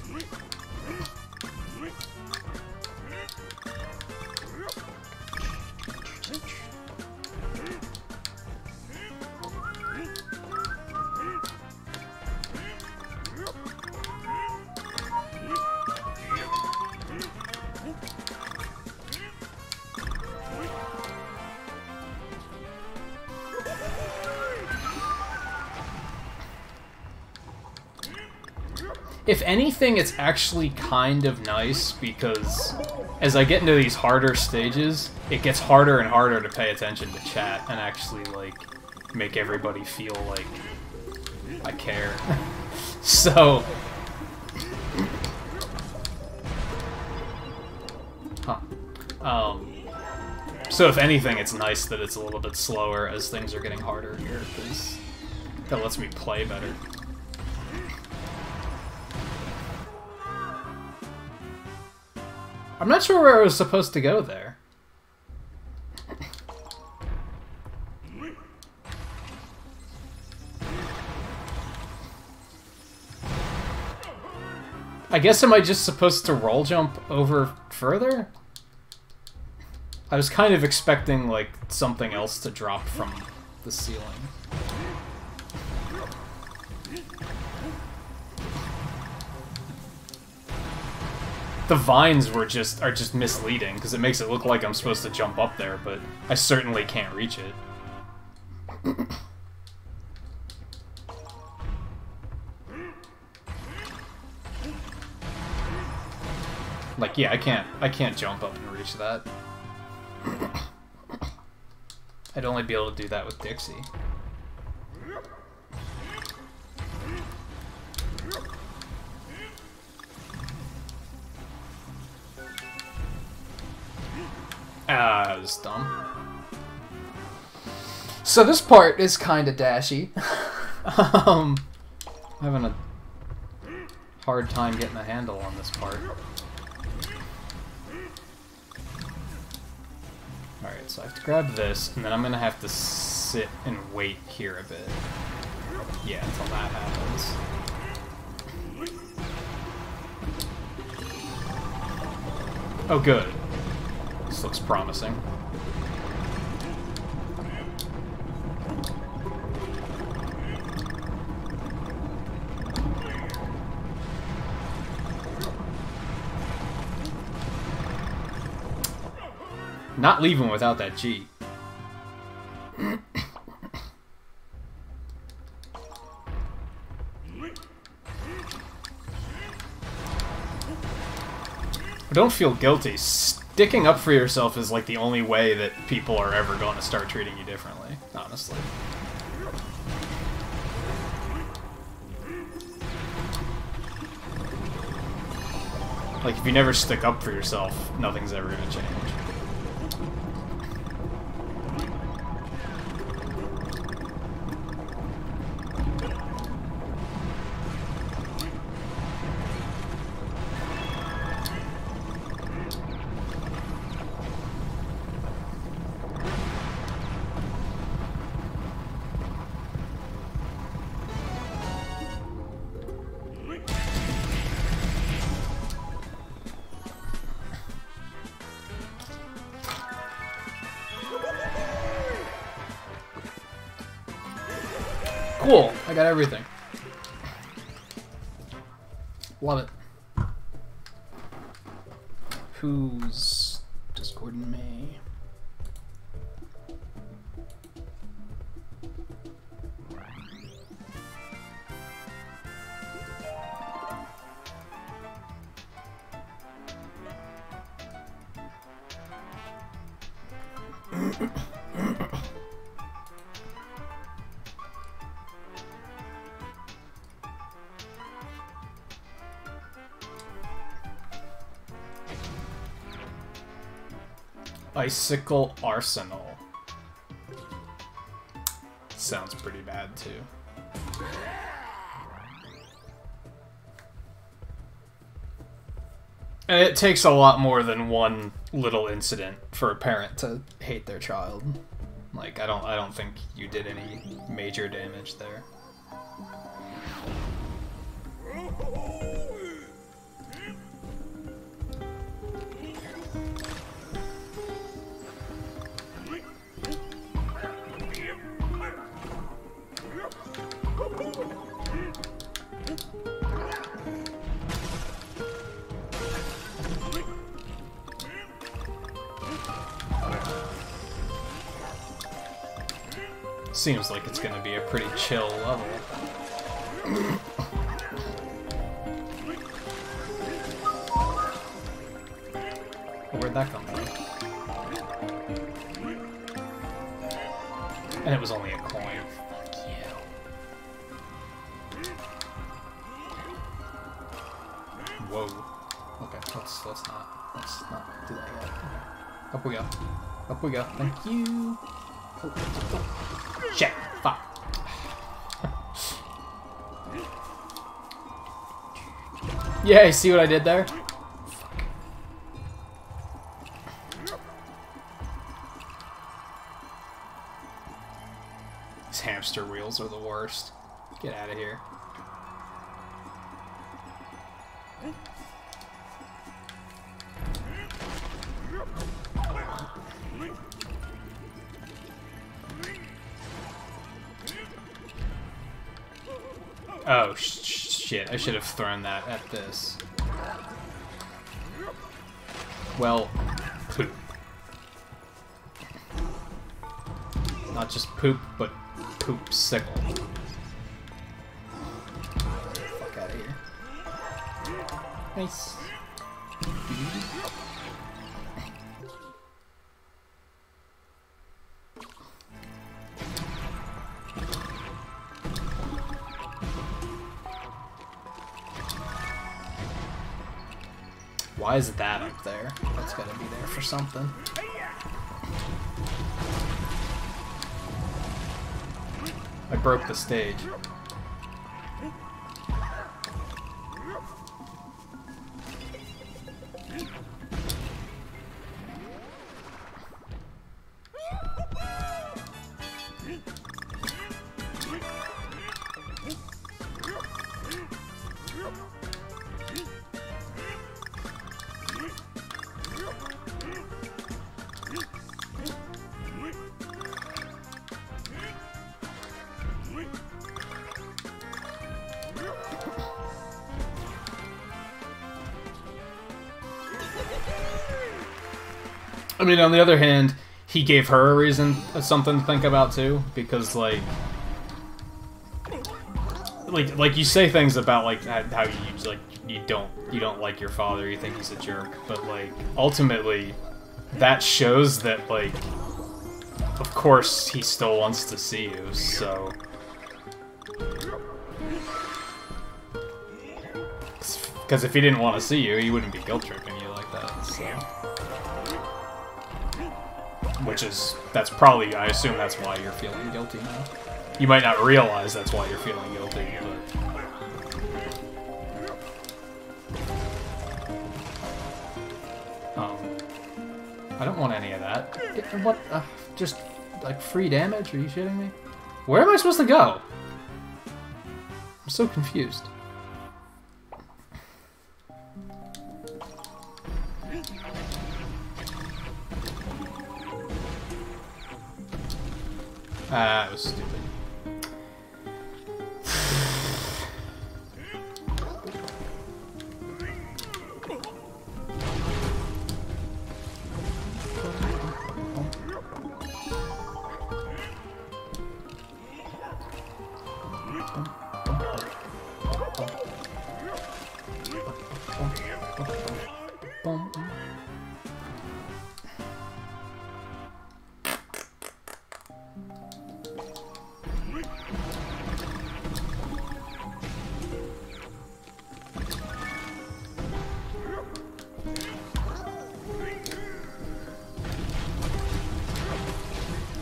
If anything, it's actually kind of nice, because as I get into these harder stages, it gets harder and harder to pay attention to chat and actually, like, make everybody feel like I care. So... So if anything, it's nice that it's a little bit slower as things are getting harder here, because that lets me play better. I'm not sure where I was supposed to go there. I guess am I just supposed to roll jump over further? I was kind of expecting, like, something else to drop from the ceiling. The vines are just misleading, because it makes it look like I'm supposed to jump up there, but I certainly can't reach it. Like, yeah, I can't jump up and reach that. I'd only be able to do that with Dixie. Ah, that was dumb. So this part is kind of dashy. I'm having a hard time getting a handle on this part. Alright, so I have to grab this, and then I'm gonna have to sit and wait here a bit. Yeah, until that happens. Oh, good. This looks promising. Not leaving without that G. Don't feel guilty. Sticking up for yourself is like the only way that people are ever going to start treating you differently, honestly. Like, if you never stick up for yourself, nothing's ever going to change. Cool, I got everything. Love it. Who's Discord in May? Icicle Arsenal. Sounds pretty bad, too. And it takes a lot more than one little incident for a parent to hate their child. Like, I don't think you did any major damage there. Seems like it's gonna be a pretty chill level. Where'd that come from? And it was only a coin. Fuck you. Whoa. Okay, let's not do that yet. Okay. Up we go. Up we go. Thank you. Shit! Fuck! Yeah, you see what I did there? Fuck. These hamster wheels are the worst. Get out of here. Oh, shit. I should have thrown that at this. Well, poop. Not just poop, but poop-sicle. Fuck out of here. Nice. Why is that up there? That's gotta be there for something. I broke the stage. I mean, on the other hand, he gave her a reason, something to think about too, because like you say things about like how you don't like your father, you think he's a jerk, but like ultimately that shows that like of course he still wants to see you, so because if he didn't want to see you, he wouldn't be guilt tripping you like that, so. That's probably, I assume that's why you're feeling guilty now. You might not realize that's why you're feeling guilty, but... I don't want any of that. What? Just, like, free damage? Are you shitting me? Where am I supposed to go? I'm so confused. Ah, it was stupid.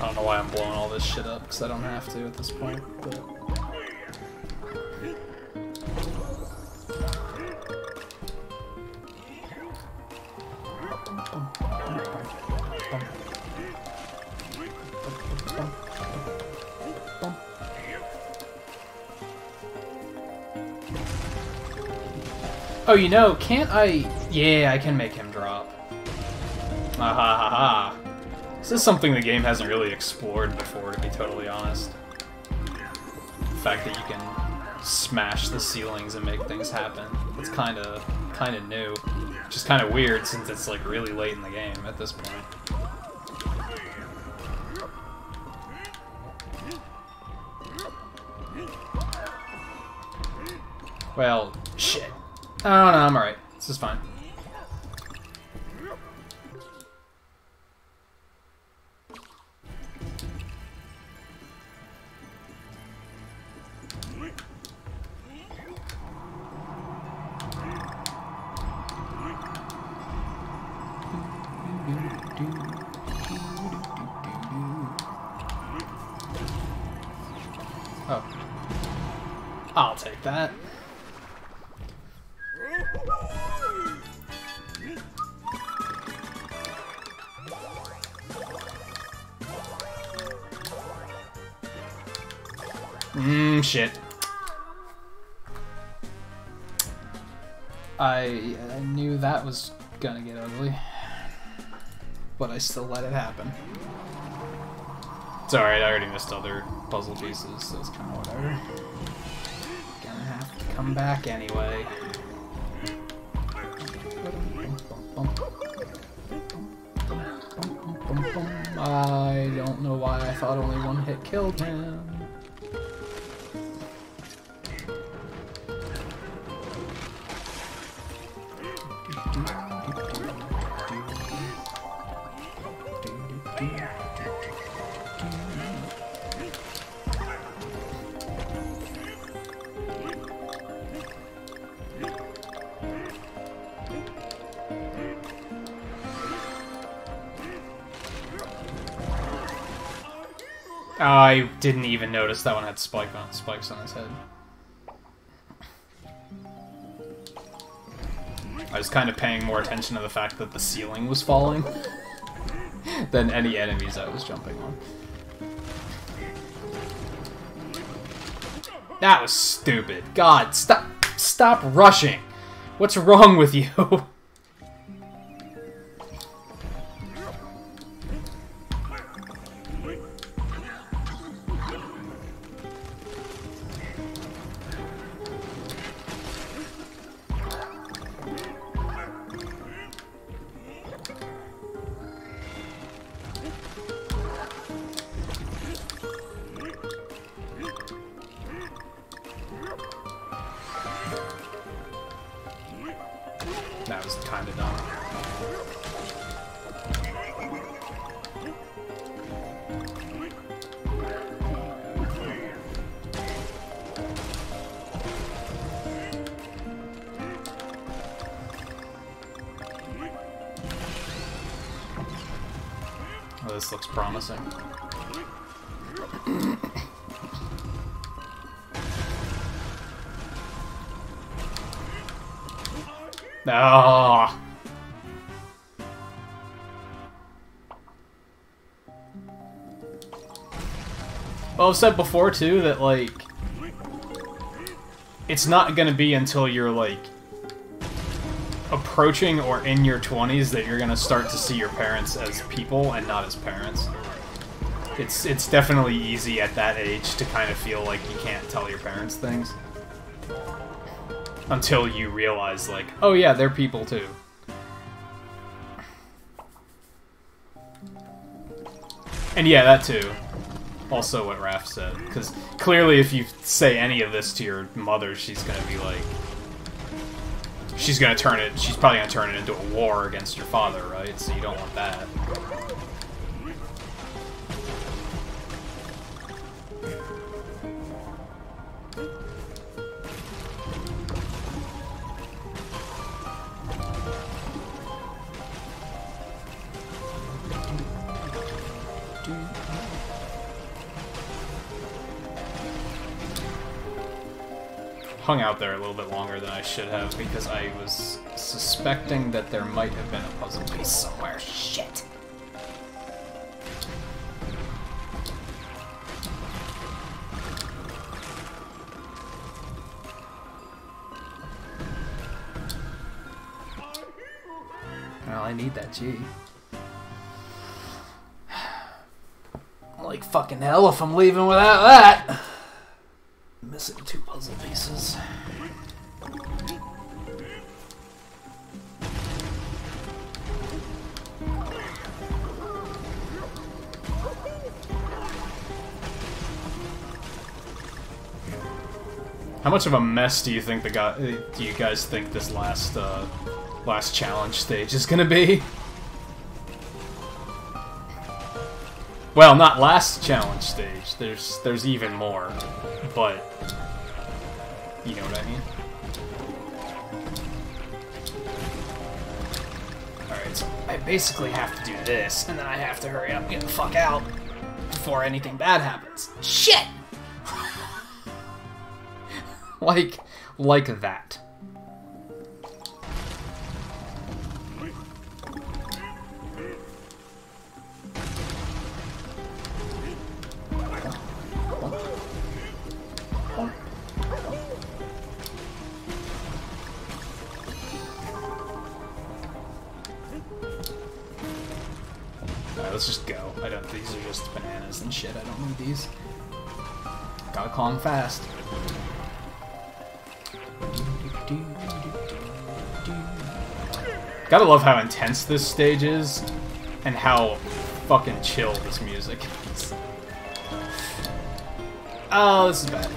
I don't know why I'm blowing all this shit up, because I don't have to at this point, but... Oh, you know, can't I... Yeah, I can make him drop. Ah ha ha ha. This is something the game hasn't really explored before, to be totally honest. The fact that you can smash the ceilings and make things happen. It's kinda new. Which is kinda weird since it's like really late in the game at this point. Well, shit. Oh no, I'm alright. This is fine. Oh. I'll take that. Shit. I knew that was gonna get ugly. But I still let it happen. It's alright, I already missed other puzzle pieces, so it's kinda whatever. Gonna have to come back anyway. I don't know why I thought only one hit killed him. Oh, I didn't even notice that one had spikes on his head. I was kind of paying more attention to the fact that the ceiling was falling than any enemies I was jumping on. That was stupid. God, stop rushing. What's wrong with you? That was kind of dumb. Oh, this looks promising. Oh. Well, I've said before, too, that, like, it's not gonna be until you're, like, approaching or in your 20s that you're gonna start to see your parents as people and not as parents. It's definitely easy at that age to kind of feel like you can't tell your parents things. Until you realize, like, oh yeah, they're people too. And yeah, that too. Also what Raph said. Because clearly if you say any of this to your mother, she's gonna be like... she's probably gonna turn it into a war against your father, right? So you don't want that. hung out there a little bit longer than I should have because I was suspecting that there might have been a puzzle piece somewhere. Shit. Well, I need that G. Like fucking hell if I'm leaving without that. Missing 2 puzzle pieces. How much of a mess do you think do you guys think this last challenge stage is gonna be? Well, not last challenge stage. There's even more, but you know what I mean. All right, so I basically have to do this, and then I have to hurry up and get the fuck out before anything bad happens. Shit! like that. Alright, let's just go. These are just bananas and shit. I don't need these. Gotta call them fast. Gotta love how intense this stage is, and how fucking chill this music is. Oh, this is bad.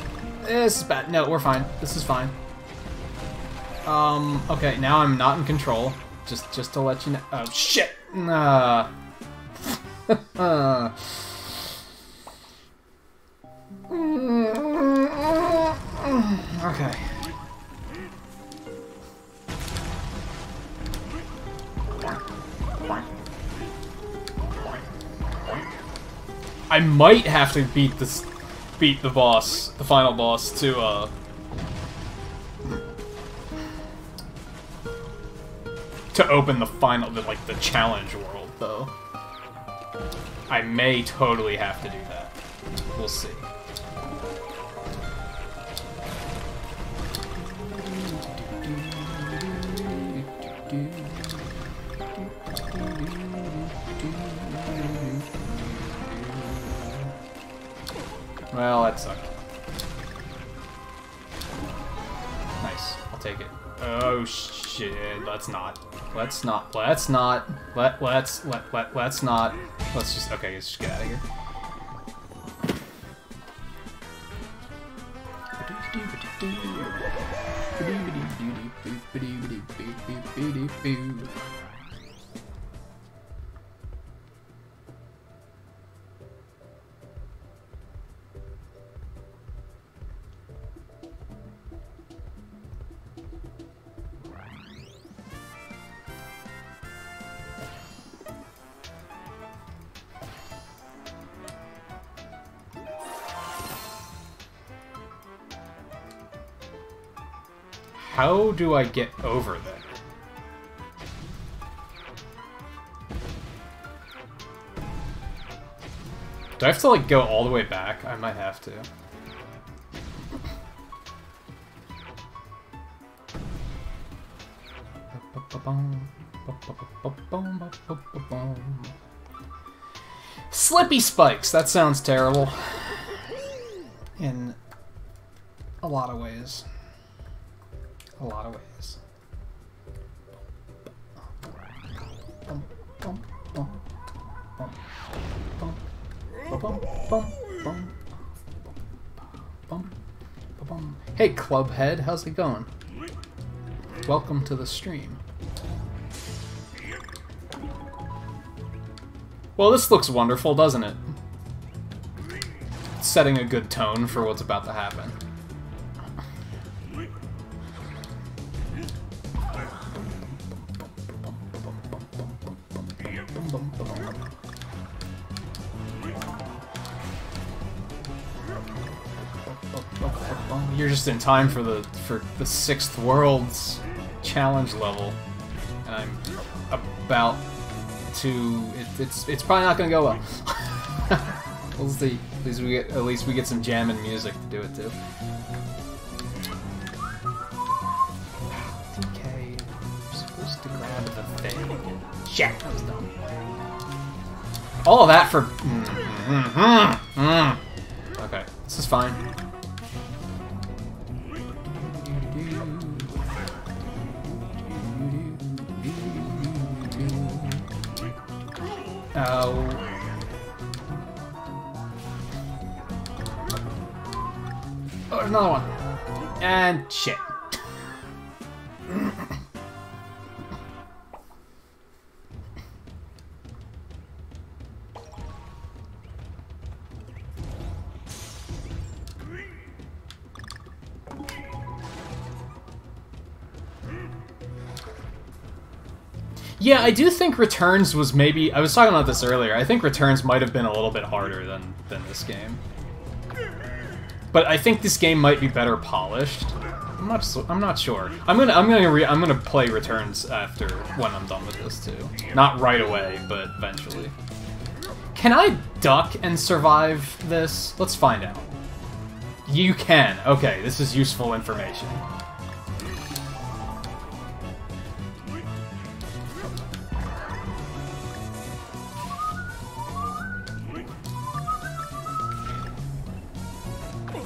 This is bad. No, we're fine. This is fine. Okay, now I'm not in control. Just to let you know. Oh, shit! Nah. Okay. I might have to beat the boss, the final boss, to open the final, the challenge world, though. I may totally have to do that. We'll see. Well, that sucked. Nice. I'll take it. Oh shit. Let's not. Let's not. Let's not. Let's not. Let's just. Okay, let's just get out of here. How do I get over there? Do I have to, like, go all the way back? I might have to. Slippy spikes! That sounds terrible. In a lot of ways. A lot of ways. Hey, Clubhead, how's it going? Welcome to the stream. Well, this looks wonderful, doesn't it? It's setting a good tone for what's about to happen. Well, you're just in time for the 6th Worlds challenge level, and I'm about to. It's probably not gonna go well. We'll see. At least we get some jamming music to do it to. DK, you're supposed to grab the thing. Shit, that was dumb. All of that for. Okay, this is fine. Oh. Oh, there's another one. And shit. Yeah, I do think Returns was maybe... I was talking about this earlier. I think Returns might have been a little bit harder than this game. But I think this game might be better polished. I'm not sure. I'm gonna play Returns after when I'm done with this too. Not right away, but eventually. Can I duck and survive this? Let's find out. You can. Okay, this is useful information.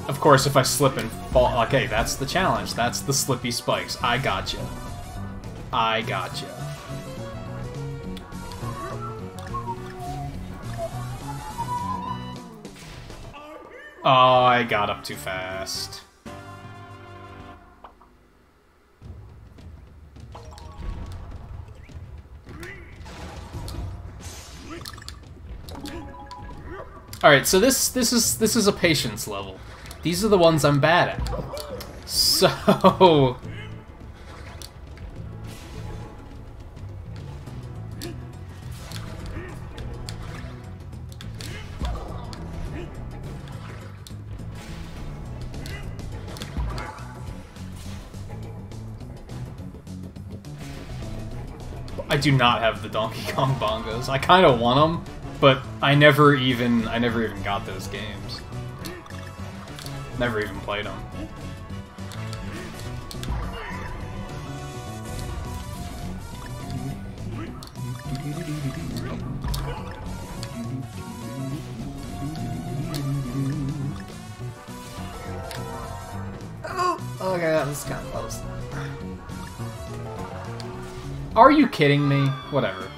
Of course, if I slip and fall... Okay, that's the challenge. That's the slippy spikes. I gotcha. I gotcha. Oh, I got up too fast. Alright, so this is a patience level. These are the ones I'm bad at. So... I do not have the Donkey Kong bongos. I kind of want them, but I never even got those games. Never even played them. Oh, okay, that was kind of close. Are you kidding me? Whatever.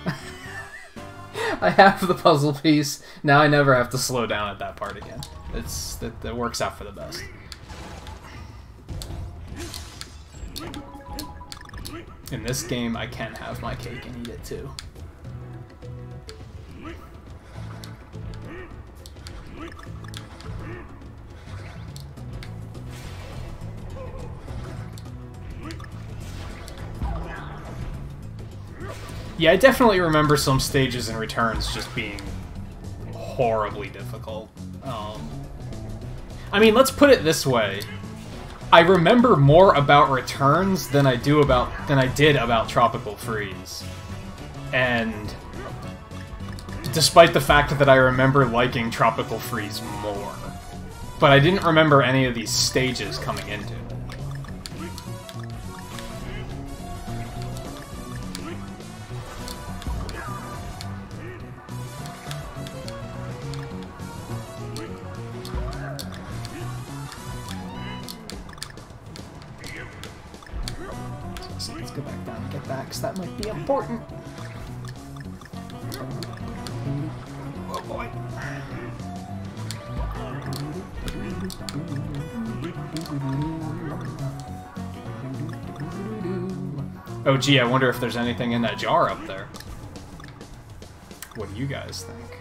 I have the puzzle piece. Now I never have to slow down at that part again. That works out for the best. In this game, I can have my cake and eat it too. Yeah, I definitely remember some stages in Returns just being horribly difficult. I mean, let's put it this way. I remember more about Returns than I did about Tropical Freeze. And despite the fact that I remember liking Tropical Freeze more. But I didn't remember any of these stages coming into it. Let's go back down and get that, because that might be important. Oh boy. Oh gee, I wonder if there's anything in that jar up there. What do you guys think?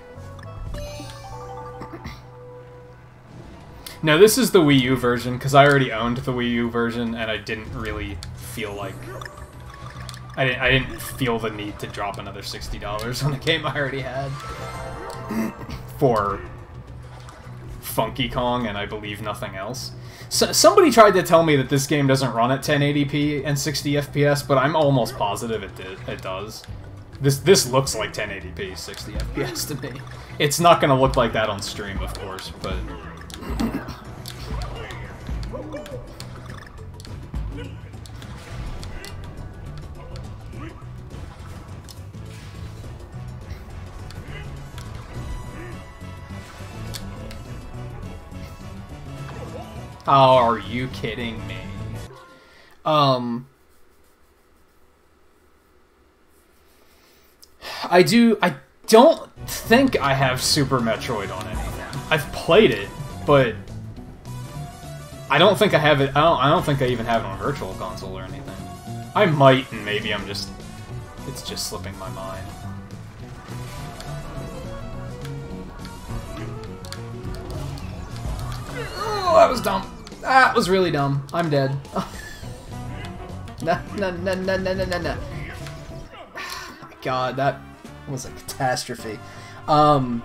No, this is the Wii U version, because I already owned the Wii U version, and I didn't really feel like... I didn't feel the need to drop another $60 on a game I already had. For Funky Kong and I believe nothing else. So, somebody tried to tell me that this game doesn't run at 1080p and 60 FPS, but I'm almost positive it does. This looks like 1080p, 60 FPS to me. It's not going to look like that on stream, of course, but... Oh, are you kidding me? I don't think I have Super Metroid on anything. I've played it, but I don't think I have it. I don't think I even have it on Virtual Console or anything. I might, and maybe it's just slipping my mind. Oh, that was dumb. That was really dumb. I'm dead. No. God, that was a catastrophe. I'm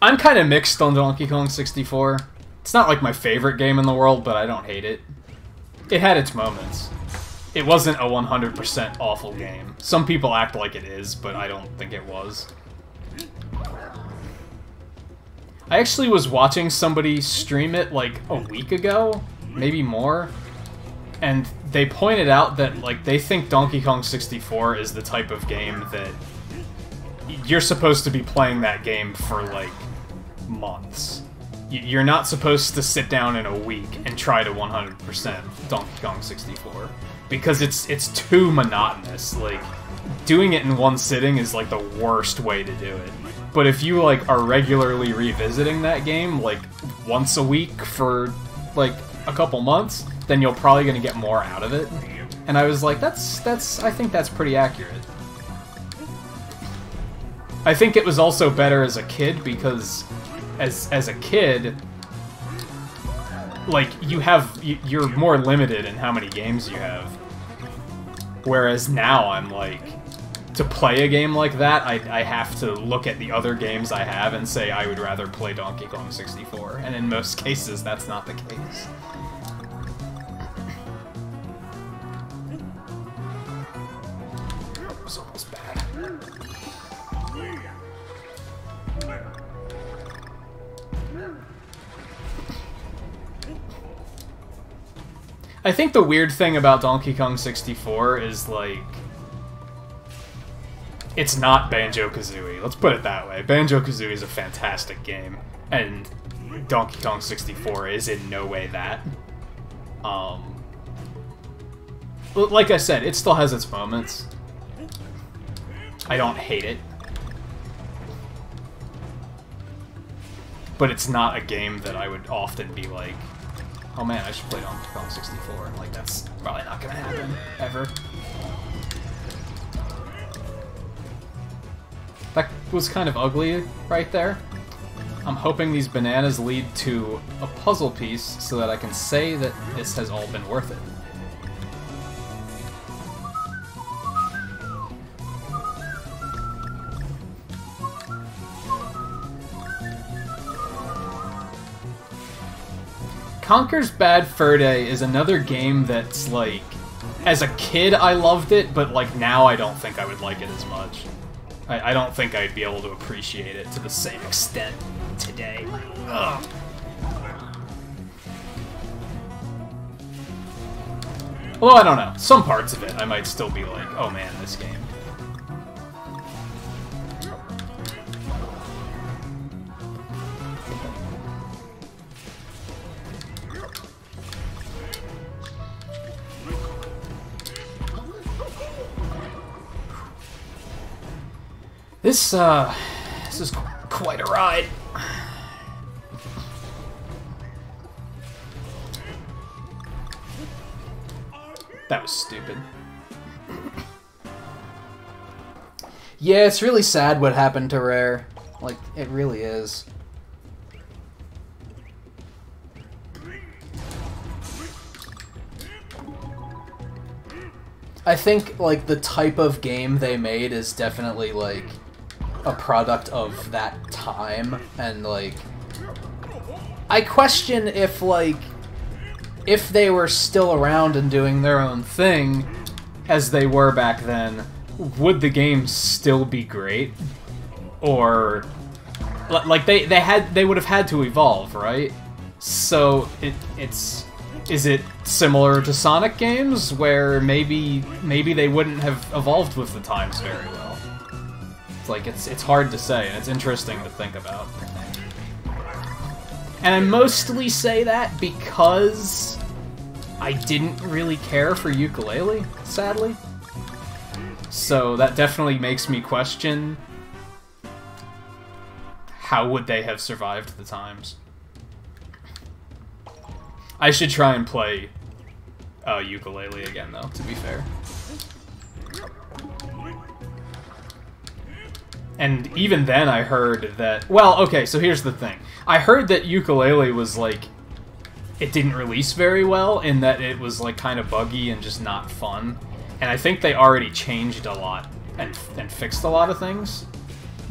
kind of mixed on Donkey Kong 64. It's not like my favorite game in the world, but I don't hate it. It had its moments. It wasn't a 100% awful game. Some people act like it is, but I don't think it was. I actually was watching somebody stream it like a week ago, maybe more, and they pointed out that like they think Donkey Kong 64 is the type of game that you're supposed to be playing that game for like months. You're not supposed to sit down in a week and try to 100% Donkey Kong 64 because it's too monotonous. Like doing it in one sitting is like the worst way to do it. But if you like are regularly revisiting that game like once a week for like a couple months, then you're probably going to get more out of it. And I was like, I think that's pretty accurate. I think it was also better as a kid because as a kid, like you're more limited in how many games you have. Whereas now I'm like, to play a game like that, I have to look at the other games I have and say I would rather play Donkey Kong 64, and in most cases that's not the case. That was almost bad. I think the weird thing about Donkey Kong 64 is like, it's not Banjo-Kazooie. Let's put it that way. Banjo-Kazooie is a fantastic game, and Donkey Kong 64 is in no way that. Like I said, it still has its moments. I don't hate it. But it's not a game that I would often be like, oh man, I should play Donkey Kong 64. Like, that's probably not gonna happen, ever. That was kind of ugly right there. I'm hoping these bananas lead to a puzzle piece so that I can say that this has all been worth it. Conker's Bad Fur Day is another game that's like, as a kid I loved it, but like now I don't think I would like it as much. I don't think I'd be able to appreciate it to the same extent today. Ugh. Although, I don't know. Some parts of it I might still be like, oh man, this game. This is quite a ride. That was stupid. Yeah, it's really sad what happened to Rare. Like, it really is. I think, like, the type of game they made is definitely, like, a product of that time, and, like, I question if, like, if they were still around and doing their own thing, as they were back then, would the game still be great? Or, like, they would have had to evolve, right? So, is it similar to Sonic games, where maybe they wouldn't have evolved with the times very well? It's like, it's hard to say, and it's interesting to think about. And I mostly say that because I didn't really care for Yooka-Laylee, sadly. So that definitely makes me question how would they have survived the times. I should try and play Yooka-Laylee again, though, to be fair. And even then I heard that... Well, okay, so here's the thing. I heard that Yooka-Laylee was, like... It didn't release very well, in that it was, like, kind of buggy and just not fun. And I think they already changed a lot and fixed a lot of things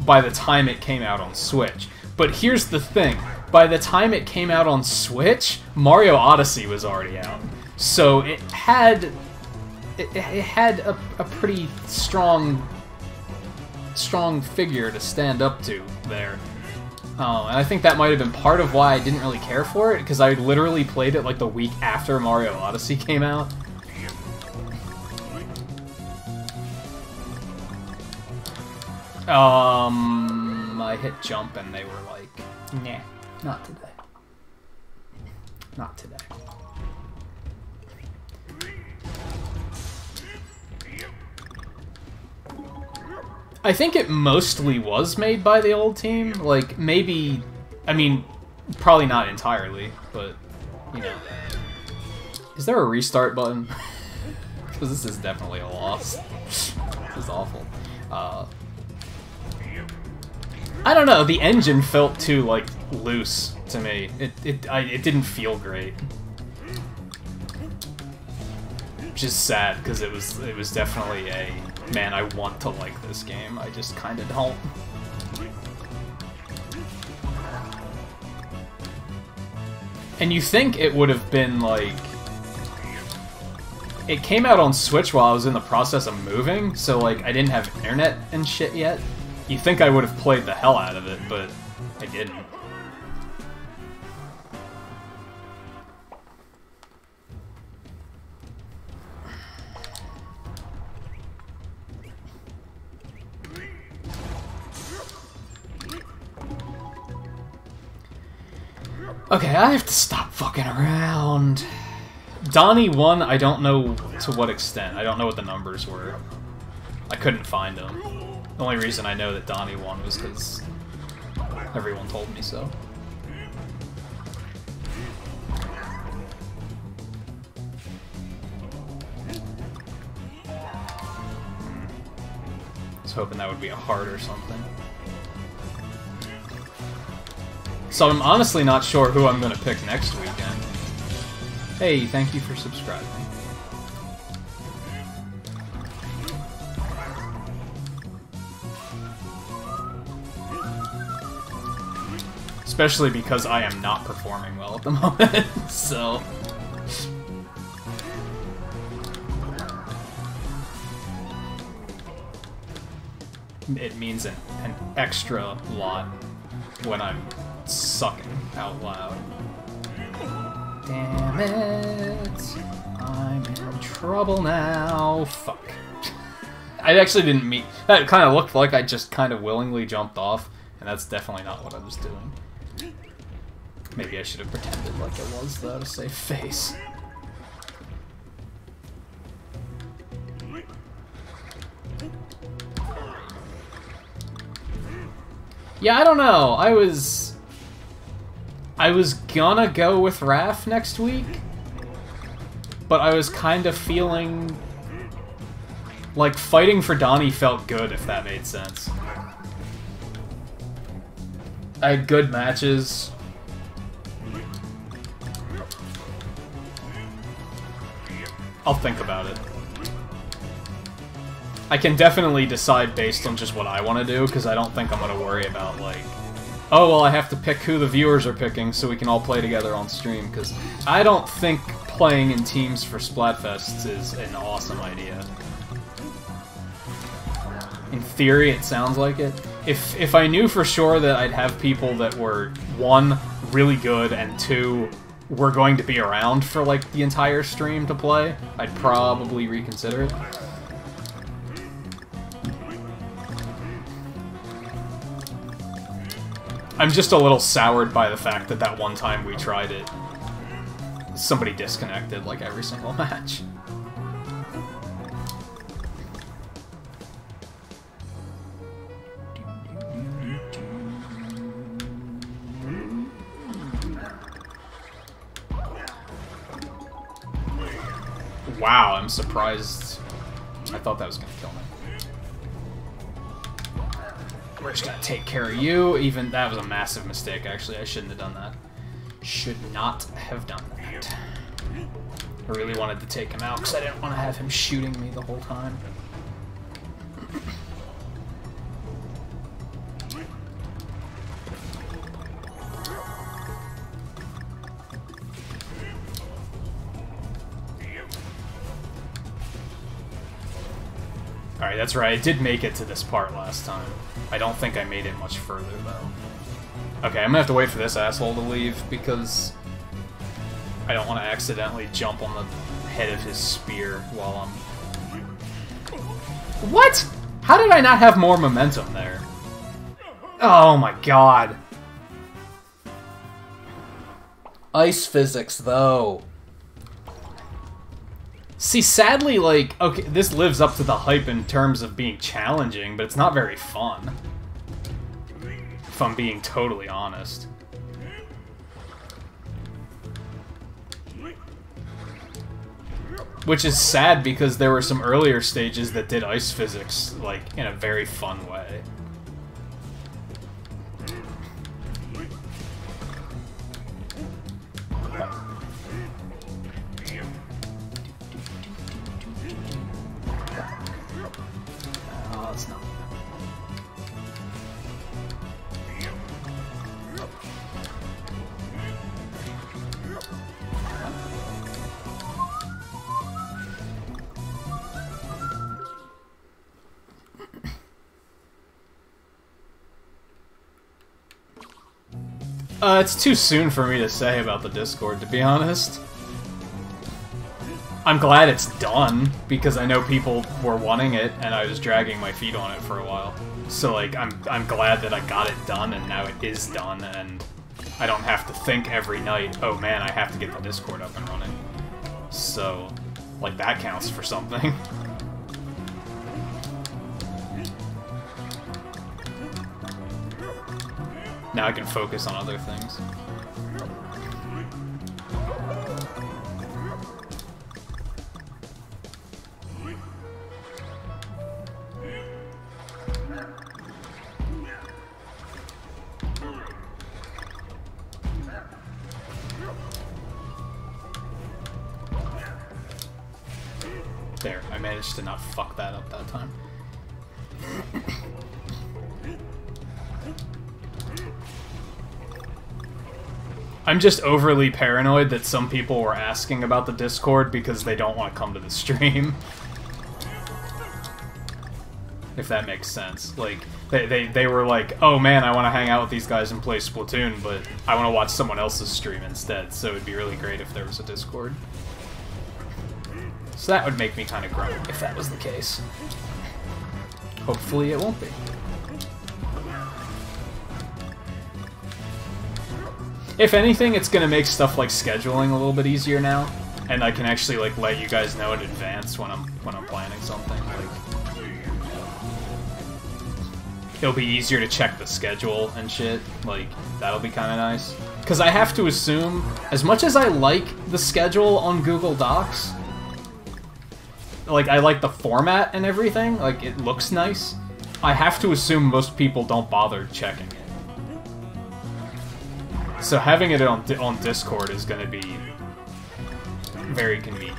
by the time it came out on Switch. But here's the thing. By the time it came out on Switch, Mario Odyssey was already out. So it had... It had a pretty strong figure to stand up to there. And I think that might have been part of why I didn't really care for it, because I literally played it like the week after Mario Odyssey came out. I hit jump and they were like, nah, not today. Not today. I think it mostly was made by the old team. Like, maybe... I mean, probably not entirely, but, you know. Is there a restart button? Because this is definitely a loss. This is awful. I don't know, the engine felt too, like, loose to me. It didn't feel great. Which is sad, because it was definitely a... Man, I want to like this game, I just kinda don't. And you think it would have been, like... It came out on Switch while I was in the process of moving, so, like, I didn't have internet and shit yet. You think I would have played the hell out of it, but I didn't. Okay, I have to stop fucking around. Donnie won, I don't know to what extent. I don't know what the numbers were. I couldn't find them. The only reason I know that Donnie won was because everyone told me so. I was hoping that would be a heart or something. So I'm honestly not sure who I'm gonna pick next weekend. Hey, thank you for subscribing. Especially because I am not performing well at the moment, so... It means an extra lot when I'm sucking out loud. Damn it! I'm in trouble now. Fuck. I actually didn't mean... That kind of looked like I just kind of willingly jumped off, and that's definitely not what I was doing. Maybe I should have pretended like it was, though, to save face. Yeah, I don't know. I was gonna go with Raph next week, but I was kind of feeling like fighting for Donnie felt good, if that made sense. I had good matches. I'll think about it. I can definitely decide based on just what I want to do, because I don't think I'm going to worry about, like, Oh, well, I have to pick who the viewers are picking so we can all play together on stream, because I don't think playing in teams for Splatfests is an awesome idea. In theory, it sounds like it. If I knew for sure that I'd have people that were, 1, really good, and 2, were going to be around for, like, the entire stream to play, I'd probably reconsider it. I'm just a little soured by the fact that that one time we tried it, somebody disconnected, like, every single match. Wow, I'm surprised. I thought that was gonna kill me. We're just gonna take care of you. Even that was a massive mistake, actually. I shouldn't have done that. Should not have done that. I really wanted to take him out because I didn't want to have him shooting me the whole time. Alright, that's right. I did make it to this part last time. I don't think I made it much further, though. Okay, I'm gonna have to wait for this asshole to leave, because I don't want to accidentally jump on the head of his spear while I'm... What?! How did I not have more momentum there? Oh my god. Ice physics, though. See, sadly, like, okay, this lives up to the hype in terms of being challenging, but it's not very fun. If I'm being totally honest. Which is sad because there were some earlier stages that did ice physics, like, in a very fun way. It's too soon for me to say about the Discord, to be honest. I'm glad it's done, because I know people were wanting it, and I was dragging my feet on it for a while. So, like, I'm glad that I got it done, and now it is done, and I don't have to think every night, oh man, I have to get the Discord up and running. So, like, that counts for something. Now I can focus on other things. There, I managed to not fuck that up that time. I'm just overly paranoid that some people were asking about the Discord because they don't want to come to the stream. If that makes sense. Like, they were like, oh man, I want to hang out with these guys and play Splatoon, but I want to watch someone else's stream instead, so it'd be really great if there was a Discord. So that would make me kind of grumpy if that was the case. Hopefully it won't be. If anything, it's gonna make stuff like scheduling a little bit easier now, and I can actually like let you guys know in advance when I'm planning something. Like, it'll be easier to check the schedule and shit. Like, that'll be kind of nice. Because I have to assume, as much as I like the schedule on Google Docs, like I like the format and everything, like it looks nice, I have to assume most people don't bother checking it. So having it on Discord is going to be very convenient.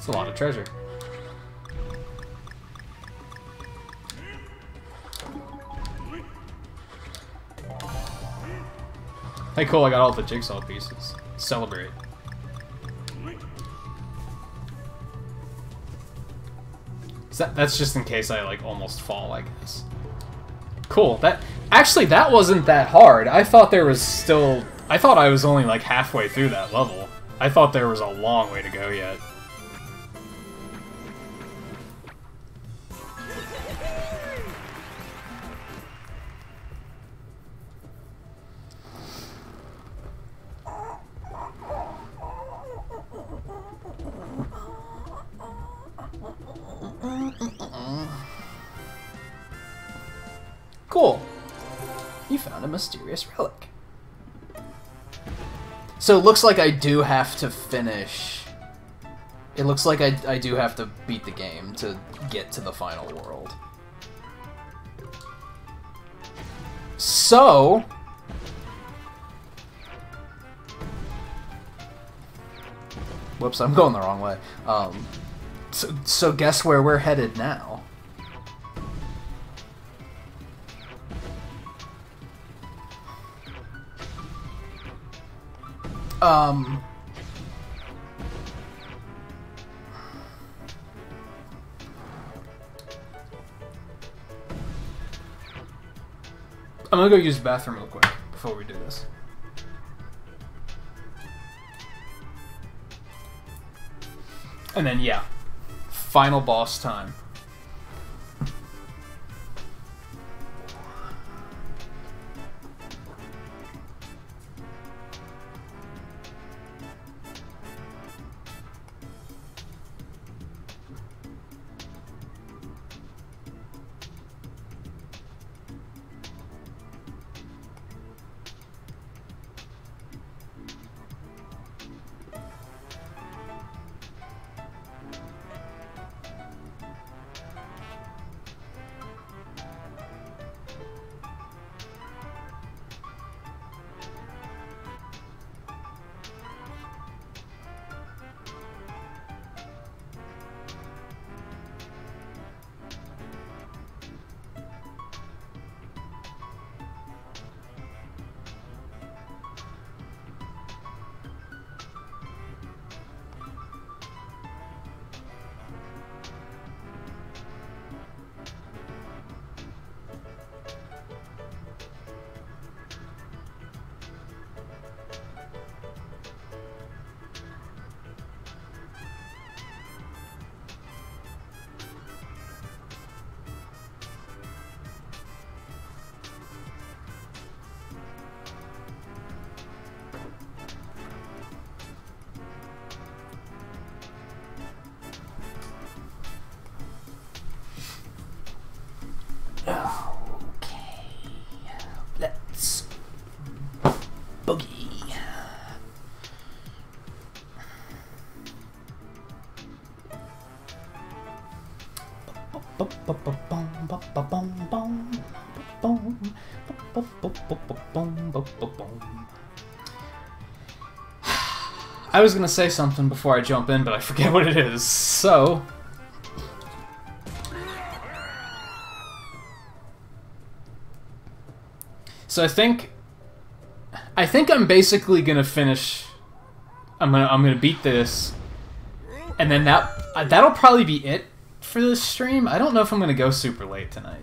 It's a lot of treasure. Hey, cool, I got all the jigsaw pieces. Celebrate. That's just in case I, like, almost fall, I guess. Cool. Actually, that wasn't that hard. I thought there was still... I thought I was only, like, halfway through that level. I thought there was a long way to go yet. Cool. You found a mysterious relic. So it looks like I do have to finish... It looks like I do have to beat the game to get to the final world. So... Whoops, I'm going the wrong way. So guess where we're headed now? I'm gonna go use the bathroom real quick before we do this. And then, yeah, final boss time. I was gonna say something before I jump in, but I forget what it is, so... So I think I'm basically gonna finish... I'm gonna beat this, and then that'll probably be it for this stream. I don't know if I'm gonna go super late tonight.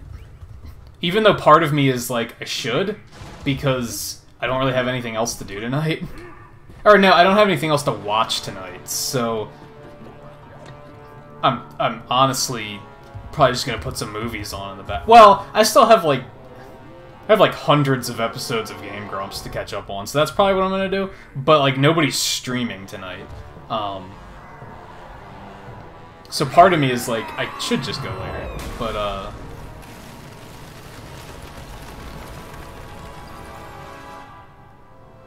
Even though part of me is like, I should, because I don't really have anything else to do tonight. Or no, I don't have anything else to watch tonight, so I'm honestly probably just gonna put some movies on in the back. Well, I still have like hundreds of episodes of Game Grumps to catch up on, so that's probably what I'm gonna do. But like nobody's streaming tonight, so part of me is like, I should just go later, but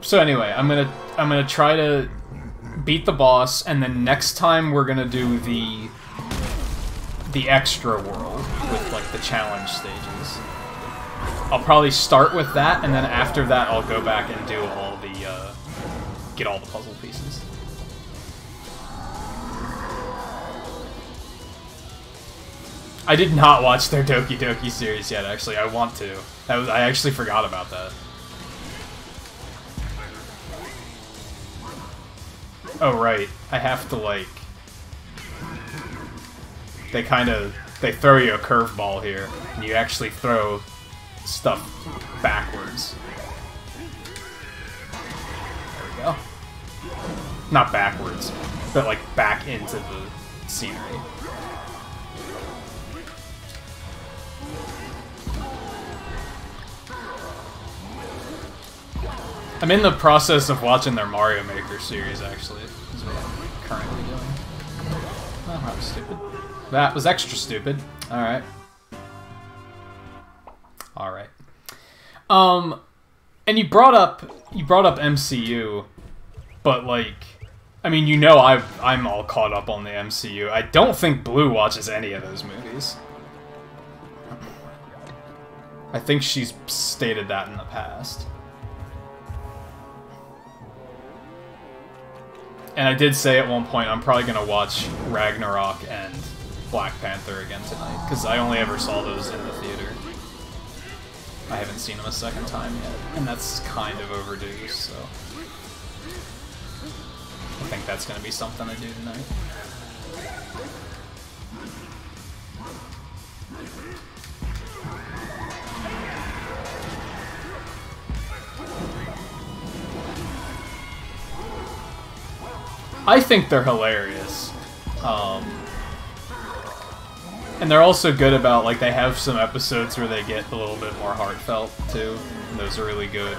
so anyway, I'm gonna try to beat the boss, and then next time we're gonna do the extra world with like the challenge stages. I'll probably start with that, and then after that I'll go back and do all the get all the puzzle pieces. I did not watch their Doki Doki series yet, actually. I want to. I actually forgot about that. Oh, right. I have to, like... They throw you a curveball here, and you actually throw stuff backwards. There we go. Not backwards, but, like, back into the scenery. I'm in the process of watching their Mario Maker series, actually. Is what I'm currently doing. Oh, that was stupid. That was extra stupid. Alright. Alright. And you brought up MCU, but, like, I mean, you know I'm all caught up on the MCU. I don't think Blue watches any of those movies. I think she's stated that in the past. And I did say at one point I'm probably going to watch Ragnarok and Black Panther again tonight, because I only ever saw those in the theater. I haven't seen them a second time yet, and that's kind of overdue, so... I think that's going to be something I do tonight. I think they're hilarious. And they're also good about, like, they have some episodes where they get a little bit more heartfelt, too. And those are really good.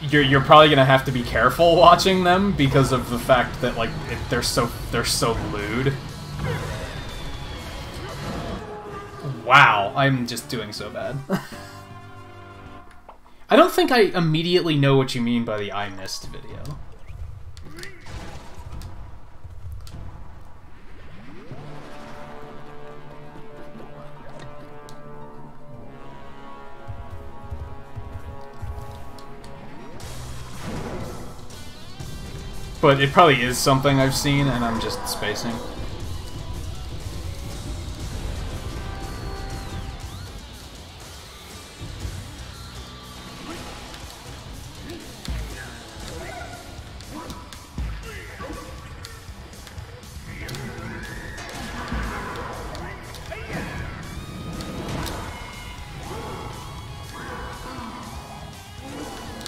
You're probably gonna have to be careful watching them because of the fact that, like, they're so lewd. Wow, I'm just doing so bad. I don't think I immediately know what you mean by the I missed video. But it probably is something I've seen and I'm just spacing.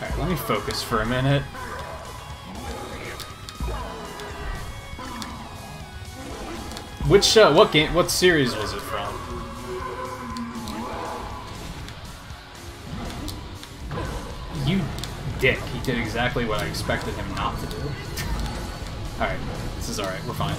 Alright, let me focus for a minute. What series was it from? You dick. He did exactly what I expected him not to do. Alright, this is alright, we're fine.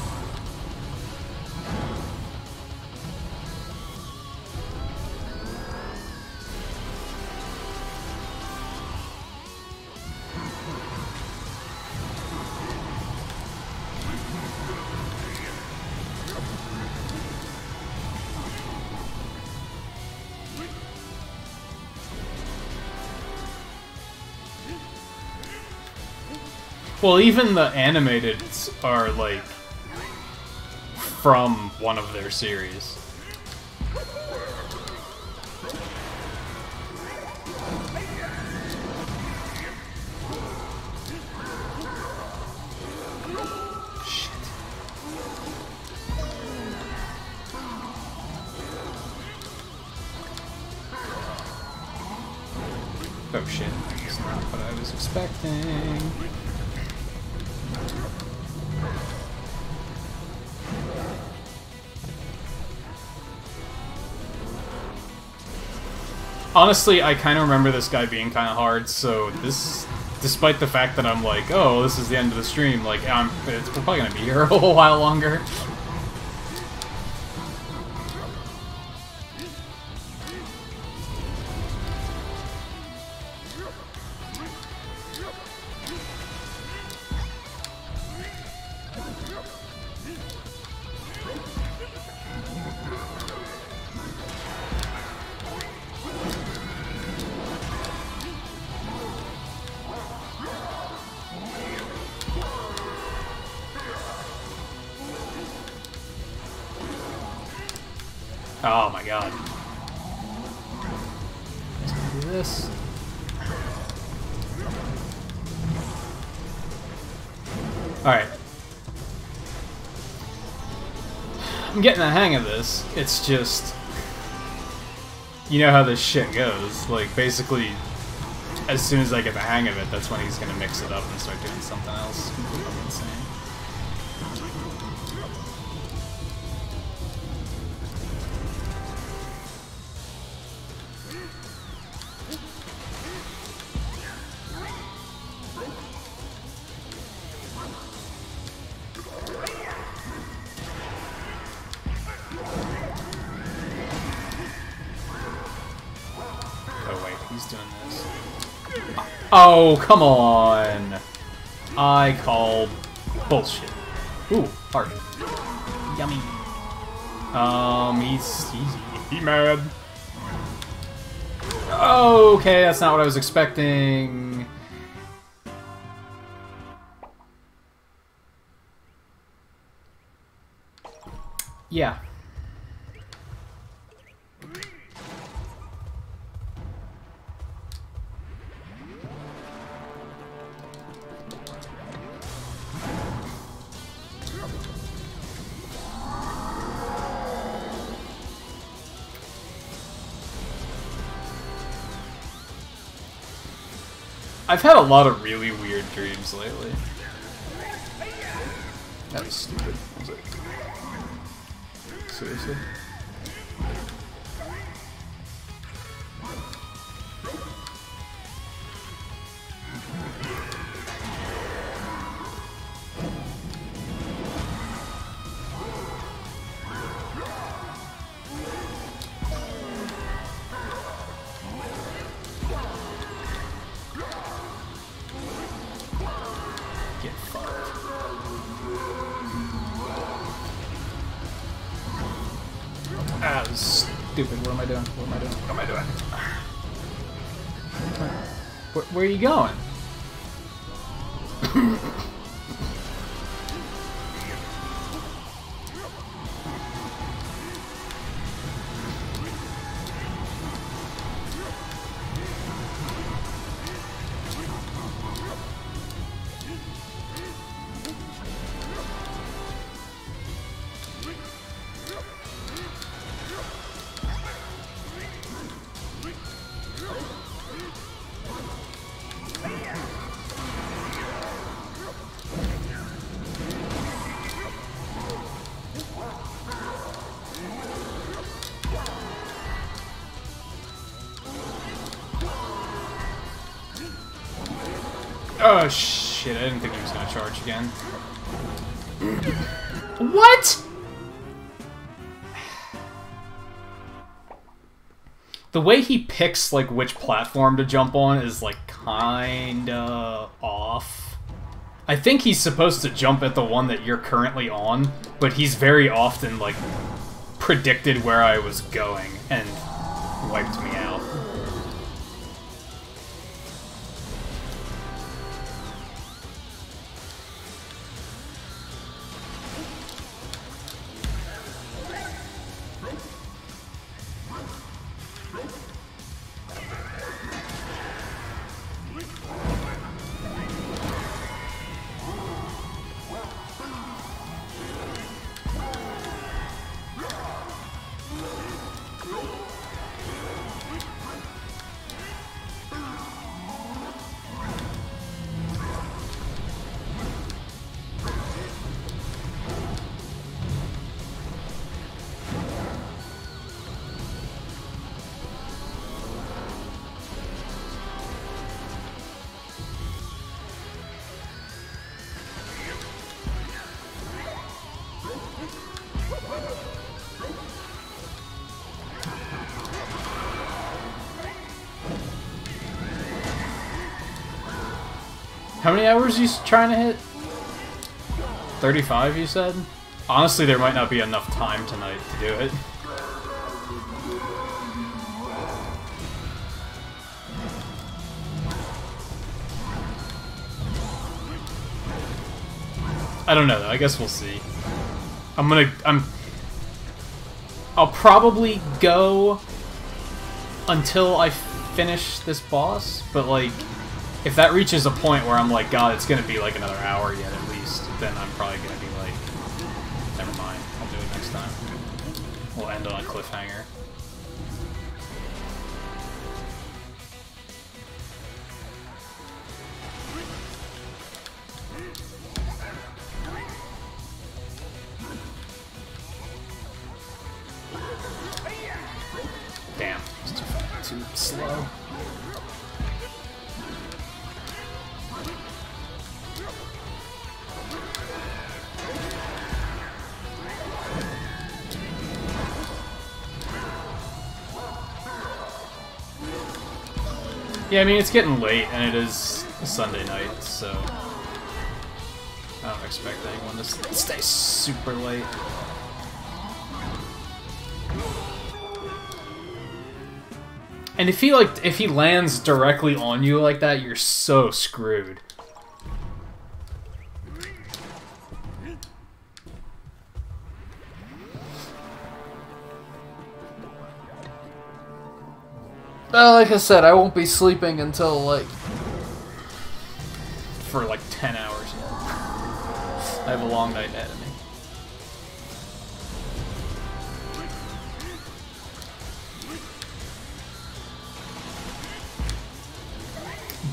Well, even the animated are, like, from one of their series. Shit. Oh shit, that's not what I was expecting. Honestly, I kind of remember this guy being kind of hard, so this, despite the fact that I'm like, oh, this is the end of the stream, like, it's probably gonna be here a whole while longer. Oh my god. Just gonna do this. Alright. I'm getting the hang of this. It's just... You know how this shit goes. Like, basically, as soon as I get the hang of it, that's when he's gonna mix it up and start doing something else completely insane. Oh, come on! I call bullshit. Ooh, heart. Yummy. He's mad. Okay, that's not what I was expecting. Yeah. I've had a lot of really weird dreams lately. That was stupid. Was it? Seriously? Ah, this is stupid. What am I doing? What am I doing? What am I doing? Where are you going? Oh shit, I didn't think he was gonna charge again. What?! The way he picks, like, which platform to jump on is, like, kinda off. I think he's supposed to jump at the one that you're currently on, but he's very often, like, predicted where I was going and wiped me out. How many hours are you trying to hit? 35, you said? Honestly, there might not be enough time tonight to do it. I don't know, though. I guess we'll see. I'll probably go until I finish this boss, but like, if that reaches a point where I'm like, God, it's gonna be like another hour yet at least, then I'm probably gonna be like, never mind, I'll do it next time. We'll end on a cliffhanger. Damn, it's too slow. Yeah, I mean, it's getting late, and it is a Sunday night, so I don't expect anyone to stay super late. And if he lands directly on you like that, you're so screwed. Well, like I said, I won't be sleeping until, like... for, like, 10 hours yet. I have a long night ahead of me.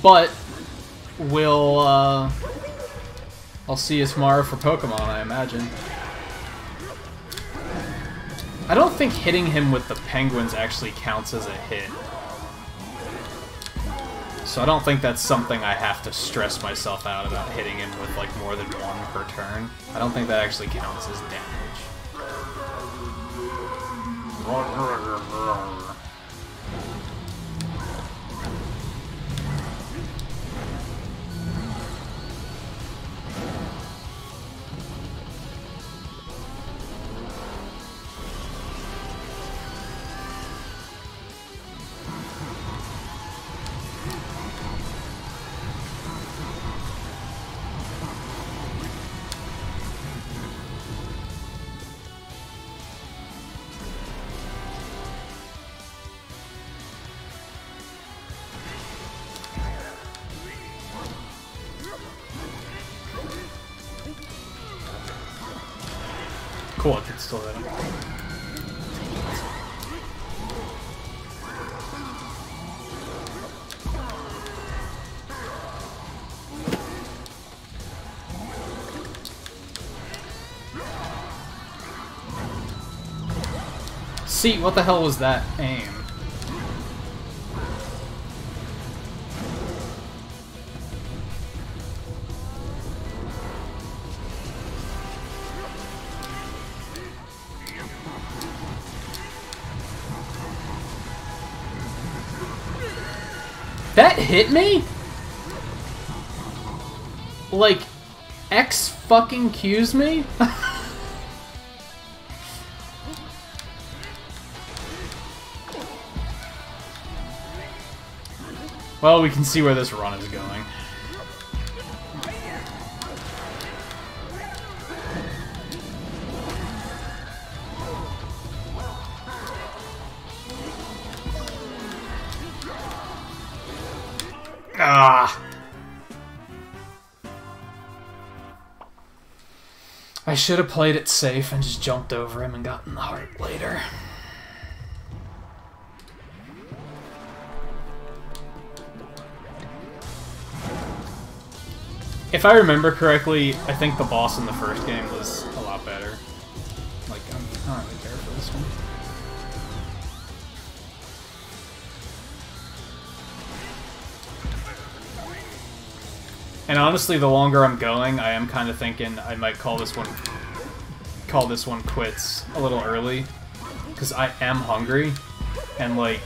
But, I'll see you tomorrow for Pokemon, I imagine. I don't think hitting him with the penguins actually counts as a hit. So I don't think that's something I have to stress myself out about hitting him with like more than one per turn. I don't think that actually counts as damage. Cool, I can still hit him. See, what the hell was that aim? That hit me? Like, X fucking Q's me? Well, we can see where this run is going. Ah! I should have played it safe and just jumped over him and gotten the heart later. If I remember correctly, I think the boss in the first game was a lot better. Like, I don't really care for this one. And honestly, the longer I'm going, I am kind of thinking I might call this one quits a little early, because I am hungry, and like,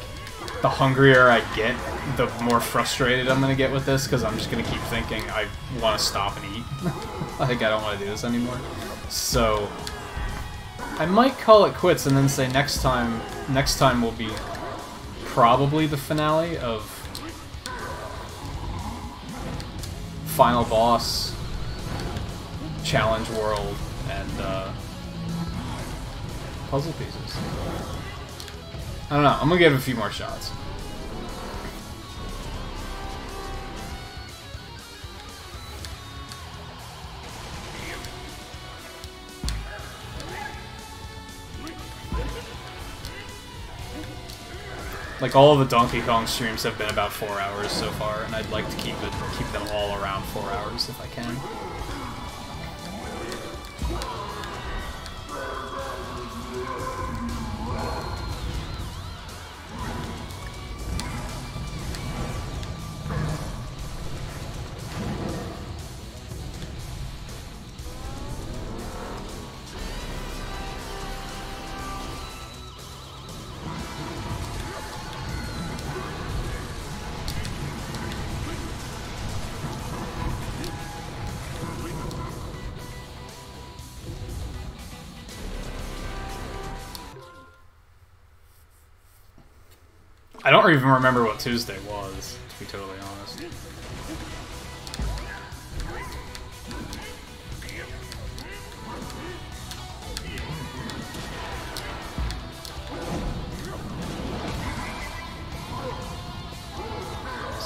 the hungrier I get, the more frustrated I'm gonna get with this, because I'm just gonna keep thinking I want to stop and eat. Like, I don't want to do this anymore. So I might call it quits and then say next time will be probably the finale of Final Boss, Challenge World, and puzzle pieces. I don't know. I'm gonna give it a few more shots. Like, all of the Donkey Kong streams have been about 4 hours so far, and I'd like to keep them all around 4 hours if I can. I don't even remember what Tuesday was, to be totally honest. Is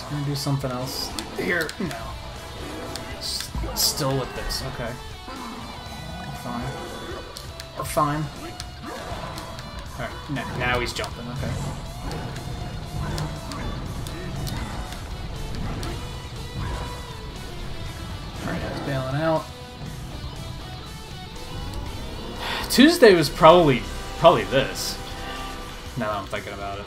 he gonna do something else here? No. Still with this, okay. Fine. We're fine. Alright, now he's jumping, okay. Bailing out. Tuesday was probably this. Now that I'm thinking about it.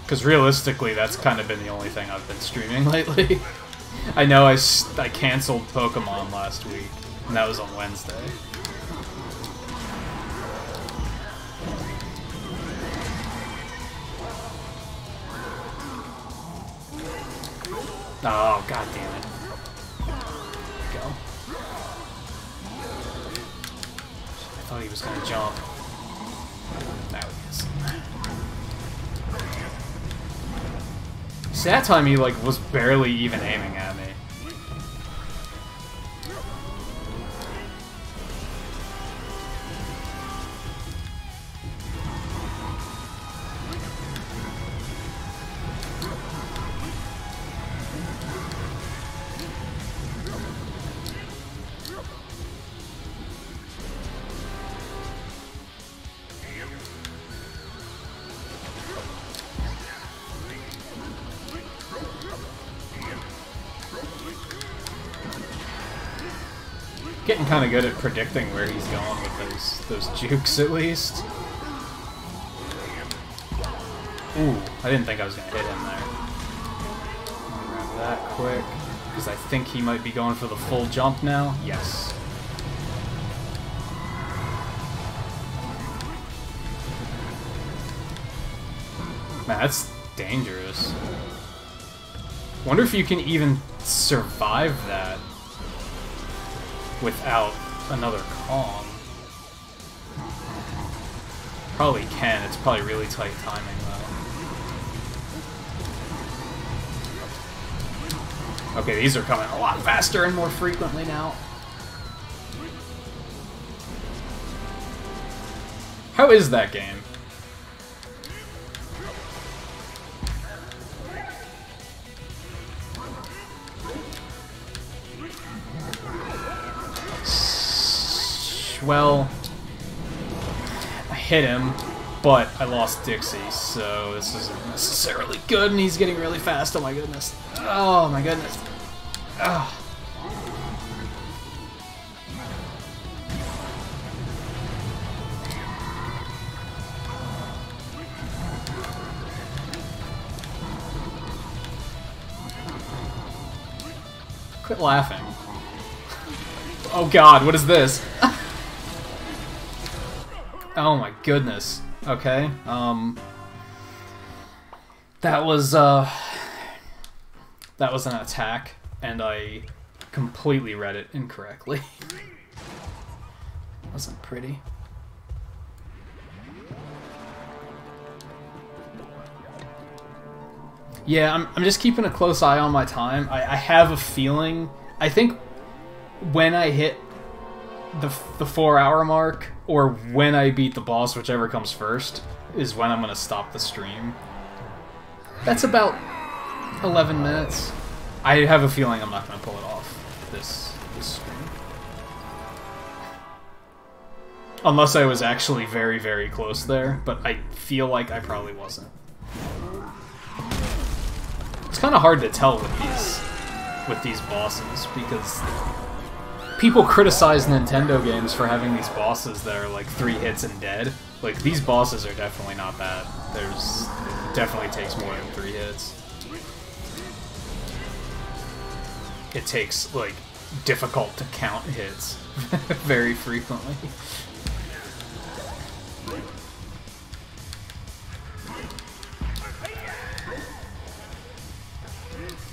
Because realistically, that's kind of been the only thing I've been streaming lately. I know I canceled Pokemon last week. And that was on Wednesday. Oh, god damn it. Go. I thought he was gonna jump. Now he is. See, that time he, like, was barely even aiming at me. Getting kind of good at predicting where he's going with those jukes, at least. Ooh, I didn't think I was going to hit him there. I'll grab that quick, because I think he might be going for the full jump now. Yes. Man, that's dangerous. Wonder if you can even survive that without another Kong. Probably can. It's probably really tight timing, though. Okay, these are coming a lot faster and more frequently now. How is that game? Well, I hit him, but I lost Dixie, so this isn't necessarily good, and he's getting really fast. Oh my goodness. Oh my goodness. Oh. Quit laughing. Oh god, what is this? Oh my goodness. Okay. That was an attack, and I completely read it incorrectly. Wasn't pretty. Yeah, I'm just keeping a close eye on my time. I have a feeling... I think when I hit the 4-hour mark, or when I beat the boss, whichever comes first, is when I'm going to stop the stream. That's about 11 minutes. I have a feeling I'm not going to pull it off this stream. Unless I was actually very, very close there, but I feel like I probably wasn't. It's kind of hard to tell with these bosses, because people criticize Nintendo games for having these bosses that are like 3 hits and dead. Like, these bosses are definitely not that. It definitely takes more than 3 hits. It takes, like, difficult to count hits very frequently.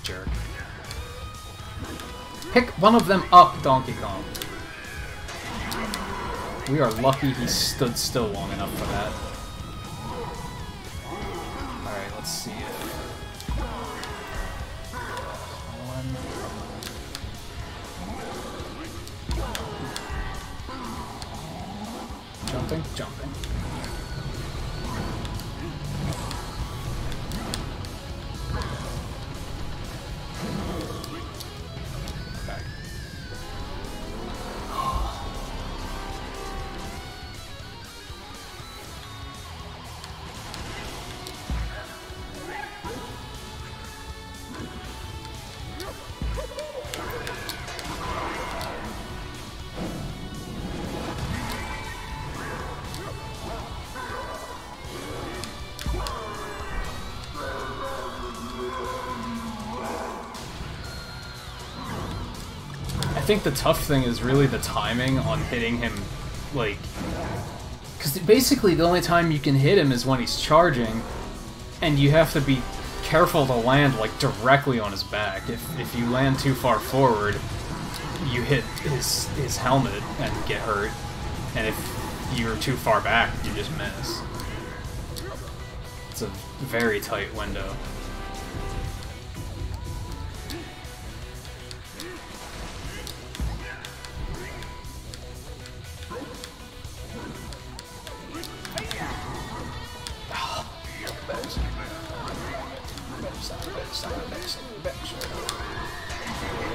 Jerk. Pick one of them up, Donkey Kong. We are lucky he stood still long enough for that. Alright, let's see if... Jumping, jumping. I think the tough thing is really the timing on hitting him, like... Because basically the only time you can hit him is when he's charging, and you have to be careful to land, like, directly on his back. If you land too far forward, you hit his helmet and get hurt, and if you're too far back, you just miss. It's a very tight window.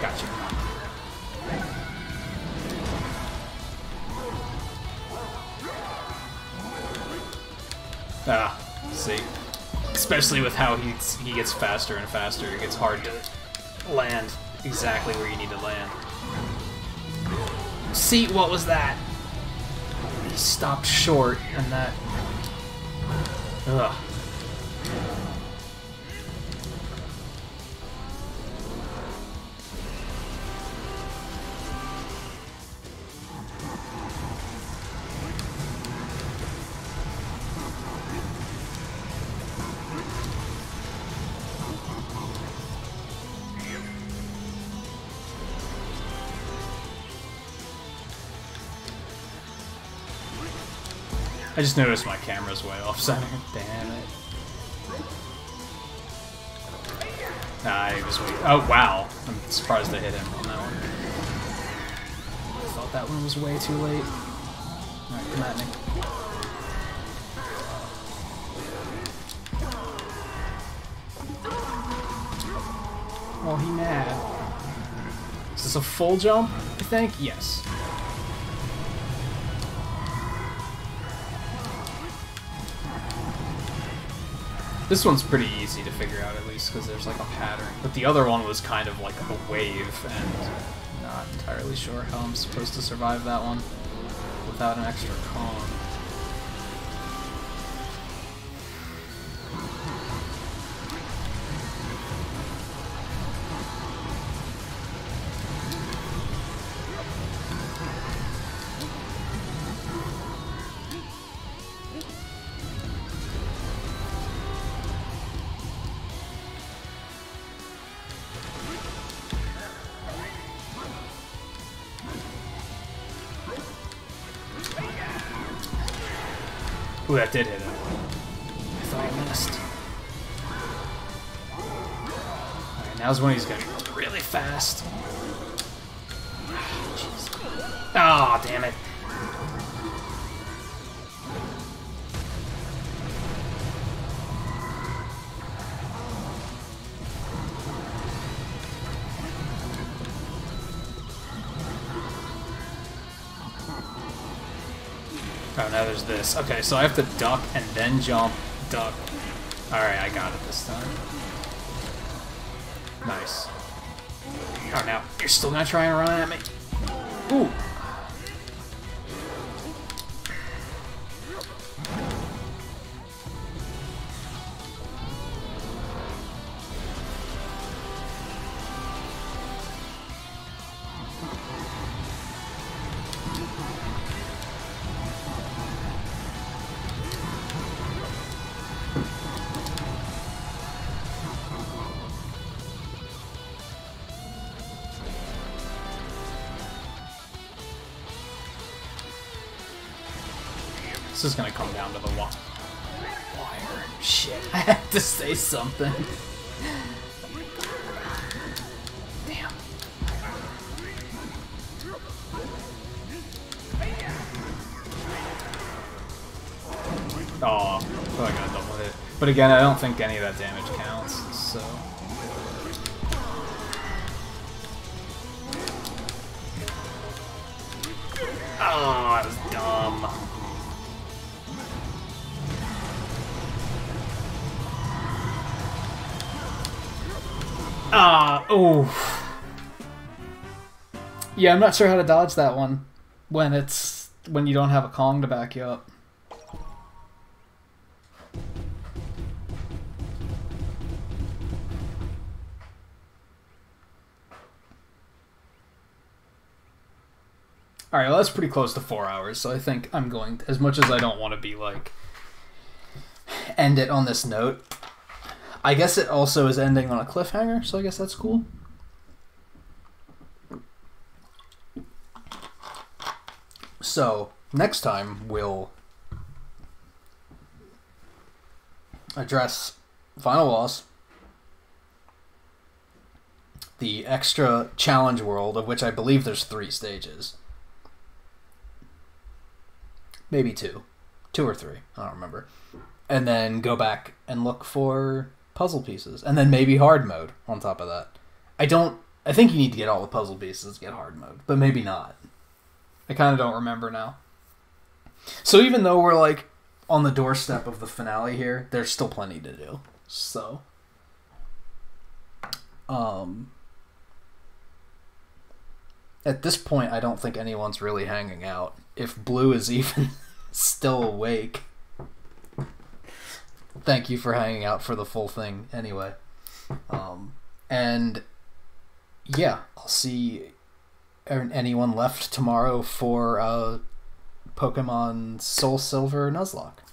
Gotcha. Ah, see. Especially with how he gets faster and faster, it gets hard to land exactly where you need to land. See, what was that? He stopped short, and that... Ugh. I just noticed my camera's way off center. Damn it. Nah, he was way... Oh, wow. I'm surprised I hit him on that one. I thought that one was way too late. Alright, come at me. Oh, he mad. Is this a full jump, I think? Yes. This one's pretty easy to figure out, at least, because there's like a pattern. But the other one was kind of like a wave, and not entirely sure how I'm supposed to survive that one without an extra Kong. Ooh, that did hit him. I thought I missed. now's when he's gonna be really fast. Ah, oh, damn it. Oh, now there's this. Okay, so I have to duck and then jump, duck. Alright, I got it this time. Nice. Oh, now, you're still gonna try and run at me? Ooh! This is gonna come down to the wire. Shit, I had to say something. Damn. Oh, I got double hit. But again, I don't think any of that damage counts, so... Oh, that was dumb. Oh. Yeah, I'm not sure how to dodge that one when you don't have a Kong to back you up. Alright, well that's pretty close to 4 hours, so I think I'm going to, as much as I don't want to be like end it on this note. I guess it also is ending on a cliffhanger, so I guess that's cool. So, next time we'll address Final Boss, the extra challenge world, of which I believe there's 3 stages. Maybe 2. 2 or 3, I don't remember. And then go back and look for puzzle pieces, and then maybe hard mode on top of that. I think you need to get all the puzzle pieces to get hard mode, but maybe not. I kind of don't remember now. So even though we're like on the doorstep of the finale here, there's still plenty to do. So at this point I don't think anyone's really hanging out, if Blue is even still awake. Thank you for hanging out for the full thing anyway. And yeah, I'll see anyone left tomorrow for Pokemon Soul Silver Nuzlocke.